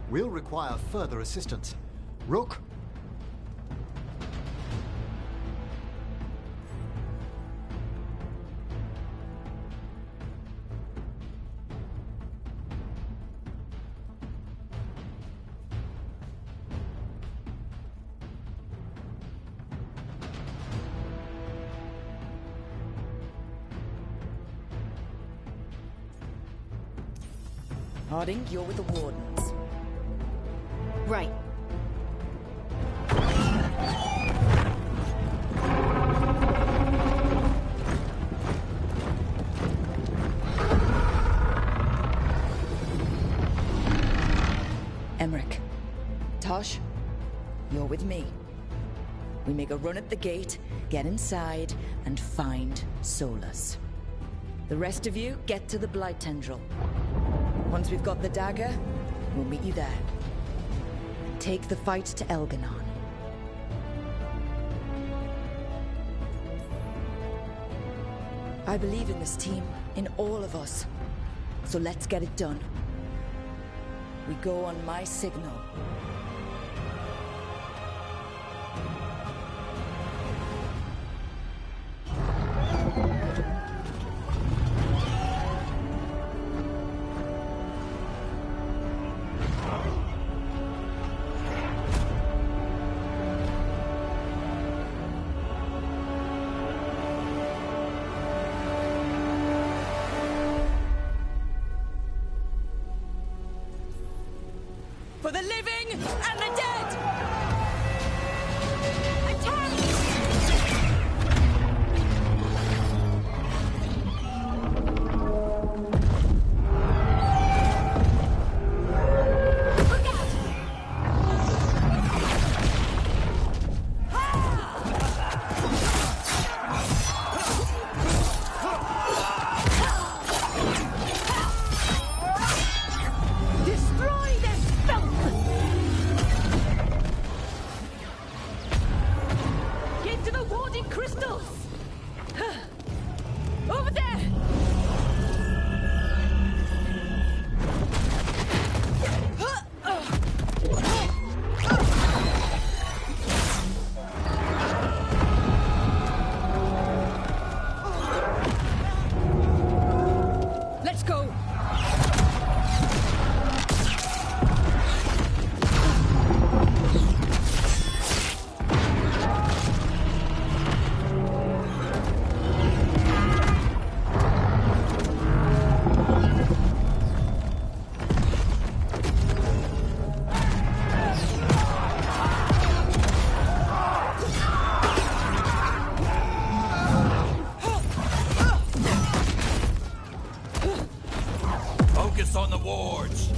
we'll require further assistance. Rook? Harding, you're with the Wardens. Right. Emmerich. Tosh, you're with me. We make a run at the gate, get inside, and find Solus. The rest of you, get to the Blight Tendril. Once we've got the dagger, we'll meet you there. Take the fight to Elganon. I believe in this team, in all of us. So let's get it done. We go on my signal. For the living and the dead! On the wards!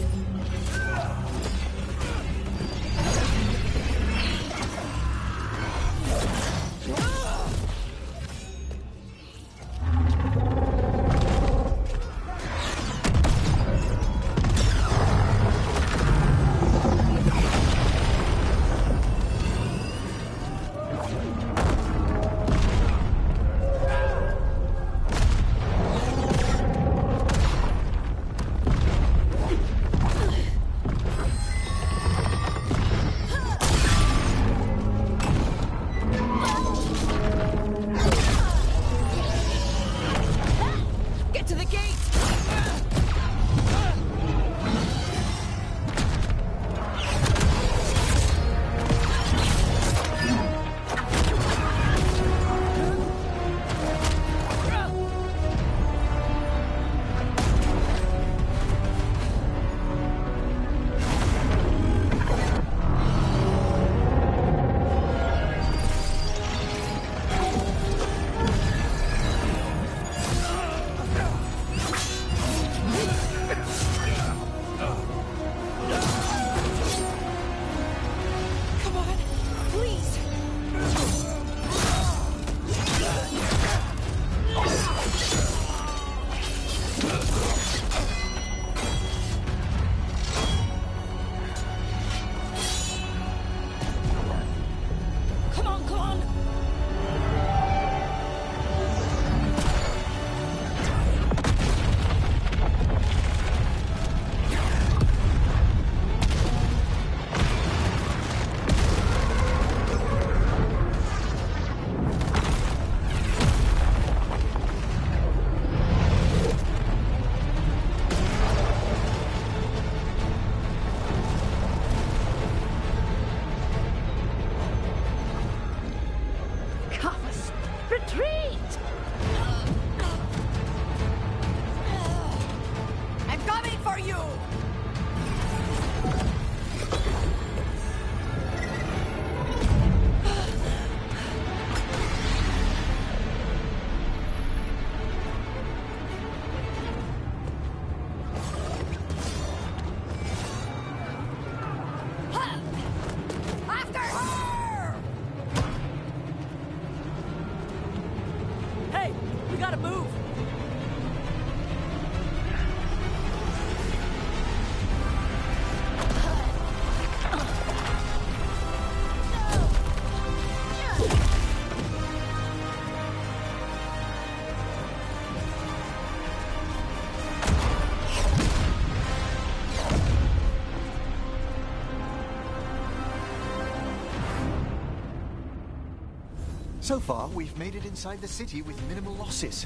So far, we've made it inside the city with minimal losses.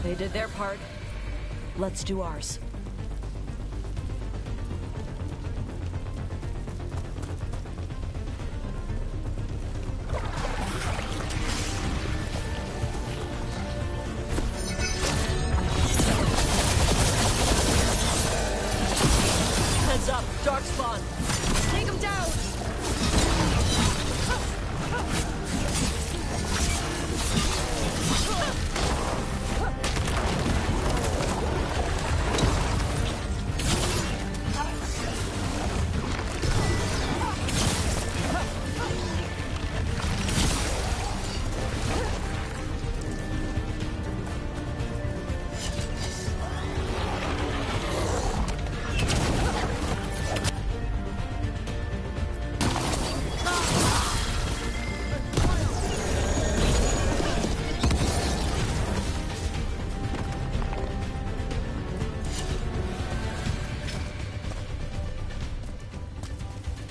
They did their part. Let's do ours. Heads up, dark spawn. Take him down!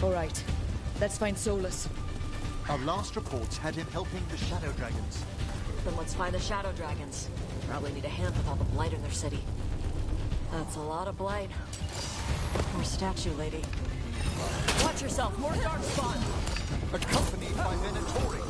All right, let's find Solus. Our last reports had him helping the Shadow Dragons. Then let's find the Shadow Dragons. Probably need a hand with all the blight in their city. That's a lot of blight. More statue, lady. Watch yourself, more dark spawn! Accompanied by Venatori.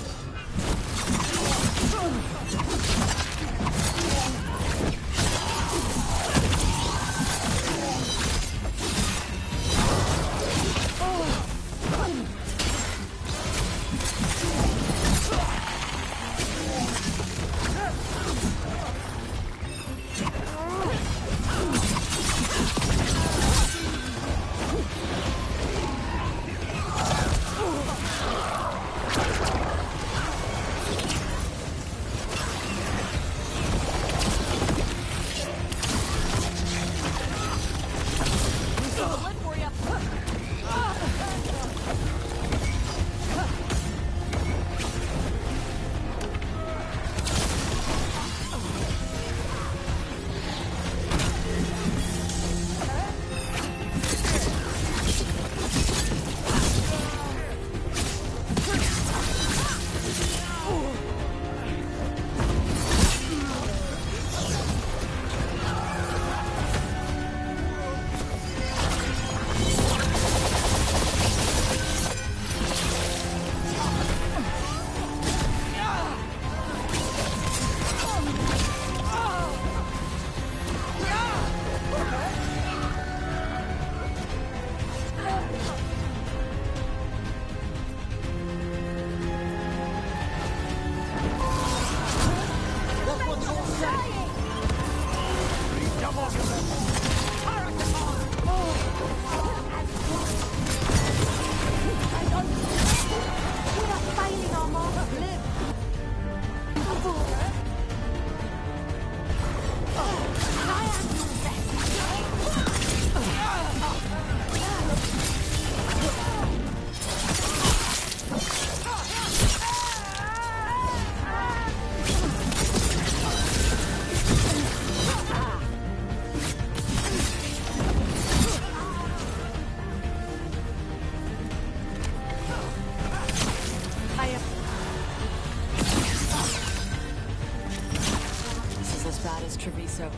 Treviso.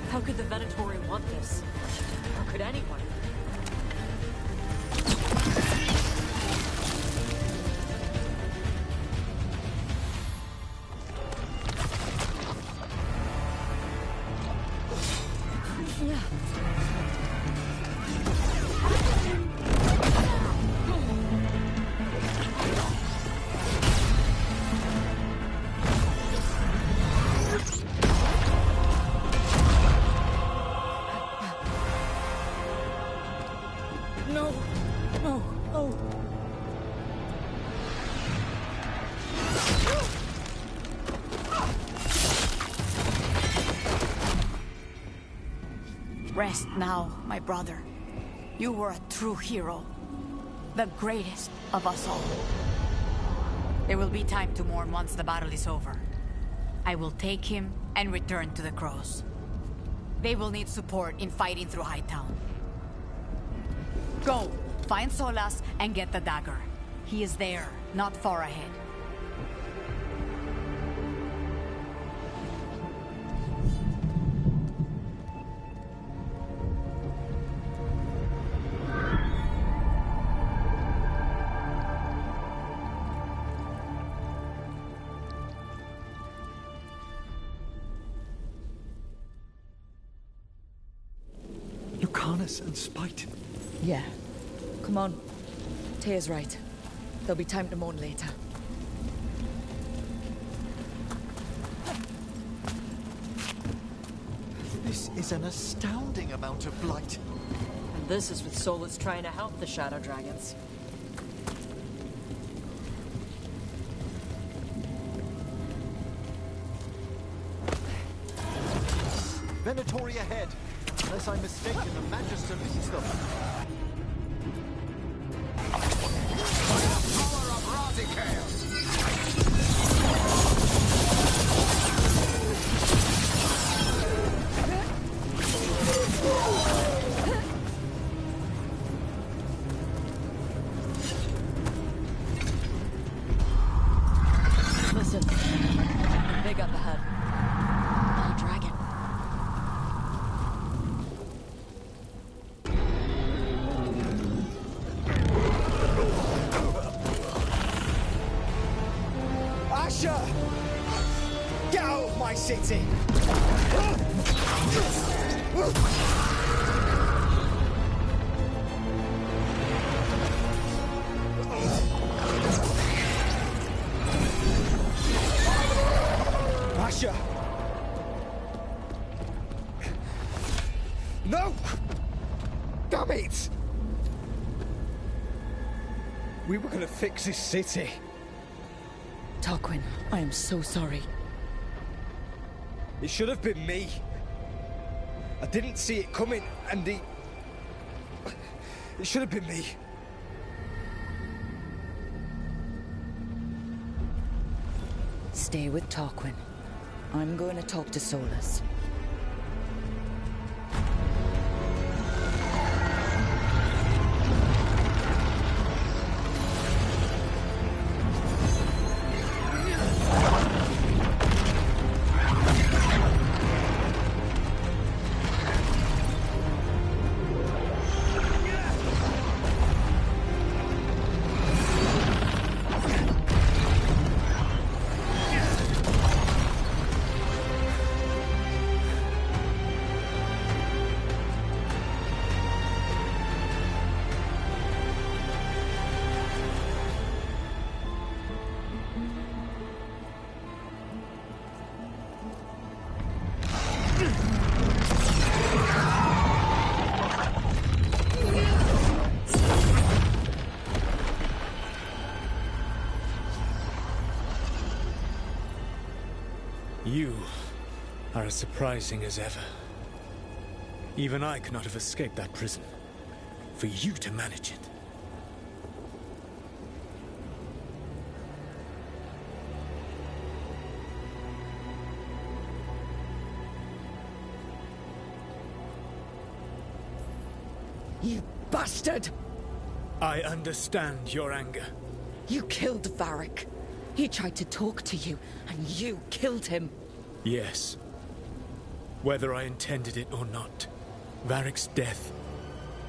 How could the Venatori want this? How could anyone? Rest now, my brother. You were a true hero. The greatest of us all. There will be time to mourn once the battle is over. I will take him and return to the Crows. They will need support in fighting through Hightown. Go, find Solas and get the dagger. He is there, not far ahead. harness and spite. Yeah. Come on. Tea's right. There'll be time to mourn later. This is an astounding amount of blight. And this is with Solus trying to help the Shadow Dragons. Venatori ahead. Unless I'm mistaken, the Magister leads them. Power of Razikale! Listen. Big up ahead. Oh, dragon. Asher! Get out of my city! Asher! No! Damn it! We were gonna fix this city. Tarquin, I am so sorry. It should have been me. I didn't see it coming, and it should have been me. Stay with Tarquin. I'm going to talk to Solus. You are as surprising as ever. Even I could not have escaped that prison. For you to manage it. You bastard! I understand your anger. You killed Varric. He tried to talk to you, and you killed him. Yes. Whether I intended it or not, Varric's death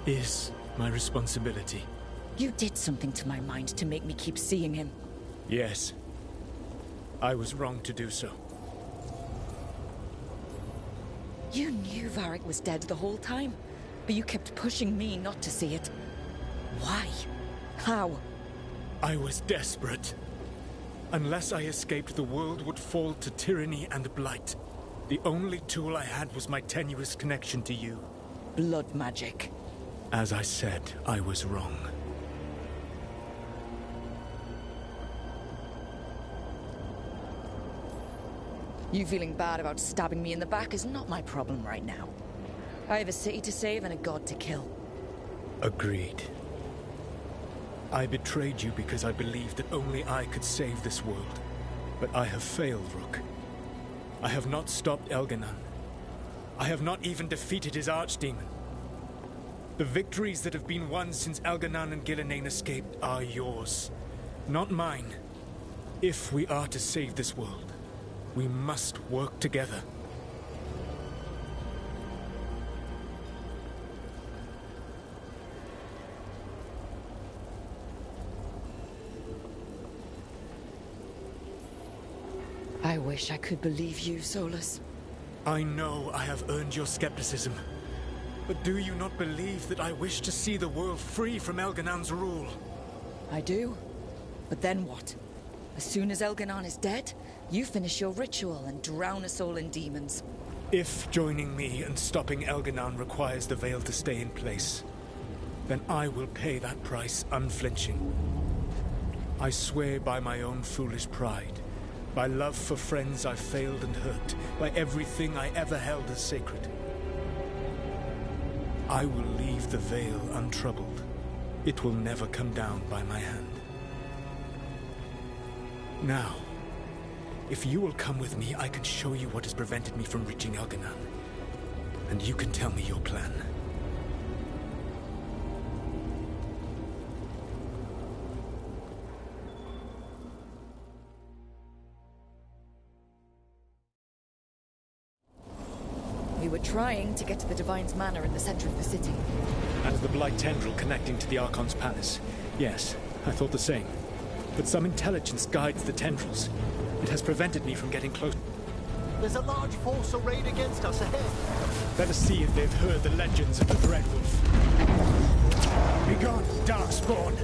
is my responsibility. You did something to my mind to make me keep seeing him. Yes. I was wrong to do so. You knew Varric was dead the whole time, but you kept pushing me not to see it. Why? How? I was desperate. Unless I escaped, the world would fall to tyranny and blight. The only tool I had was my tenuous connection to you. Blood magic. As I said, I was wrong. You feeling bad about stabbing me in the back is not my problem right now. I have a city to save and a god to kill. Agreed. I betrayed you because I believed that only I could save this world. But I have failed, Rook. I have not stopped Elganon. I have not even defeated his archdemon. The victories that have been won since Elganon and Ghilanane escaped are yours, not mine. If we are to save this world, we must work together. I wish I could believe you, Solus. I know I have earned your skepticism. But do you not believe that I wish to see the world free from Elganon's rule? I do. But then what? As soon as Elganon is dead, you finish your ritual and drown us all in demons. If joining me and stopping Elganon requires the Veil to stay in place, then I will pay that price unflinching. I swear by my own foolish pride, by love for friends I failed and hurt, by everything I ever held as sacred. I will leave the Veil untroubled. It will never come down by my hand. Now, if you will come with me, I can show you what has prevented me from reaching Elganon. And you can tell me your plan. We were trying to get to the Divine's Manor in the center of the city. And the Blight Tendril connecting to the Archon's palace. Yes, I thought the same. But some intelligence guides the tendrils. It has prevented me from getting close. There's a large force arrayed against us ahead. Let us see if they've heard the legends of the Dreadwolf. Begone, Darkspawn!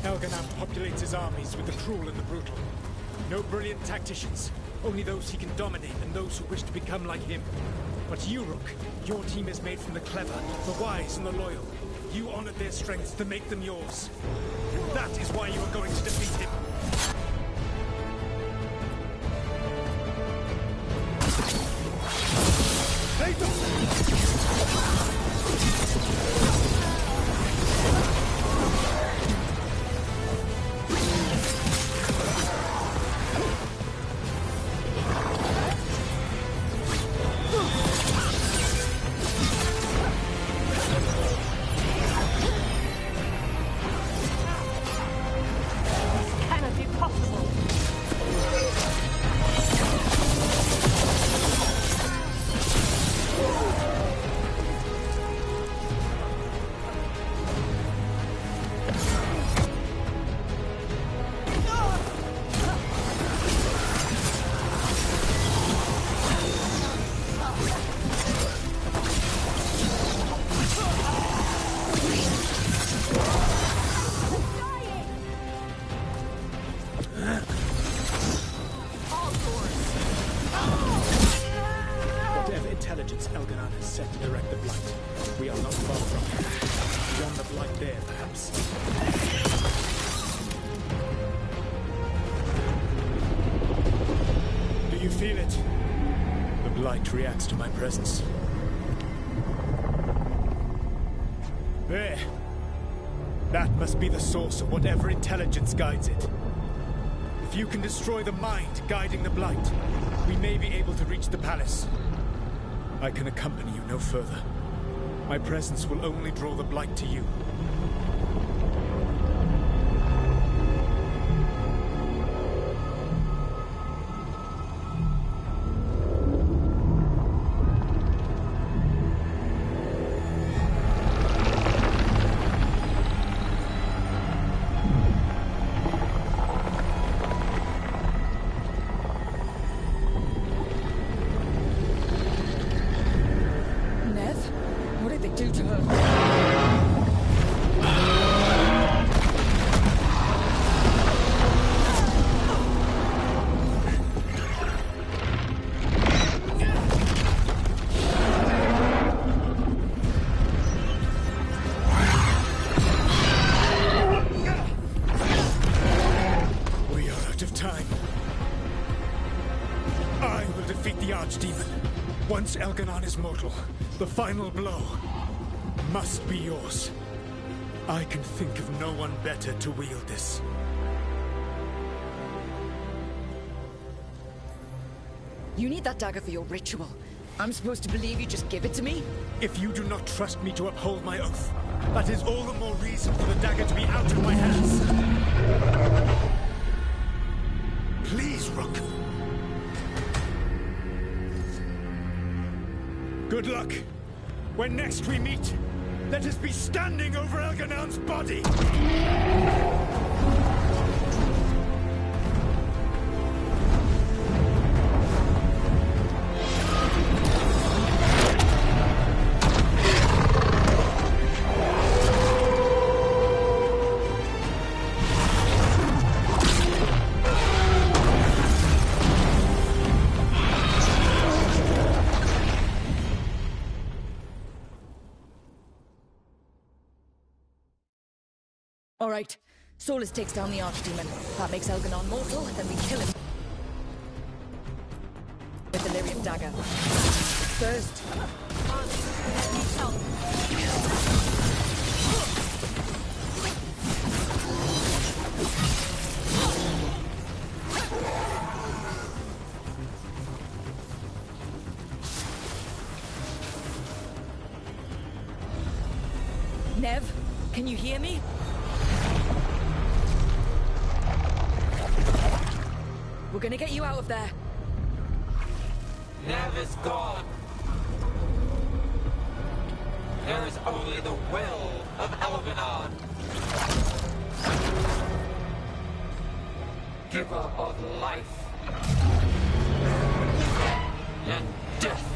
Elganon populates his armies with the cruel and the brutal. No brilliant tacticians, only those he can dominate and those who wish to become like him. But you, Rook, your team is made from the clever, the wise, and the loyal. You honored their strengths to make them yours. That is why you are going to defeat him. Cannot be possible. Elganon has set to direct the Blight. We are not far from it. Beyond the Blight there, perhaps. Do you feel it? The Blight reacts to my presence. There. That must be the source of whatever intelligence guides it. If you can destroy the mind guiding the Blight, we may be able to reach the palace. I can accompany you no further. My presence will only draw the Blight to you. Once Elganon is mortal, the final blow must be yours. I can think of no one better to wield this. You need that dagger for your ritual. I'm supposed to believe you just give it to me? If you do not trust me to uphold my oath, that is all the more reason for the dagger to be out of my hands. Please, Rook. Good luck. When next we meet, let us be standing over Elganon's body! All right. Solas takes down the Archdemon. That makes Elganon mortal, then we kill him with the Lyrium dagger. First... Nev, can you hear me? We're gonna get you out of there. Nev is gone. There is only the will of Elganon. Giver of life and death.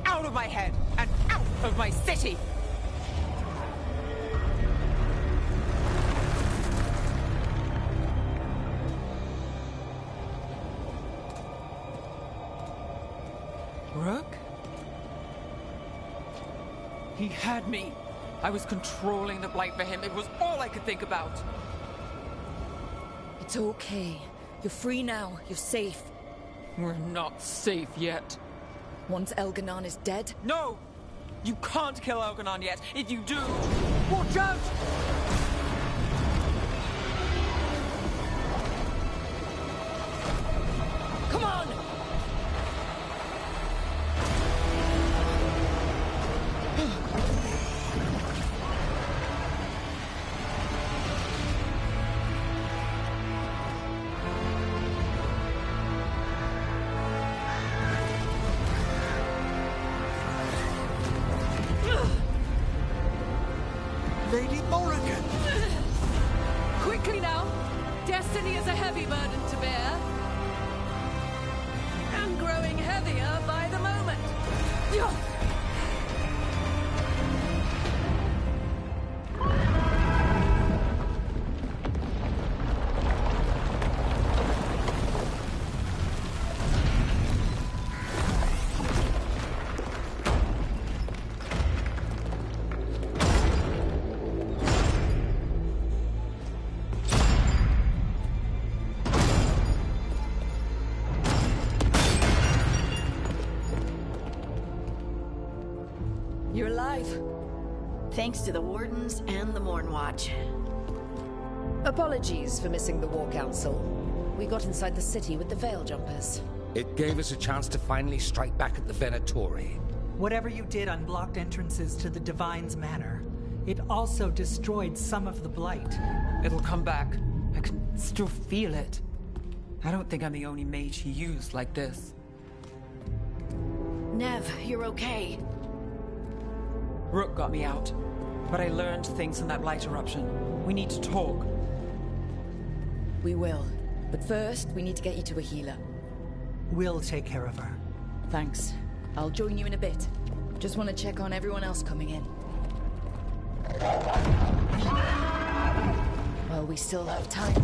Out of my head and out of my city! Rook? He had me. I was controlling the Blight for him. It was all I could think about. It's okay. You're free now. You're safe. We're not safe yet. Once Elganon is dead? No! You can't kill Elganon yet. If you do... Watch out! Come on! Lady Morrigan! Quickly now! Destiny is a heavy burden to bear. And growing heavier by the moment. You're alive. Thanks to the Wardens and the Mournwatch. Apologies for missing the War Council. We got inside the city with the Veil Jumpers. It gave us a chance to finally strike back at the Venatori. Whatever you did unblocked entrances to the Divine's Manor. It also destroyed some of the Blight. It'll come back. I can still feel it. I don't think I'm the only mage he used like this. Nev, you're okay. Rook got me out, but I learned things from that Blight eruption. We need to talk. We will. But first, we need to get you to a healer. We'll take care of her. Thanks. I'll join you in a bit. Just want to check on everyone else coming in. Well, we still have time.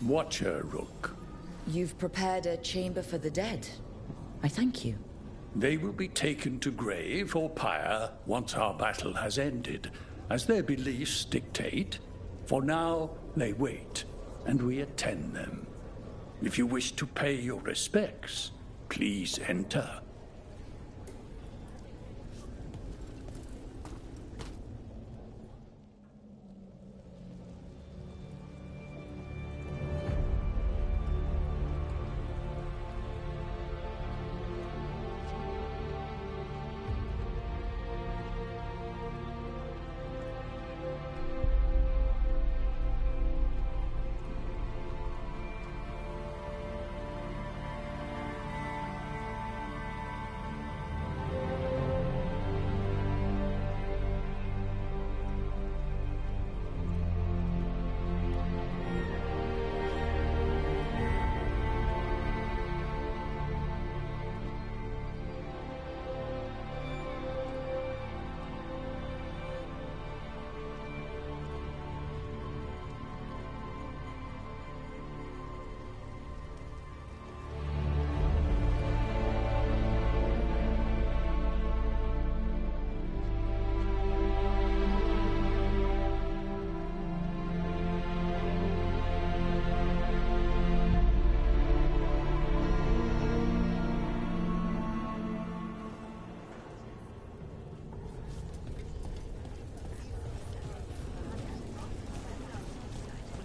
Watcher, Rook. You've prepared a chamber for the dead. I thank you. They will be taken to grave or pyre once our battle has ended, as their beliefs dictate. For now, they wait, and we attend them. If you wish to pay your respects, please enter.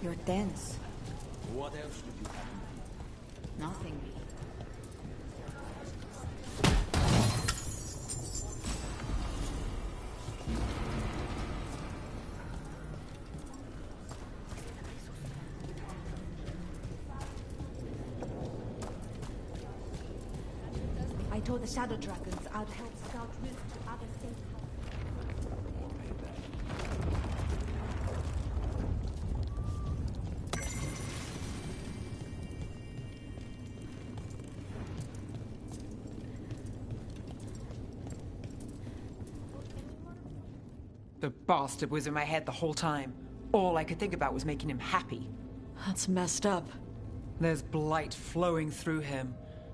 You're tense. What else would you have? Nothing. told the Shadow Dragons I'd help scout routes to other safe The bastard was in my head the whole time. All I could think about was making him happy. That's messed up. There's blight flowing through him,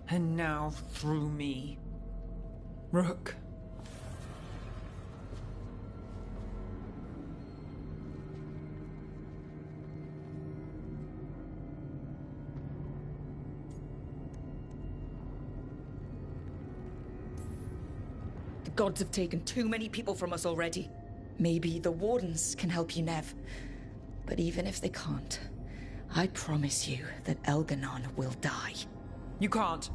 and now through me. Rook. The gods have taken too many people from us already. Maybe the Wardens can help you, Nev. But even if they can't, I promise you that Elganon will die. You can't.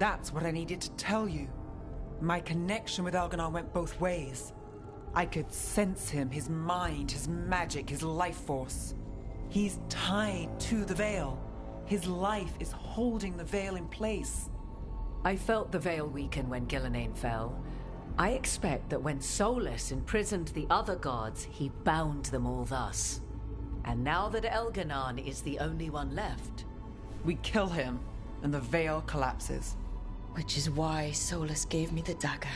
That's what I needed to tell you. My connection with Elganon went both ways. I could sense him, his mind, his magic, his life force. He's tied to the Veil. His life is holding the Veil in place. I felt the Veil weaken when Gillenane fell. I expect that when Solus imprisoned the other gods, he bound them all thus. And now that Elganon is the only one left... We kill him, and the Veil collapses. Which is why Solus gave me the dagger.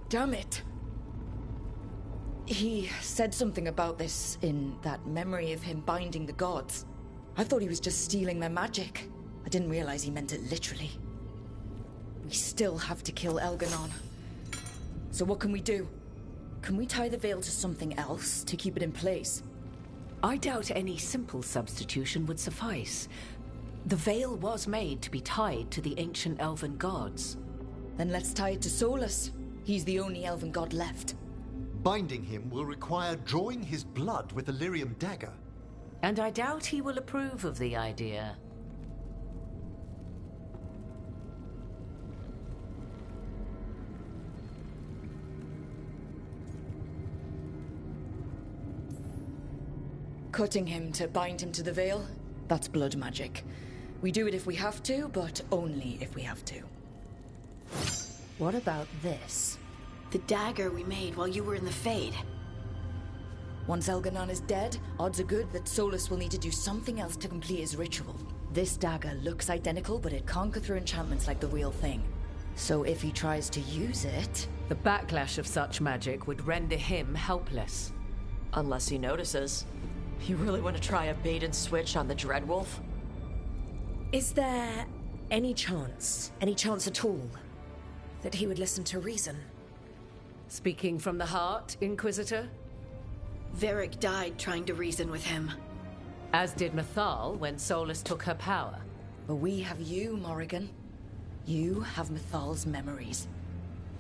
Damn it! He said something about this in that memory of him binding the gods. I thought he was just stealing their magic. I didn't realize he meant it literally. We still have to kill Elganon. So what can we do? Can we tie the Veil to something else to keep it in place? I doubt any simple substitution would suffice. The Veil was made to be tied to the ancient elven gods. Then let's tie it to Solus. He's the only elven god left. Binding him will require drawing his blood with the Lyrium dagger. And I doubt he will approve of the idea. Cutting him to bind him to the Veil? That's blood magic. We do it if we have to, but only if we have to. What about this? The dagger we made while you were in the Fade. Once Elganon is dead, odds are good that Solus will need to do something else to complete his ritual. This dagger looks identical, but it can't go through enchantments like the real thing. So if he tries to use it... The backlash of such magic would render him helpless. Unless he notices. You really want to try a bait and switch on the Dreadwolf? Is there any chance at all, that he would listen to reason? Speaking from the heart, Inquisitor? Varric died trying to reason with him. As did Mythal when Solus took her power. But we have you, Morrigan. You have Mythal's memories.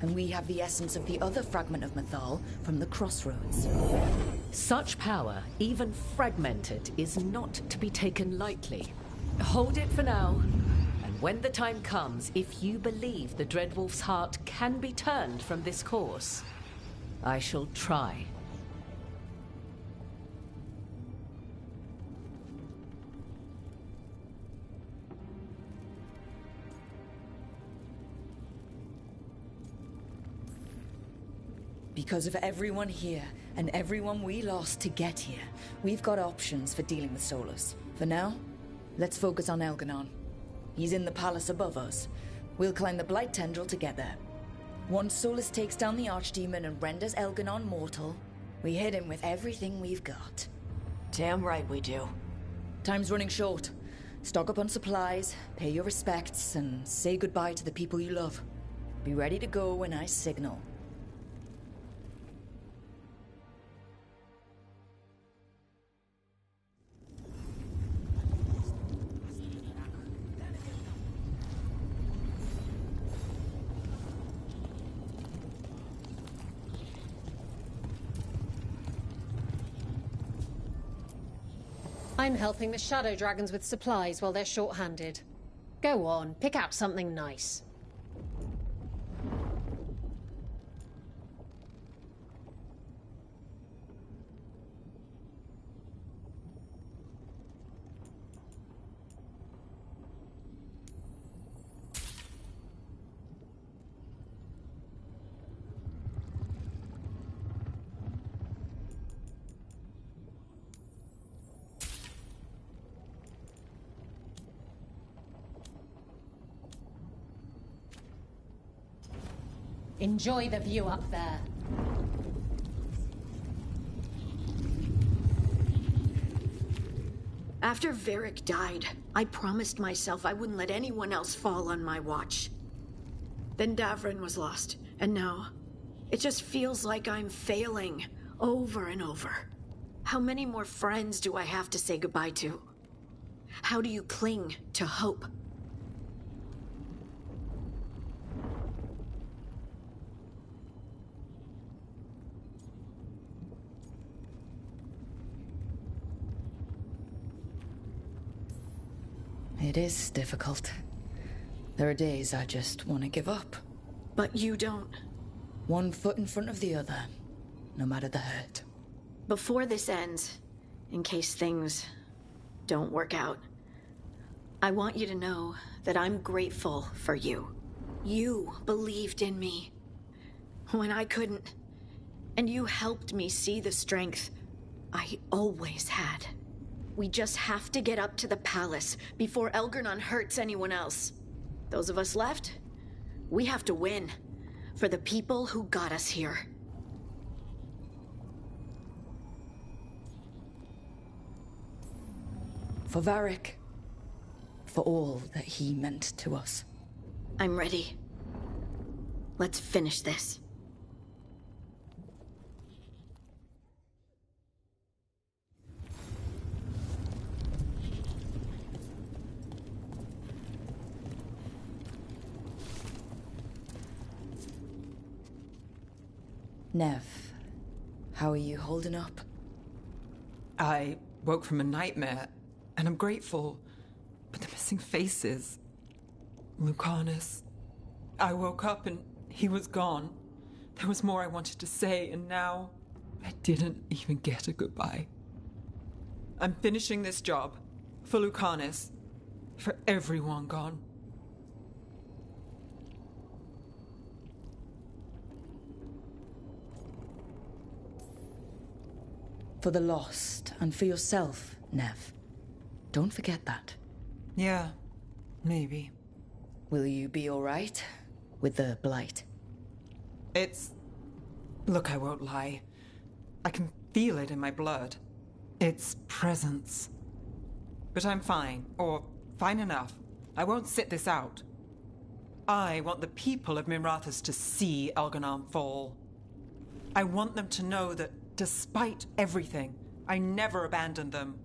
And we have the essence of the other fragment of Mythal from the Crossroads. Such power, even fragmented, is not to be taken lightly. Hold it for now. And when the time comes, if you believe the Dreadwolf's heart can be turned from this course, I shall try. Because of everyone here, and everyone we lost to get here, we've got options for dealing with Solus. For now, let's focus on Elganon. He's in the palace above us. We'll climb the Blight Tendril together. Once Solus takes down the Archdemon and renders Elganon mortal, we hit him with everything we've got. Damn right we do. Time's running short. Stock up on supplies, pay your respects, and say goodbye to the people you love. Be ready to go when I signal. I'm helping the Shadow Dragons with supplies while they're short-handed. Go on, pick out something nice. Enjoy the view up there. After Varric died, I promised myself I wouldn't let anyone else fall on my watch. Then Davrin was lost, and now it just feels like I'm failing over and over. How many more friends do I have to say goodbye to? How do you cling to hope? It is difficult. There are days I just want to give up. But you don't. One foot in front of the other, no matter the hurt. Before this ends, in case things don't work out, I want you to know that I'm grateful for you. You believed in me when I couldn't, and you helped me see the strength I always had. We just have to get up to the palace before Elgernon hurts anyone else. Those of us left, we have to win for the people who got us here. For Varric. For all that he meant to us. I'm ready. Let's finish this. Nev, how are you holding up? I woke from a nightmare, and I'm grateful, but the missing faces... Lucanus. I woke up and he was gone. There was more I wanted to say, and now I didn't even get a goodbye. I'm finishing this job. For Lucanus. For everyone gone. For the lost, and for yourself, Nev. Don't forget that. Yeah, maybe. Will you be alright with the Blight? Look, I won't lie. I can feel it in my blood. Its presence. But I'm fine, or fine enough. I won't sit this out. I want the people of Minrathous to see Elganon fall. I want them to know that despite everything, I never abandoned them.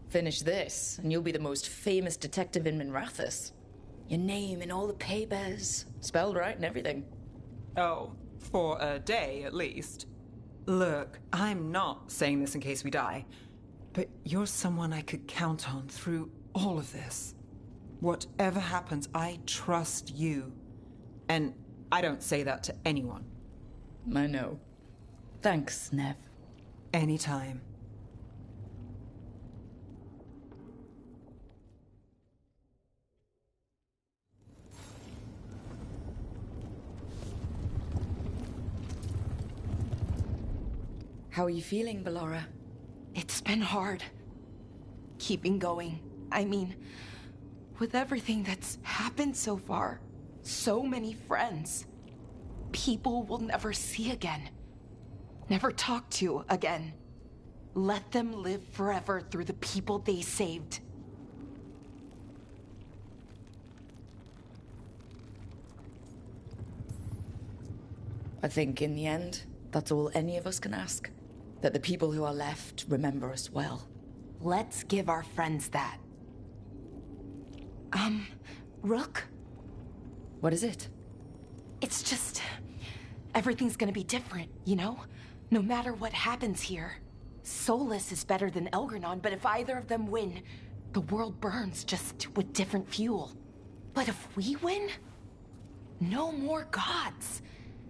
Finish this, and you'll be the most famous detective in Minrathous. Your name in all the papers, spelled right and everything. Oh, for a day at least. Look, I'm not saying this in case we die, but you're someone I could count on through all of this. Whatever happens, I trust you. And I don't say that to anyone. I know. Thanks, Nev. Anytime. How are you feeling, Ballora? It's been hard. Keeping going. I mean, with everything that's happened so far, so many friends. People we'll never see again. Never talk to again. Let them live forever through the people they saved. I think in the end, that's all any of us can ask. That the people who are left remember us well. Let's give our friends that. Rook? What is it? It's just... everything's gonna be different, you know? No matter what happens here. Solus is better than Elgernon, but if either of them win, the world burns just with different fuel. But if we win? No more gods.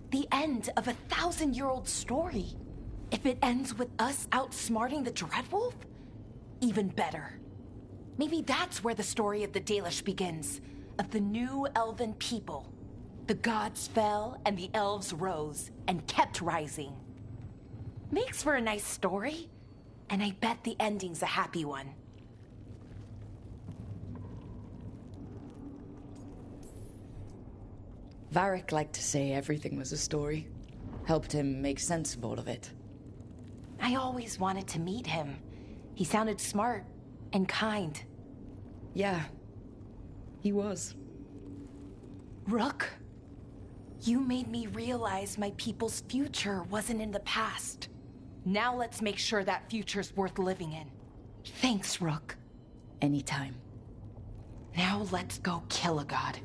The end of a 1,000-year-old story. If it ends with us outsmarting the Dreadwolf, even better. Maybe that's where the story of the Dalish begins, of the new elven people. The gods fell and the elves rose and kept rising. Makes for a nice story. And I bet the ending's a happy one. Varric liked to say everything was a story. Helped him make sense of all of it. I always wanted to meet him. He sounded smart and kind. Yeah, he was. Rook, you made me realize my people's future wasn't in the past. Now let's make sure that future's worth living in. Thanks, Rook. Anytime. Now let's go kill a god.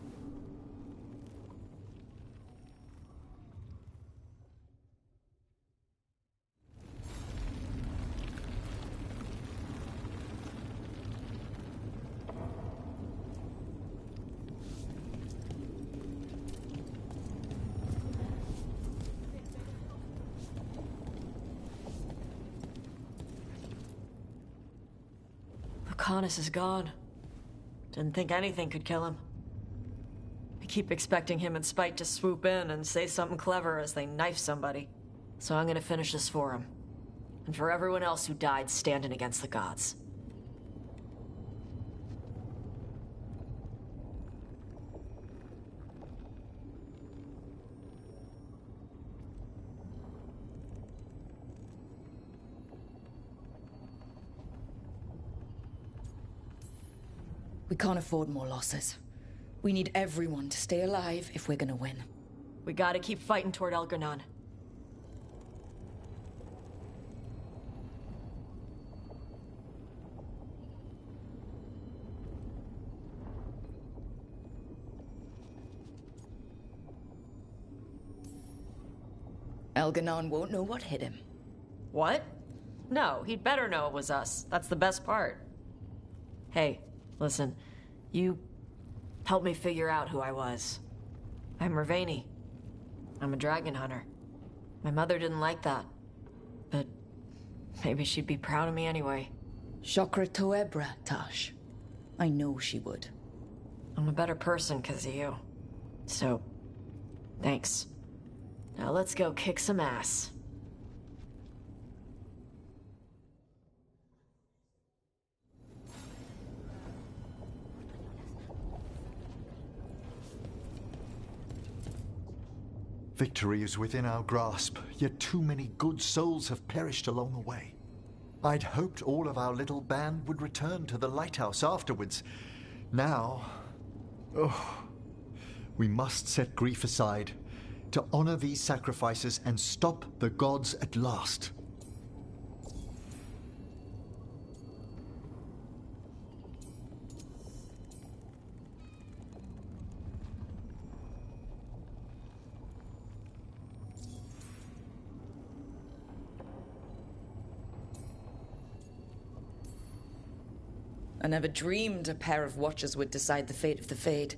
Lucanus is gone. Didn't think anything could kill him. I keep expecting him and Spite to swoop in and say something clever as they knife somebody. So I'm gonna finish this for him. And for everyone else who died standing against the gods. We can't afford more losses. We need everyone to stay alive if we're gonna win. We gotta keep fighting toward Elgranon. Elgranon won't know what hit him. What? No, he'd better know it was us. That's the best part. Hey, listen, you helped me figure out who I was. I'm Rivaini. I'm a dragon hunter. My mother didn't like that, but maybe she'd be proud of me anyway. Shokra Toebra, Tash. I know she would. I'm a better person because of you. So, thanks. Now let's go kick some ass. Victory is within our grasp, yet too many good souls have perished along the way. I'd hoped all of our little band would return to the lighthouse afterwards. Now... we must set grief aside to honor these sacrifices and stop the gods at last. I never dreamed a pair of watchers would decide the fate of the Fade.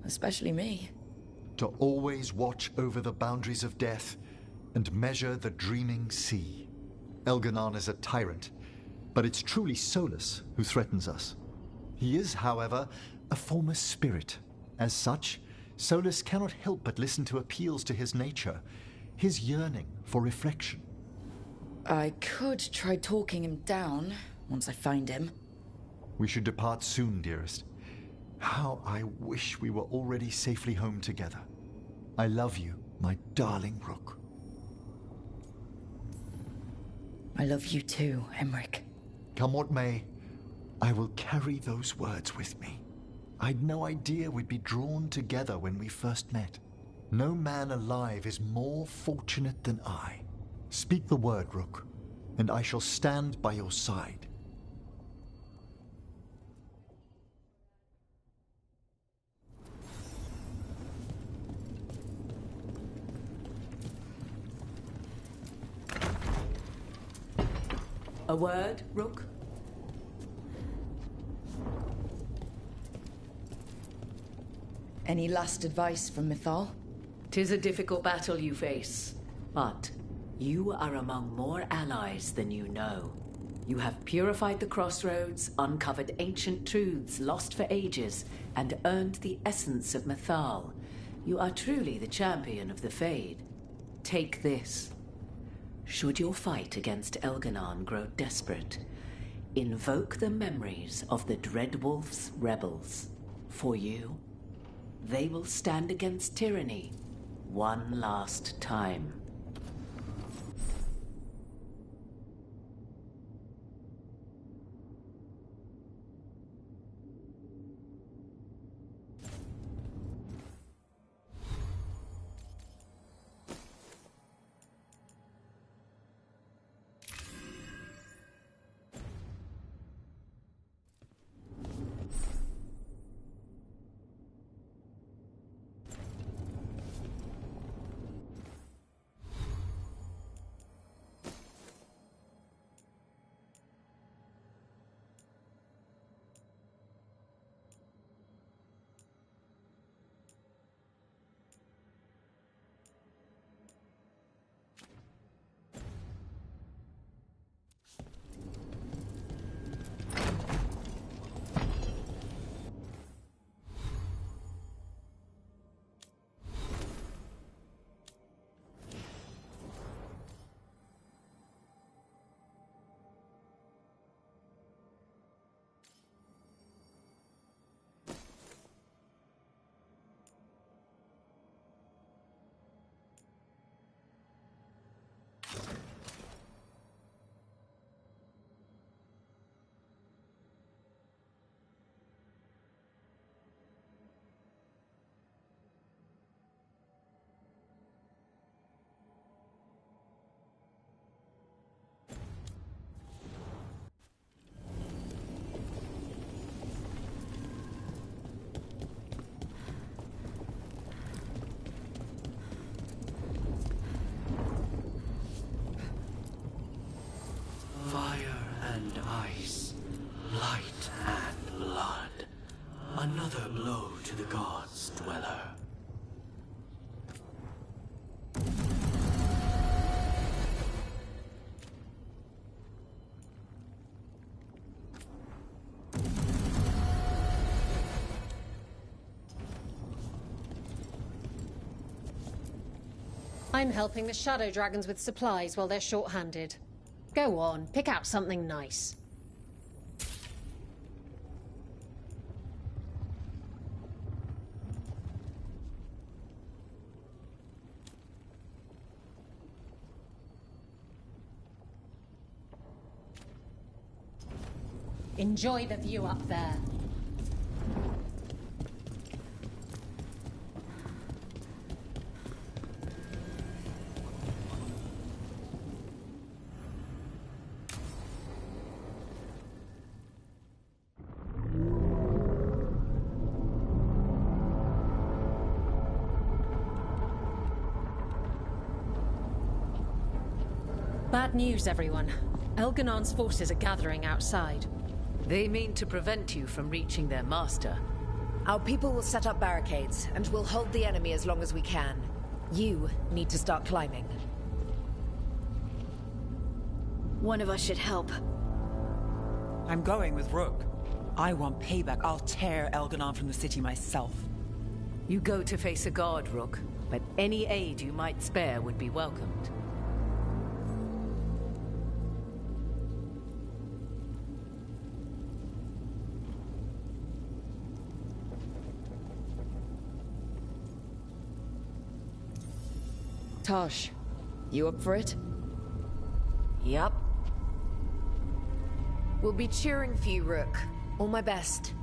Especially me. To always watch over the boundaries of death and measure the dreaming sea. Elgranon is a tyrant, but it's truly Solus who threatens us. He is, however, a former spirit. As such, Solus cannot help but listen to appeals to his nature, his yearning for reflection. I could try talking him down once I find him. We should depart soon, dearest. How I wish we were already safely home together. I love you, my darling Rook. I love you too, Emric. Come what may, I will carry those words with me. I'd no idea we'd be drawn together when we first met. No man alive is more fortunate than I. Speak the word, Rook, and I shall stand by your side. A word, Rook? Any last advice from Mythal? 'Tis a difficult battle you face, but you are among more allies than you know. You have purified the crossroads, uncovered ancient truths lost for ages, and earned the essence of Mythal. You are truly the champion of the Fade. Take this. Should your fight against Elganon grow desperate, invoke the memories of the Dreadwolf's rebels. For you, they will stand against tyranny one last time. Another blow to the gods' dweller. I'm helping the Shadow Dragons with supplies while they're short-handed. Go on, pick out something nice. Enjoy the view up there. Bad news, everyone. Elganon's forces are gathering outside. They mean to prevent you from reaching their master. Our people will set up barricades, and we'll hold the enemy as long as we can. You need to start climbing. One of us should help. I'm going with Rook. I want payback. I'll tear Elganon from the city myself. You go to face a guard, Rook, but any aid you might spare would be welcomed. Tosh, you up for it? Yup. We'll be cheering for you, Rook. All my best.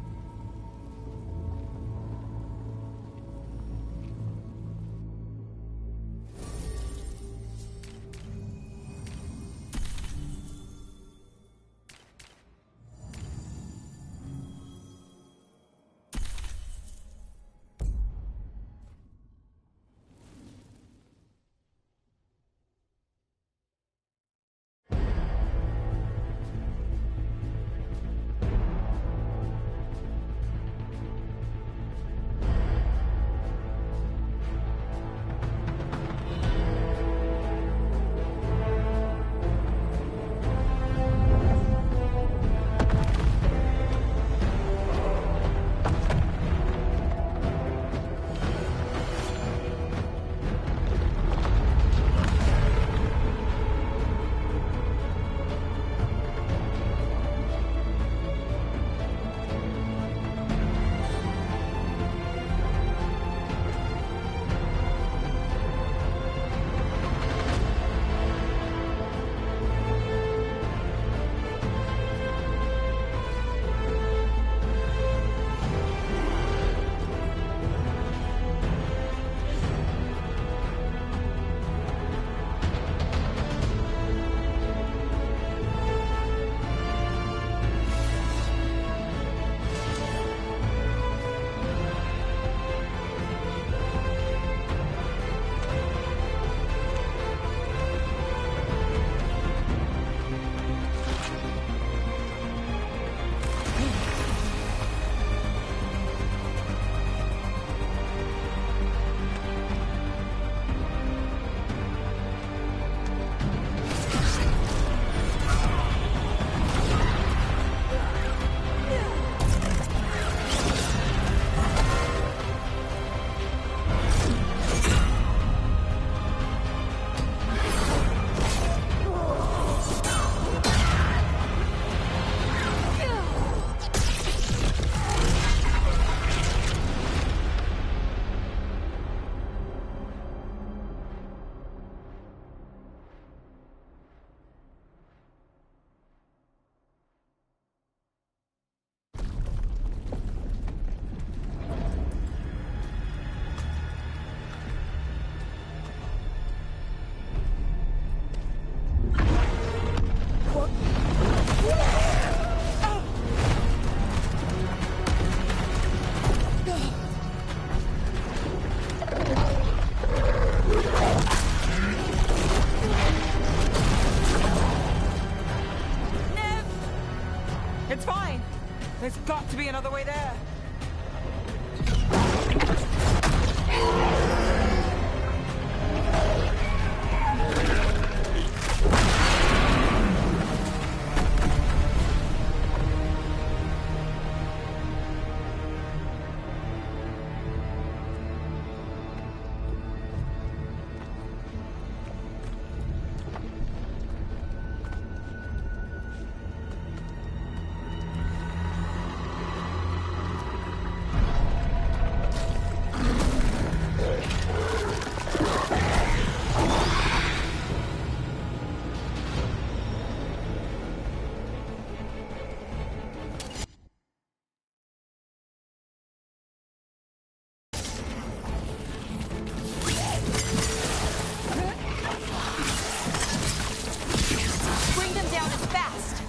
It's fine. There's got to be another way there. Bring them down as fast.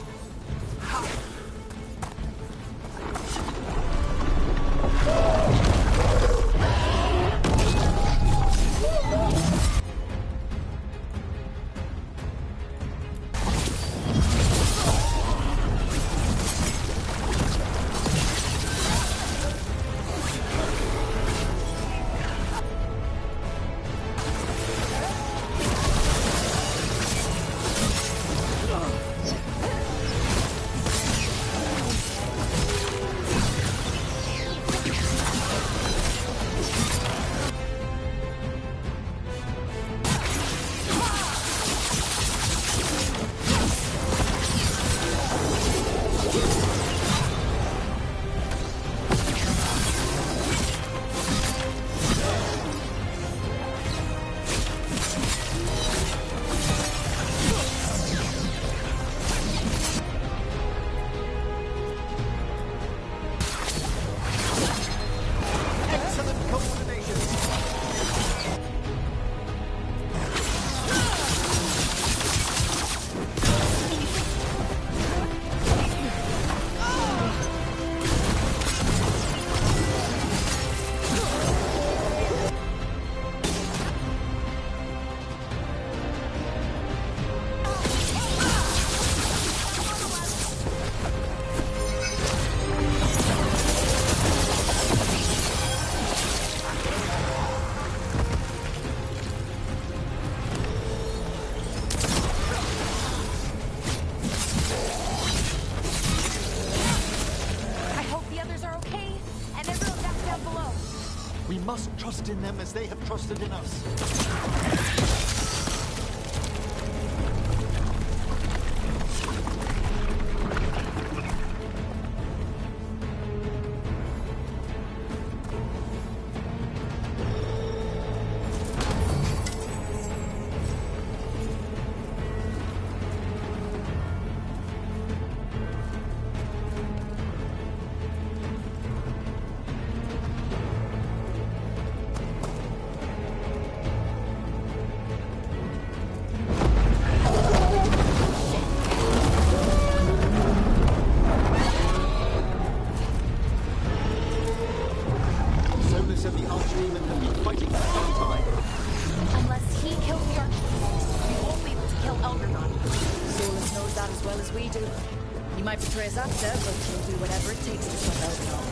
Excellent coordination. I hope the others are okay, and everyone back down below. We must trust in them as they have trusted in us. Solus and the Archdemon have been fighting for some time. Unless he kills the Archfiend, we won't be able to kill Eldergon. Solus knows that as well as we do. He might betray us after, but he'll do whatever it takes to stop Elgnar.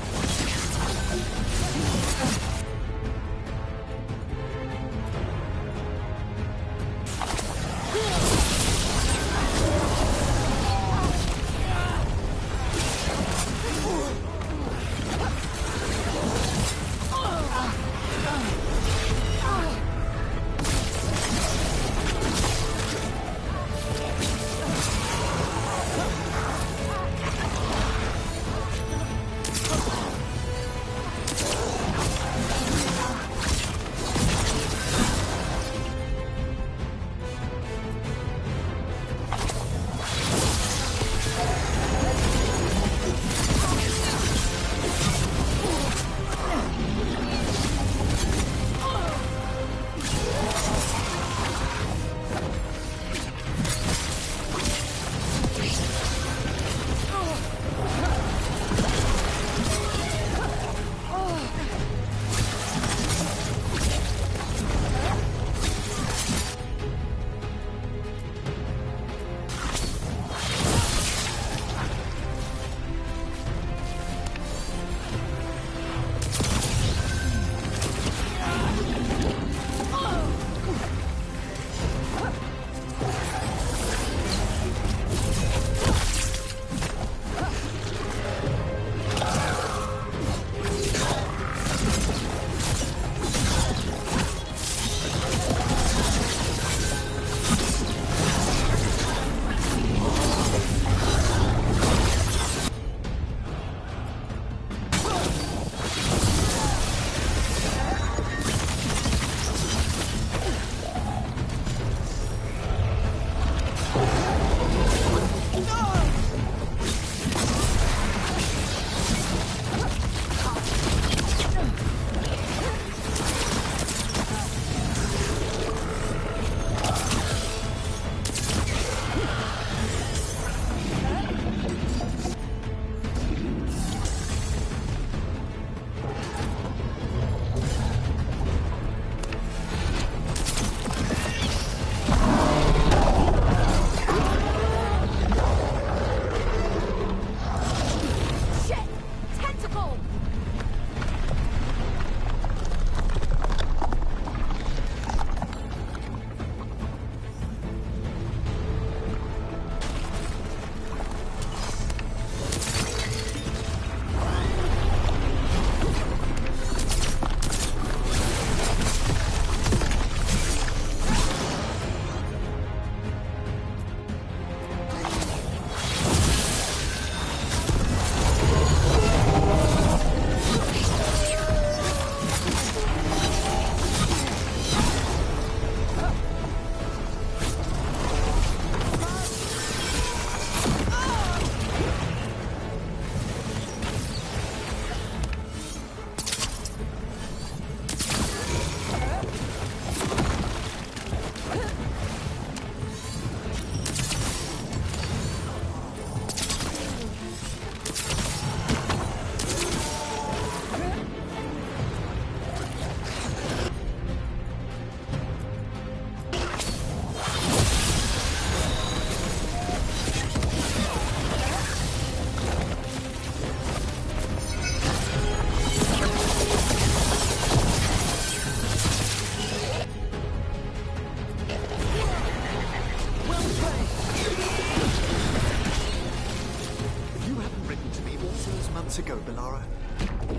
to go, Bellara.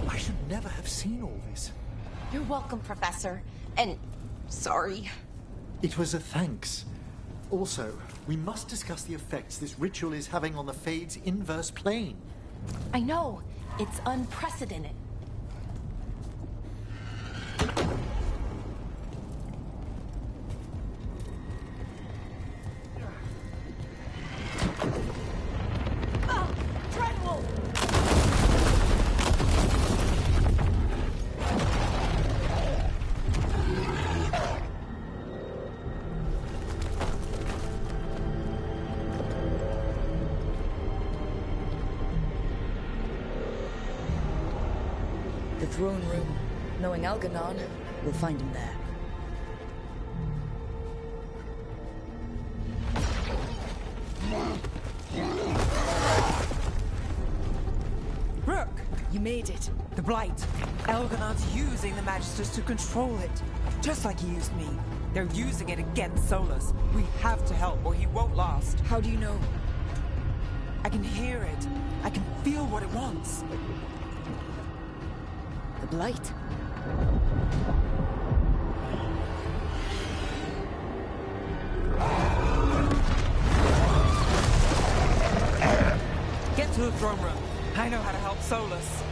I should never have seen all this. You're welcome, Professor. And sorry. It was a thanks. Also, we must discuss the effects this ritual is having on the Fade's inverse plane. I know. It's unprecedented. The throne room. Knowing Algernon, we'll find him there. Rook! You made it. The Blight. Elgonon's using the Magisters to control it. Just like he used me. They're using it against Solus. We have to help or he won't last. How do you know? I can hear it. I can feel what it wants. The Blight. Get to the throne room. I know how to help Solus.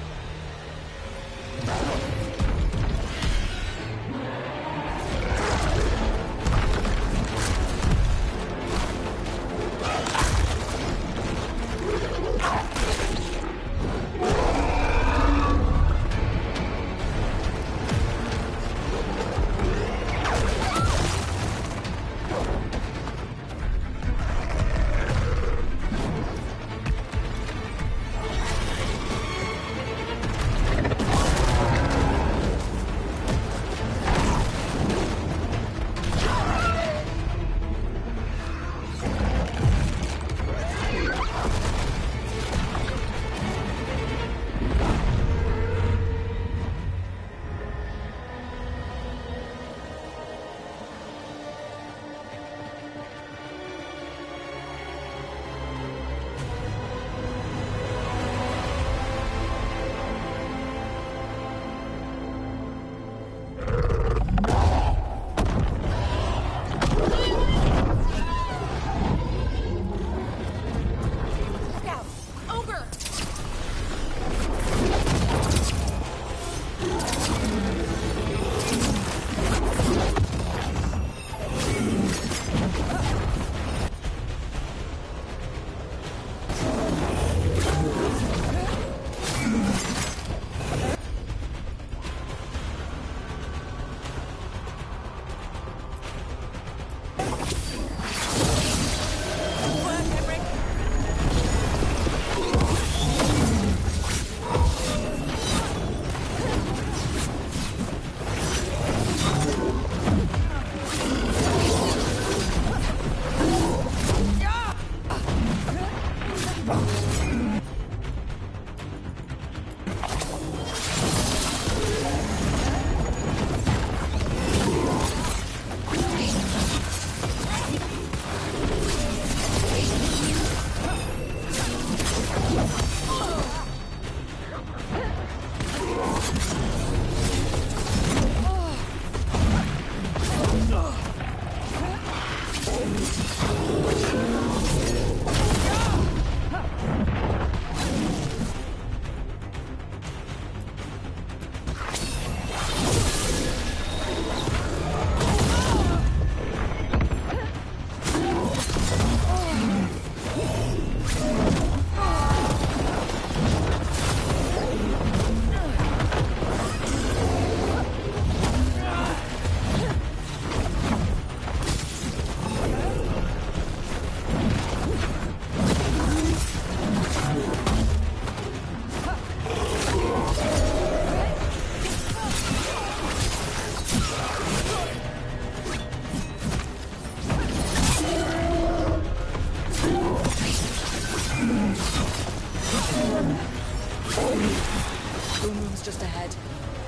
Throne room's just ahead.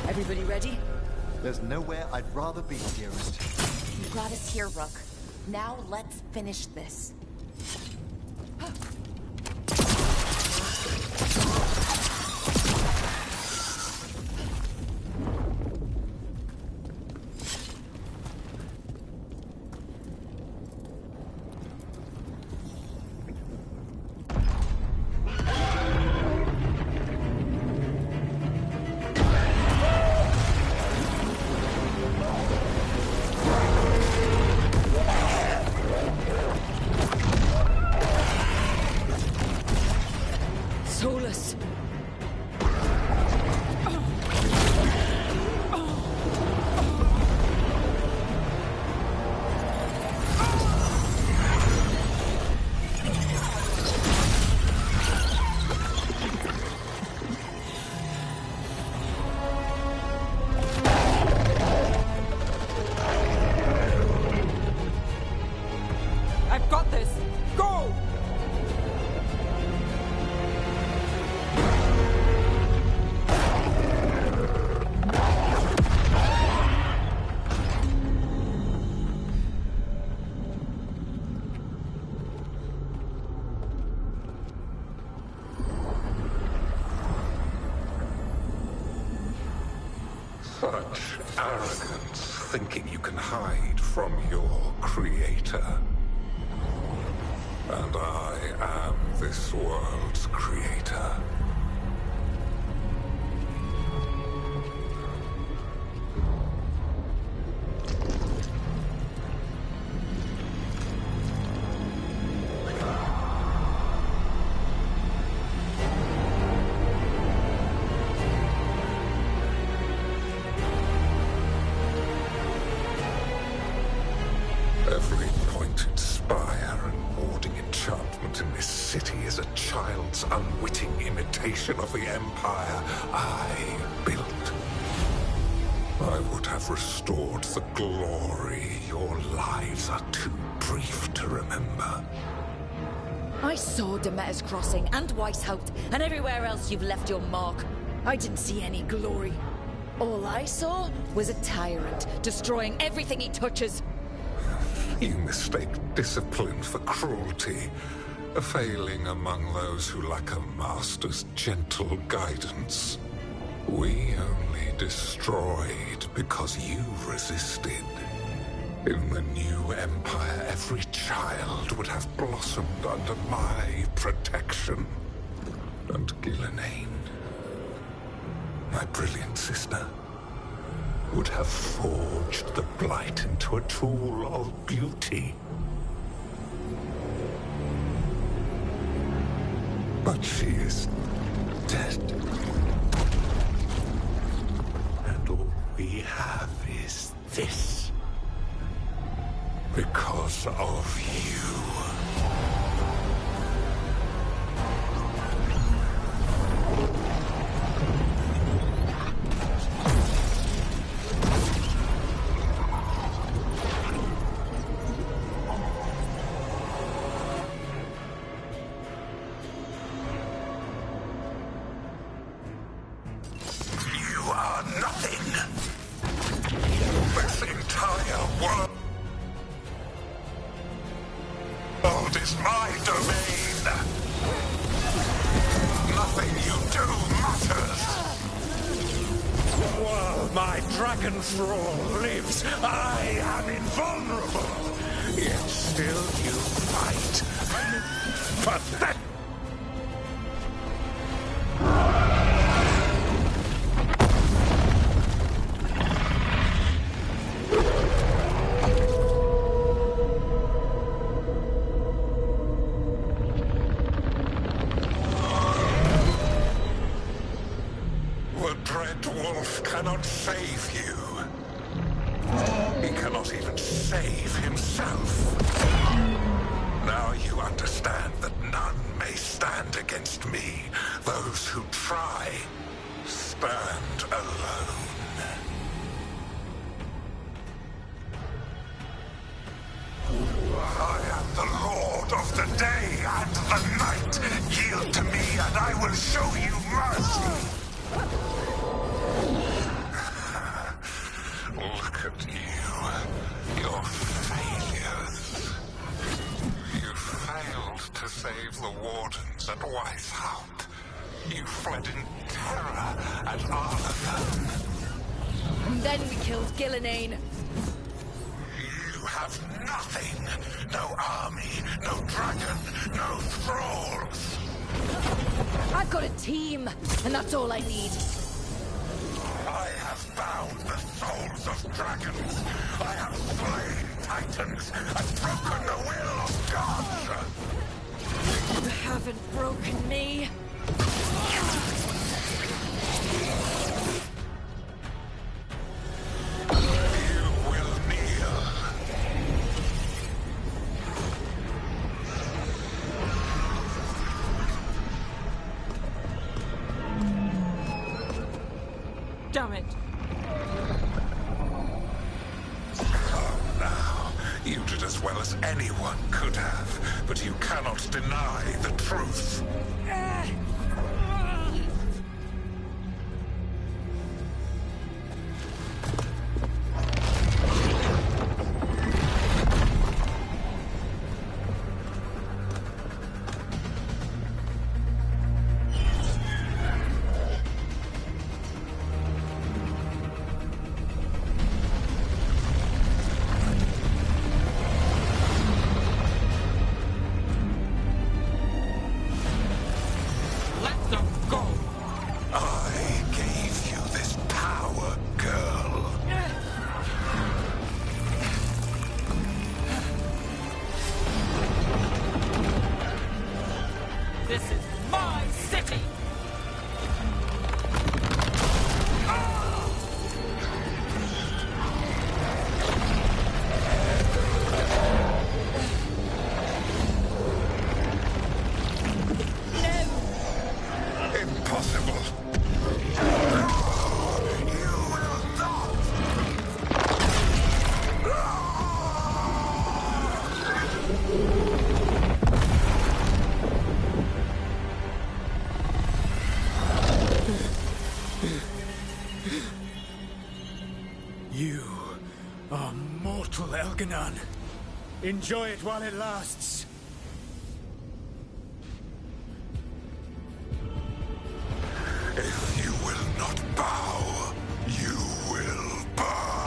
Everybody ready? There's nowhere I'd rather be, dearest. You got us here, Rook. Now let's finish this. Turles. I've got this! Go! Such arrogance, thinking you can hide from your creator. And I am this world's creator. Every pointed spire and warding enchantment in this city is a child's unwitting imitation of the empire I built. I would have restored the glory. Your lives are too brief to remember. I saw Demeter's Crossing and Weishaupt and everywhere else you've left your mark. I didn't see any glory. All I saw was a tyrant destroying everything he touches. You mistake discipline for cruelty, a failing among those who lack a master's gentle guidance. We only destroyed because you resisted. In the new empire, every child would have blossomed under my protection. And Ghilanane, my brilliant sister, would have forged the Blight into a tool of beauty. But she is dead. And all we have is this. Because of you. Is my domain. Nothing you do matters. While my dragon thrall lives, I am invulnerable. Yet still you fight. Pathetic. Cannot save you. He cannot even save himself. Now you understand that none may stand against me. Those who try stand alone. I am the Lord of the day and the night. Yield to me and I will show you mercy. Look at you. Your failures. You failed to save the Wardens at Weishaupt. You fled in terror at Arlathan. And then we killed Ghilanane. You have nothing. No army, no dragon, no thralls. I've got a team, and that's all I need. I have bound the souls of dragons. I have slain titans and broken the will of gods. You haven't broken me. Damn it! Come now. You did as well as anyone could have, but you cannot deny the truth. You are mortal, Elganon. Enjoy it while it lasts. If you will not bow, you will burn.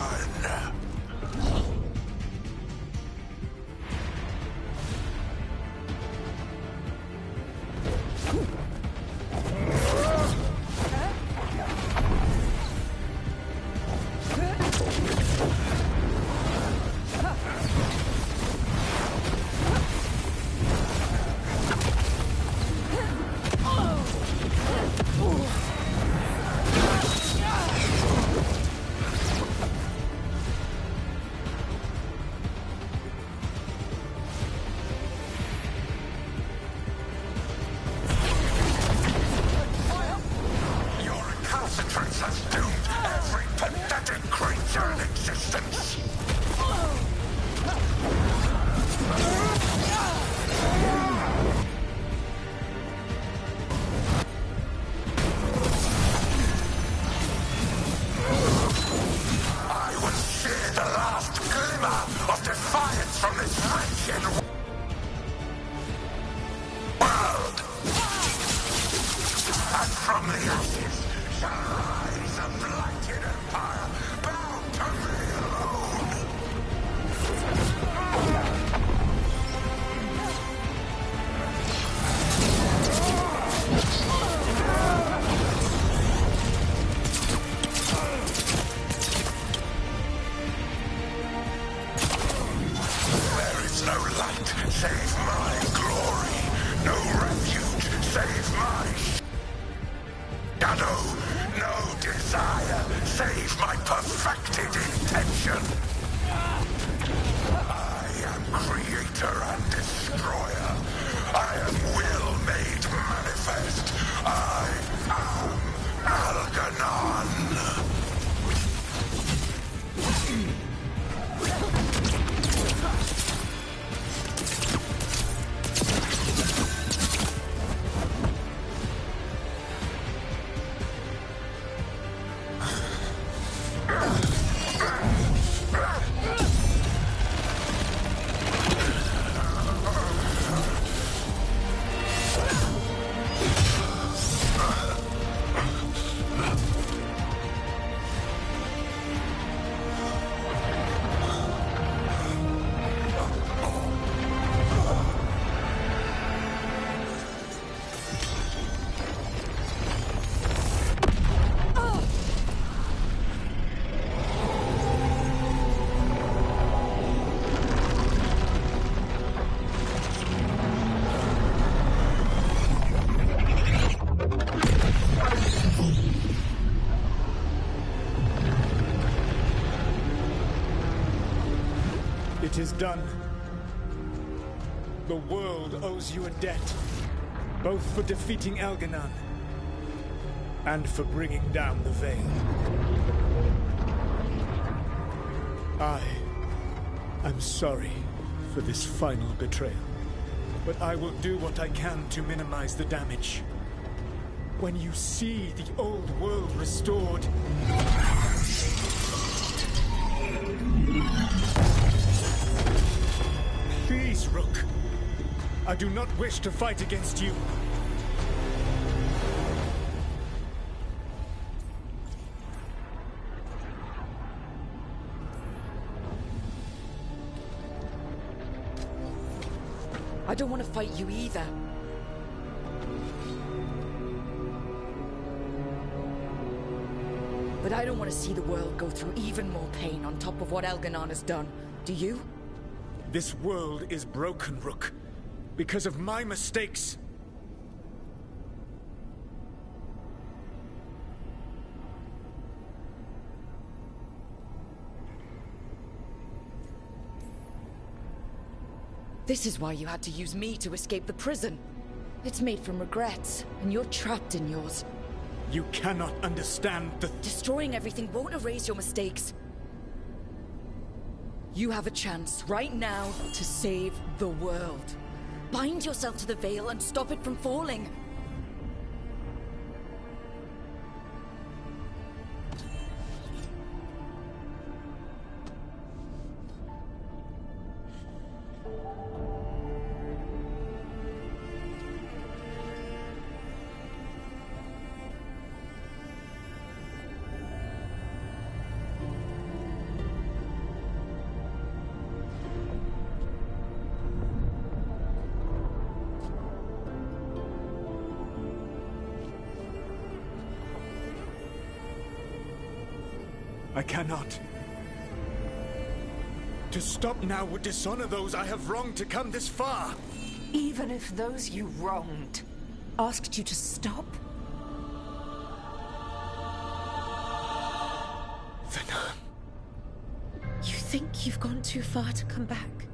It is done. The world owes you a debt, both for defeating Elganon and for bringing down the Veil. I'm sorry for this final betrayal, but I will do what I can to minimize the damage. When you see the old world restored, please, Rook. I do not wish to fight against you. I don't want to fight you either. But I don't want to see the world go through even more pain on top of what Elganon has done. Do you? This world is broken, Rook, because of my mistakes. This is why you had to use me to escape the prison. It's made from regrets, and you're trapped in yours. You cannot understand the... Destroying everything won't erase your mistakes. You have a chance right now to save the world. Bind yourself to the Veil and stop it from falling. I cannot. To stop now would dishonor those I have wronged to come this far. Even if those you wronged asked you to stop? Venan. You think you've gone too far to come back?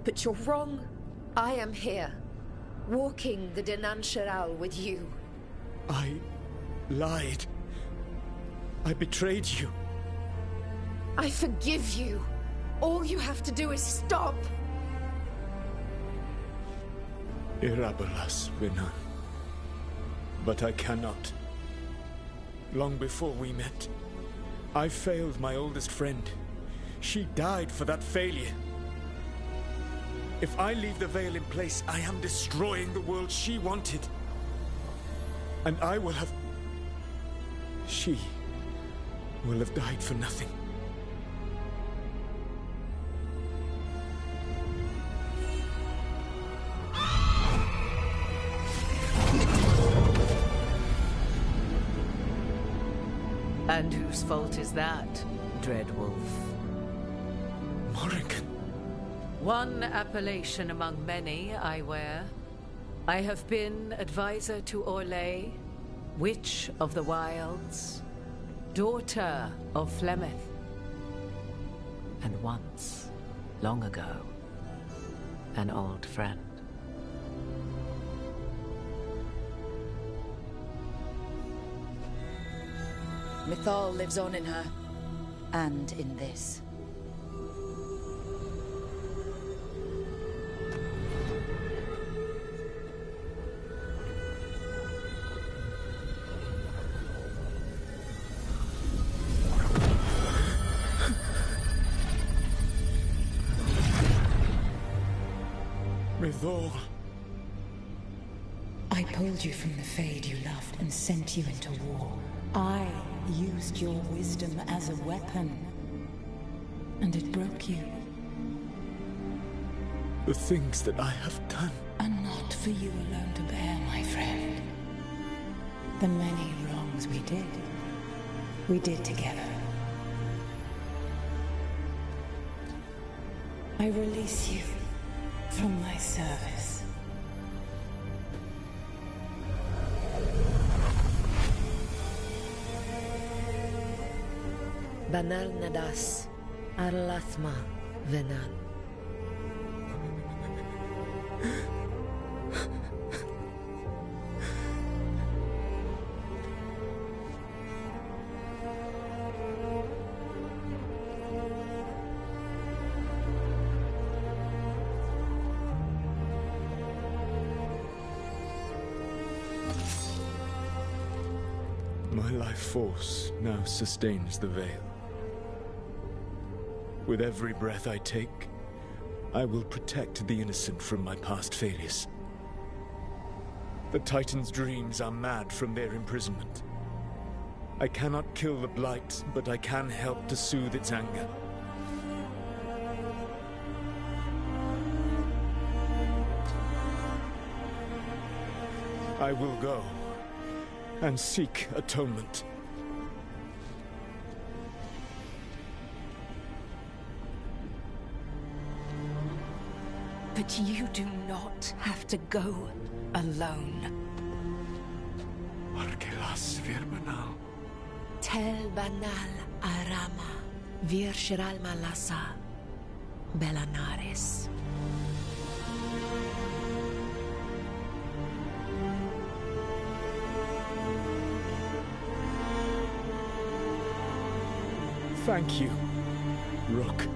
But you're wrong. I am here, walking the Denan Sheral with you. I lied. I betrayed you. I forgive you. All you have to do is stop. Irabolas, Venan. But I cannot. Long before we met, I failed my oldest friend. She died for that failure. If I leave the Veil in place, I am destroying the world she wanted. And I will have... She will have died for nothing. And whose fault is that, Dreadwolf? Morrigan. One appellation among many, I wear. I have been advisor to Orlais, Witch of the Wilds, daughter of Flemeth, and once, long ago, an old friend. Mythal lives on in her, and in this. Mythal. I pulled you from the Fade you loved and sent you into war. I used your wisdom as a weapon, and it broke you. The things that I have done are not for you alone to bear, my friend. The many wrongs we did together. I release you from my service. Banal Nadas, Arlathma, Venan. My life force now sustains the Veil. With every breath I take, I will protect the innocent from my past failures. The Titan's dreams are mad from their imprisonment. I cannot kill the Blight, but I can help to soothe its anger. I will go and seek atonement. But you do not have to go alone. Arkelas Virbanal. Tel banal arama, vir shiral malasa, belanares. Thank you, Rook.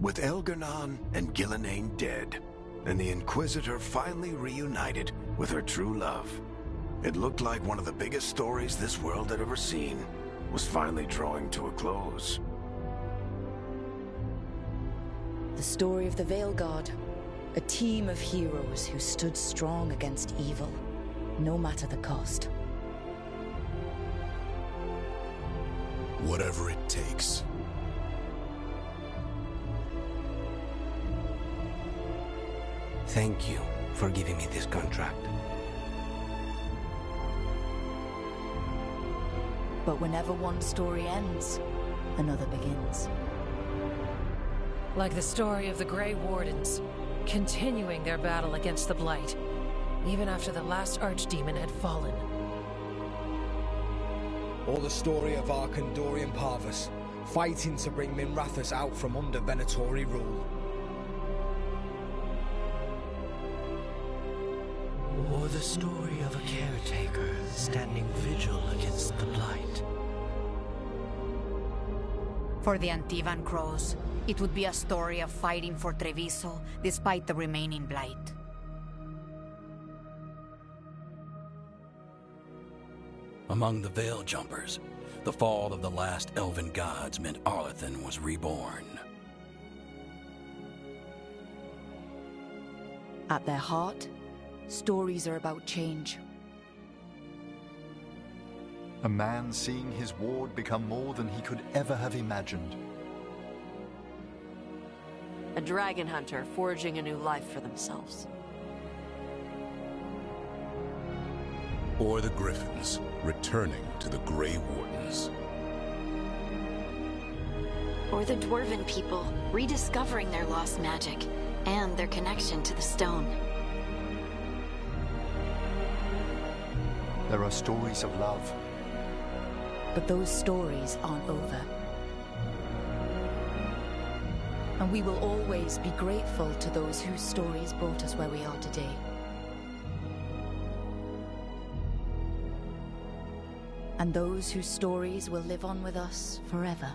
With Elgar'nan and Ghilan'nain dead, and the Inquisitor finally reunited with her true love, it looked like one of the biggest stories this world had ever seen was finally drawing to a close. The story of the Veil Guard. A team of heroes who stood strong against evil, no matter the cost. Whatever it takes. Thank you for giving me this contract. But whenever one story ends, another begins. Like the story of the Grey Wardens, continuing their battle against the Blight, even after the last Archdemon had fallen. Or the story of Arkandorian Parvus, fighting to bring Minrathous out from under Venatori rule. Or the story of a caretaker standing vigil against the Blight. For the Antivan Crows, it would be a story of fighting for Treviso despite the remaining Blight. Among the Veil Jumpers, the fall of the last elven gods meant Arlathan was reborn. At their heart, Stories are about change. A man seeing his ward become more than he could ever have imagined. A dragon hunter forging a new life for themselves. Or the Griffins returning to the Grey Wardens. Or the Dwarven people rediscovering their lost magic and their connection to the stone. There are stories of love. But those stories aren't over. And we will always be grateful to those whose stories brought us where we are today. And those whose stories will live on with us forever.